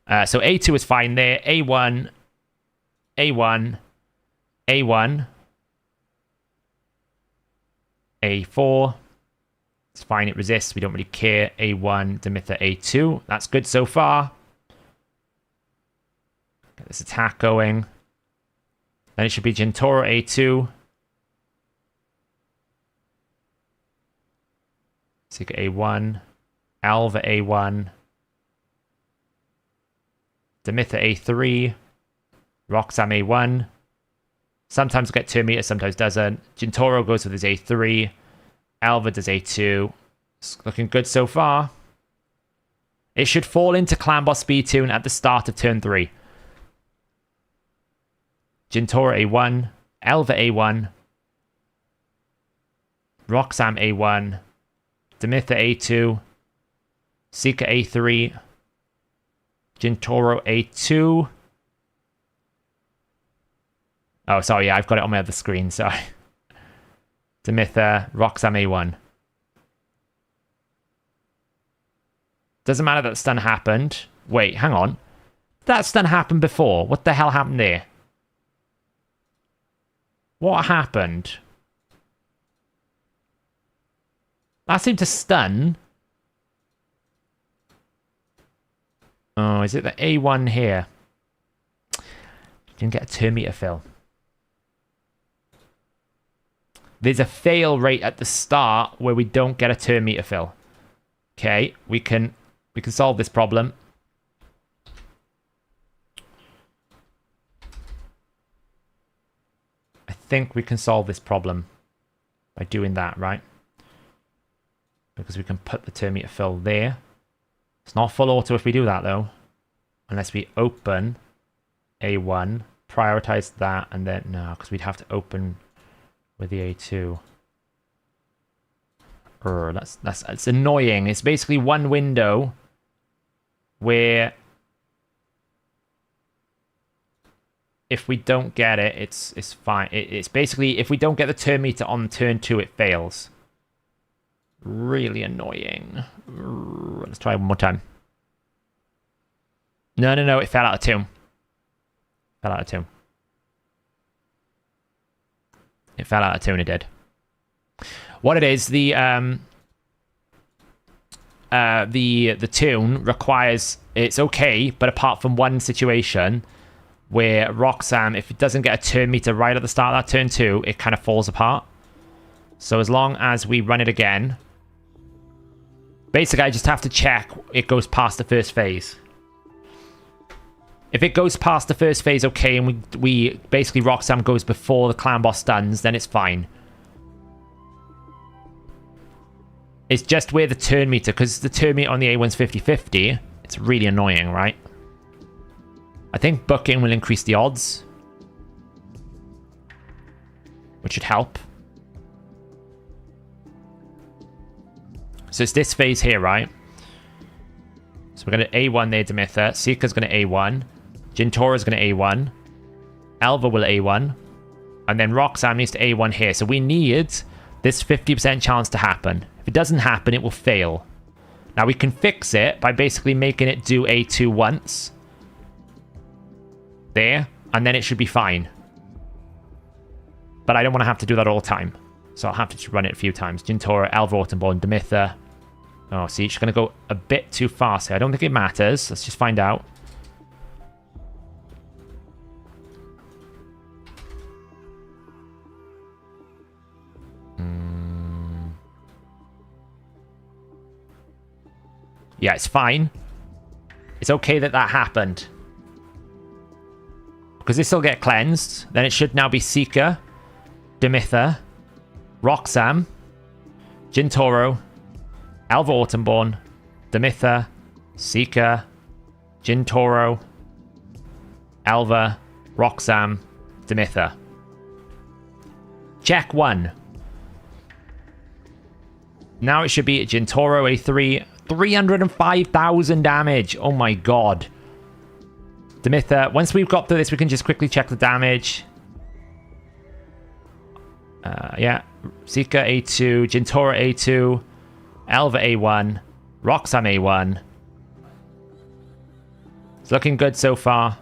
S1: So A2 is fine there. A1, A1, A1, A4. It's fine, it resists. We don't really care. A1, Demitha, A2. That's good so far. Get this attack going. Then it should be Jintoro, A2. Seeker, A1. Alva, A1. Demitha, A3. Roxanne, A1. Sometimes get 2 meters, sometimes doesn't. Jintoro goes with his A3. Alva does A2. It's looking good so far. It should fall into Clan Boss speed tune at the start of turn 3. Jintora A1, Elva A1, Roxam A1, Demitha A2, Seeker A3, Jintoro A2. Oh, sorry, yeah, I've got it on my other screen, sorry. Demitha, Roxam A1. Doesn't matter that the stun happened. Wait, hang on. That stun happened before. What the hell happened there? What happened? That seemed to stun. Oh, is it the A1 here? Didn't get a turn meter fill. There's a fail rate at the start where we don't get a turn meter fill. Okay, we can solve this problem. I think we can solve this problem by doing that, right? Because we can put the turn meter fill there. It's not full auto if we do that, though. Unless we open A1, prioritize that, and then... No, because we'd have to open with the A2. That's annoying. It's basically one window where if we don't get it, it's fine. It's basically if we don't get the turn meter on turn 2, it fails. Really annoying. Let's try one more time. No, it fell out of tune. It fell out of tune, it did. What it is, the tune requires, it's okay, but apart from one situation where Roxam, if it doesn't get a turn meter right at the start of that turn 2, it kind of falls apart. So as long as we run it again, basically I just have to check it goes past the first phase. If it goes past the first phase, okay, and we basically Roxam goes before the clan boss stuns, then it's fine. It's just where the turn meter, because the turn meter on the A1's 50-50, it's really annoying, right? I think booking will increase the odds, which should help. So it's this phase here, right? So we're going to A1 there, Demitha. Seeker's going to A1. Jintora's going to A1. Elva will A1. And then Roxam needs to A1 here. So we need this 50% chance to happen. If it doesn't happen, it will fail. Now we can fix it by basically making it do A2 once. There. And then it should be fine. But I don't want to have to do that all the time. So I'll have to just run it a few times. Jintora, Elva, Autumnborn, Demitha. Oh, see, she's going to go a bit too fast here. I don't think it matters. Let's just find out. Yeah, it's fine. It's okay that that happened. Because this will get cleansed. Then it should now be Seeker, Demitha, Roxam, Jintoro, Elva Autumnborn, Demitha, Seeker, Jintoro, Elva, Roxam, Demitha. Check 1. Now it should be Jintoro A3, 305,000 damage. Oh my god. Demitha, once we've got through this, we can just quickly check the damage. Yeah. Seeker A2, Jintora A2, Elva A1, Roxam A1. It's looking good so far.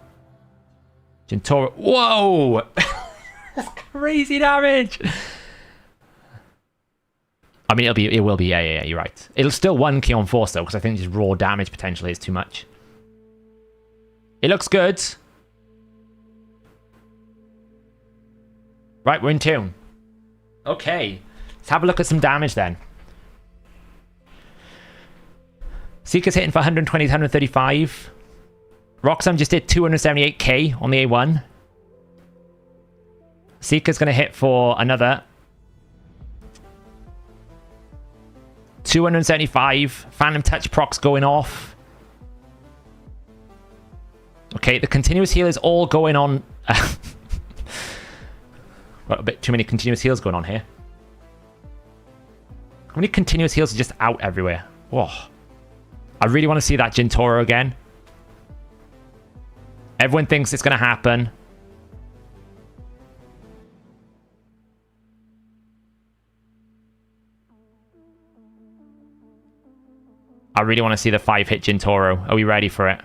S1: Jintora. Whoa! That's crazy damage! I mean, it will be, yeah, you're right. It'll still 1k on force, though, because I think just raw damage potentially is too much. It looks good. Right, we're in tune. Okay. Let's have a look at some damage, then. Seeker's hitting for 120 to 135. Roxam just did 278k on the A1. Seeker's going to hit for another 275. Phantom Touch procs going off. Okay, the continuous heal is all going on. Got a bit too many continuous heals going on here. How many continuous heals are just out everywhere? Whoa. I really want to see that Gintoro again. Everyone thinks it's going to happen. I really want to see the 5-hit Gintoro. Are we ready for it?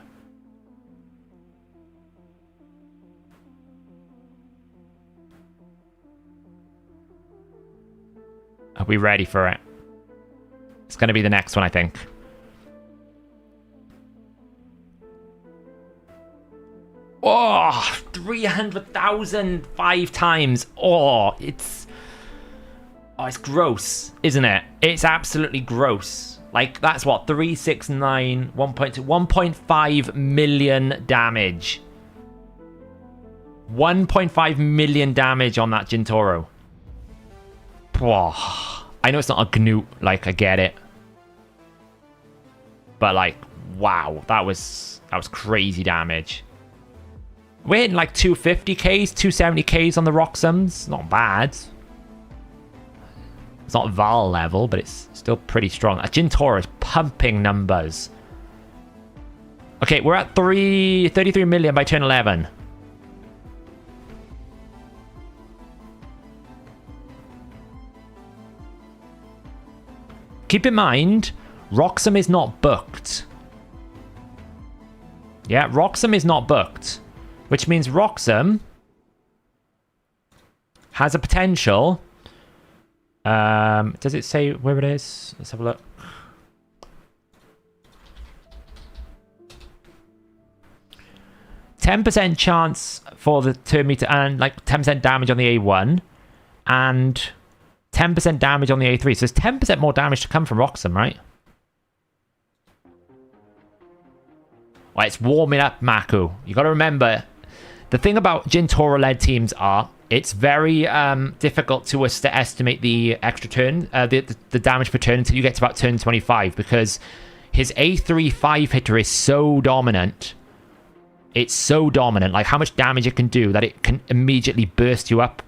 S1: Are we ready for it? It's going to be the next one, I think. Oh, 300,000 5 times. Oh, it's gross, isn't it? It's absolutely gross. Like, that's what? 369, 1.2, 1.5 million damage. 1.5 million damage on that Gintoro. Oh, I know it's not a Gnut, like, I get it. But, like, wow, that was crazy damage. We're hitting, like, 250Ks, 270Ks on the Roxums. Not bad. It's not Val level, but it's still pretty strong. Gintoro is pumping numbers. Okay, we're at 33 million by turn 11. Keep in mind, Roxum is not booked. Yeah, Roxum is not booked. Which means Roxum has a potential. Does it say where it is? Let's have a look. %10 chance for the turn meter and like 10% damage on the A1 and 10% damage on the A3. So there's 10% more damage to come from Roxum, right? Well, it's warming up, Maku. You got to remember, the thing about Gintoro-led teams are it's very difficult to us to estimate the extra turn, the damage per turn until you get to about turn 25 because his A3 5-hitter is so dominant. It's so dominant, like how much damage it can do that it can immediately burst you up.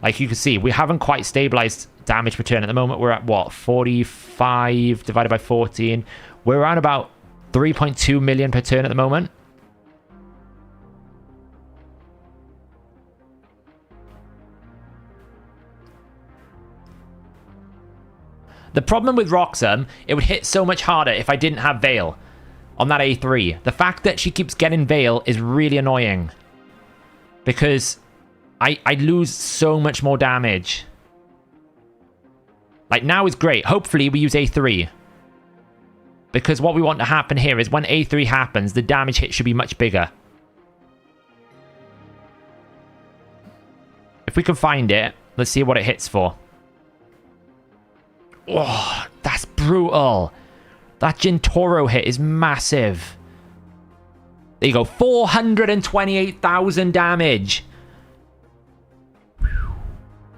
S1: Like you can see, we haven't quite stabilized damage per turn. At the moment, we're at what? 45 divided by 14. We're around about 3.2 million per turn at the moment. The problem with Roxum, it would hit so much harder if I didn't have Veil on that A3. The fact that she keeps getting Veil is really annoying. Because I lose so much more damage. Like, now is great. Hopefully, we use A3. Because what we want to happen here is when A3 happens, the damage hit should be much bigger. If we can find it, let's see what it hits for. Oh, that's brutal. That Gintoro hit is massive. There you go. 428,000 damage.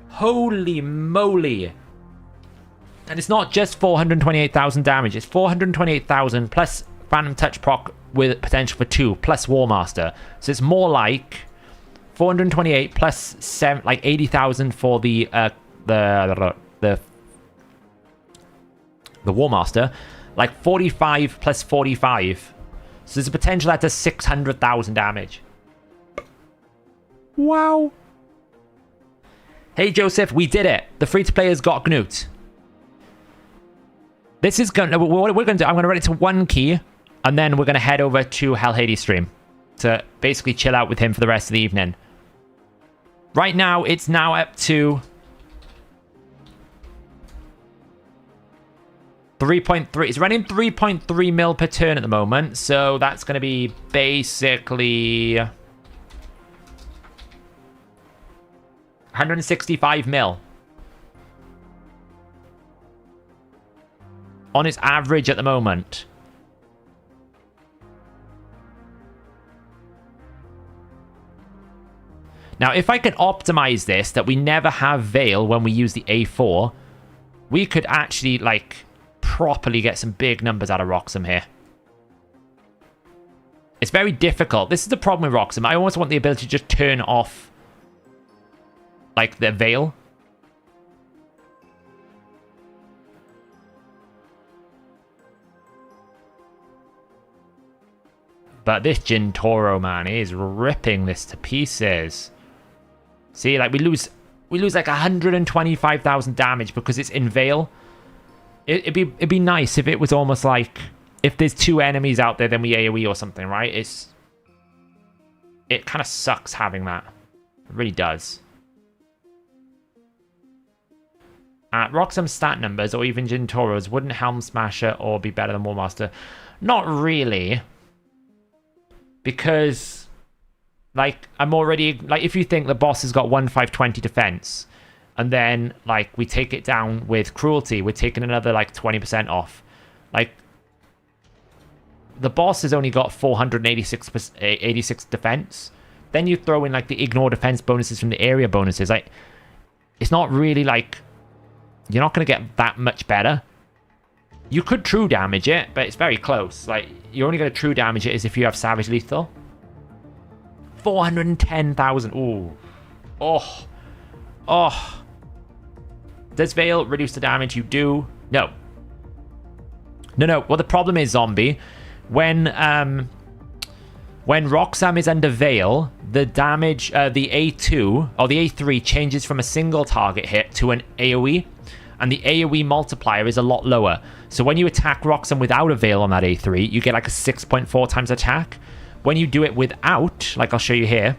S1: Holy moly. And it's not just 428,000 damage. It's 428,000 plus Phantom Touch proc with potential for 2 plus War Master. So it's more like 428 plus 7, like 80,000 for the War Master, like 45 plus 45. So there's a potential that does 600,000 damage. Wow. Hey Joseph, we did it. The free-to-players got Gnut. This is going to, what we're going to do, I'm going to run it to 1 key, and then we're going to head over to Hellhades stream to basically chill out with him for the rest of the evening. Right now, it's now up to 3.3. It's running 3.3 mil per turn at the moment. So that's going to be basically 165 mil. On its average at the moment. Now, if I can optimize this, that we never have Veil when we use the A4, we could actually, like, properly get some big numbers out of Roxum here. It's very difficult. This is the problem with Roxham. I almost want the ability to just turn off, like, the Veil. But this Gintoro, man, is ripping this to pieces. See, like, we lose like 125,000 damage because it's in Veil. It'd be nice if it was almost like, if there's 2 enemies out there, then we AoE or something, right? It kind of sucks having that. It really does. Roxham's stat numbers, or even Gintoro's, wouldn't Helm Smasher or be better than Warmaster? Not really. Because, like, I'm already... Like, if you think the boss has got 1,520 defense, and then, like, we take it down with Cruelty, we're taking another, like, 20% off. Like, the boss has only got 486 defense. Then you throw in, like, the ignore defense bonuses from the area bonuses. Like, it's not really, like... You're not going to get that much better. You could true damage it, but it's very close. Like, you're only going to true damage it is if you have Savage Lethal. 410,000. Ooh. Oh. Oh. Does Veil reduce the damage? You do. No. No. Well, the problem is, Zombie, when Roxham is under Veil, the damage, the A2, or the A3 changes from a single target hit to an AoE. And the AoE multiplier is a lot lower. So when you attack Roxham without a Veil on that A3, you get like a 6.4 times attack. When you do it without, like I'll show you here.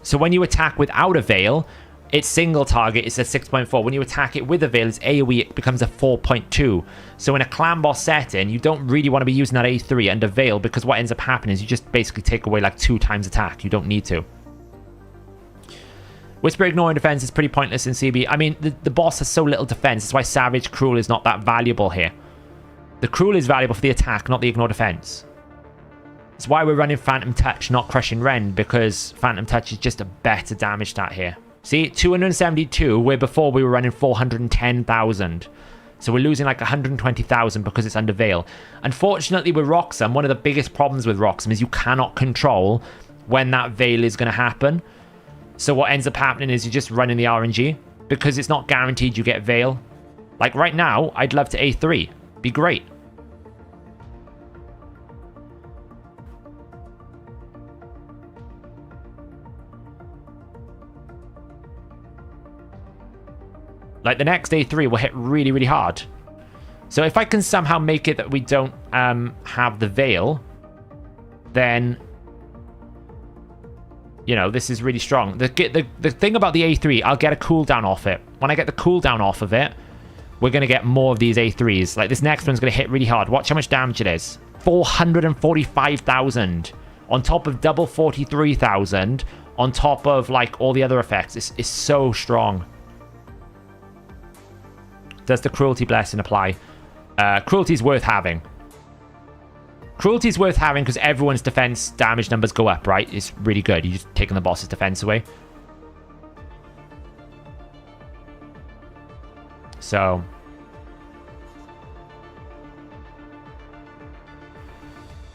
S1: So when you attack without a Veil, its single target is a 6.4. When you attack it with a Veil, its AoE, it becomes a 4.2. So in a clan boss setting, you don't really want to be using that A3 under Veil, because what ends up happening is you just basically take away like 2 times attack. You don't need to. Whisper ignoring defense is pretty pointless in CB. I mean, the boss has so little defense. That's why Savage Cruel is not that valuable here. The Cruel is valuable for the attack, not the ignore defense. That's why we're running Phantom Touch, not Crushing Rend, because Phantom Touch is just a better damage stat here. See, 272, where before we were running 410,000. So we're losing like 120,000 because it's under Veil. Unfortunately, with Roxham, one of the biggest problems with Roxham is you cannot control when that Veil is going to happen. So what ends up happening is you're just running the RNG, because it's not guaranteed you get Veil. Like right now, I'd love to A3. Be great. Like the next A3 will hit really, really hard. So if I can somehow make it that we don't have the Veil, then... You know, this is really strong. The thing about the A3, I'll get a cooldown off it. When I get the cooldown off of it, we're going to get more of these A3s. Like, this next one's going to hit really hard. Watch how much damage it is. 445,000. On top of double 43,000. On top of, like, all the other effects. It's so strong. Does the Cruelty Blessing apply? Cruelty is worth having. Cruelty is worth having because everyone's defense damage numbers go up, right? It's really good. You're just taking the boss's defense away. So...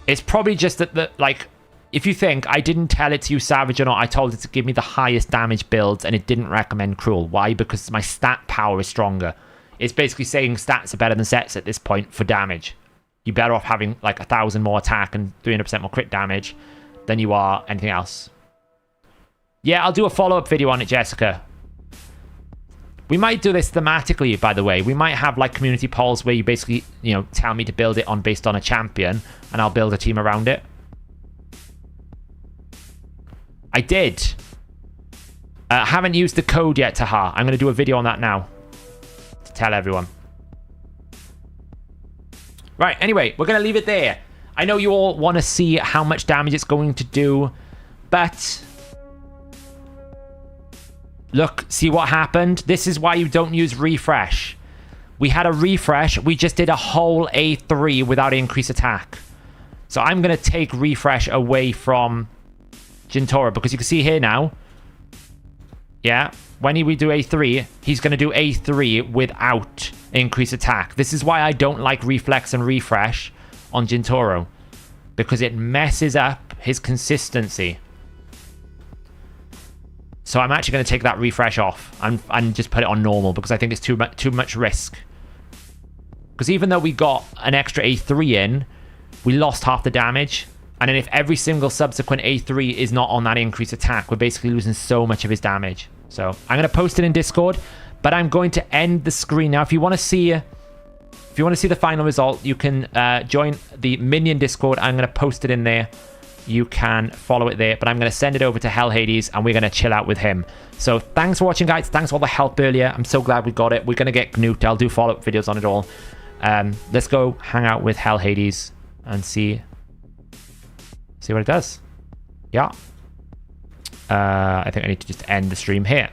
S1: It's probably just that, like, if you think I didn't tell it to use Savage or not, I told it to give me the highest damage builds and it didn't recommend Cruel. Why? Because my stat power is stronger. It's basically saying stats are better than sets at this point for damage. You're better off having like 1,000 more attack and 300% more crit damage than you are anything else. Yeah, I'll do a follow-up video on it, Jessica. We might do this thematically, by the way. We might have like community polls where you basically, you know, tell me to build it on based on a champion and I'll build a team around it. I did. Haven't used the code yet, Taha. I'm going to do a video on that now to tell everyone. Right, anyway, we're going to leave it there. I know you all want to see how much damage it's going to do, but... Look, see what happened? This is why you don't use refresh. We had a refresh, we just did a whole A3 without increased attack. So I'm going to take refresh away from Gintoro, because you can see here now, yeah, when we do A3, he's going to do A3 without increased attack. This is why I don't like reflex and refresh on Jintoro, because it messes up his consistency. So I'm actually going to take that refresh off and just put it on normal, because I think it's too much risk. Because even though we got an extra A3 in, we lost half the damage. And then if every single subsequent A3 is not on that increased attack, we're basically losing so much of his damage. So I'm going to post it in Discord, but I'm going to end the screen now. If you want to see the final result, you can join the Minion Discord. I'm going to post it in there. You can follow it there, but I'm going to send it over to Hellhades and we're going to chill out with him. So thanks for watching, guys. Thanks for all the help earlier. I'm so glad we got it. We're going to get Gnut. I'll do follow-up videos on it all. Let's go hang out with Hellhades and see what it does. Yeah. I think I need to just end the stream here.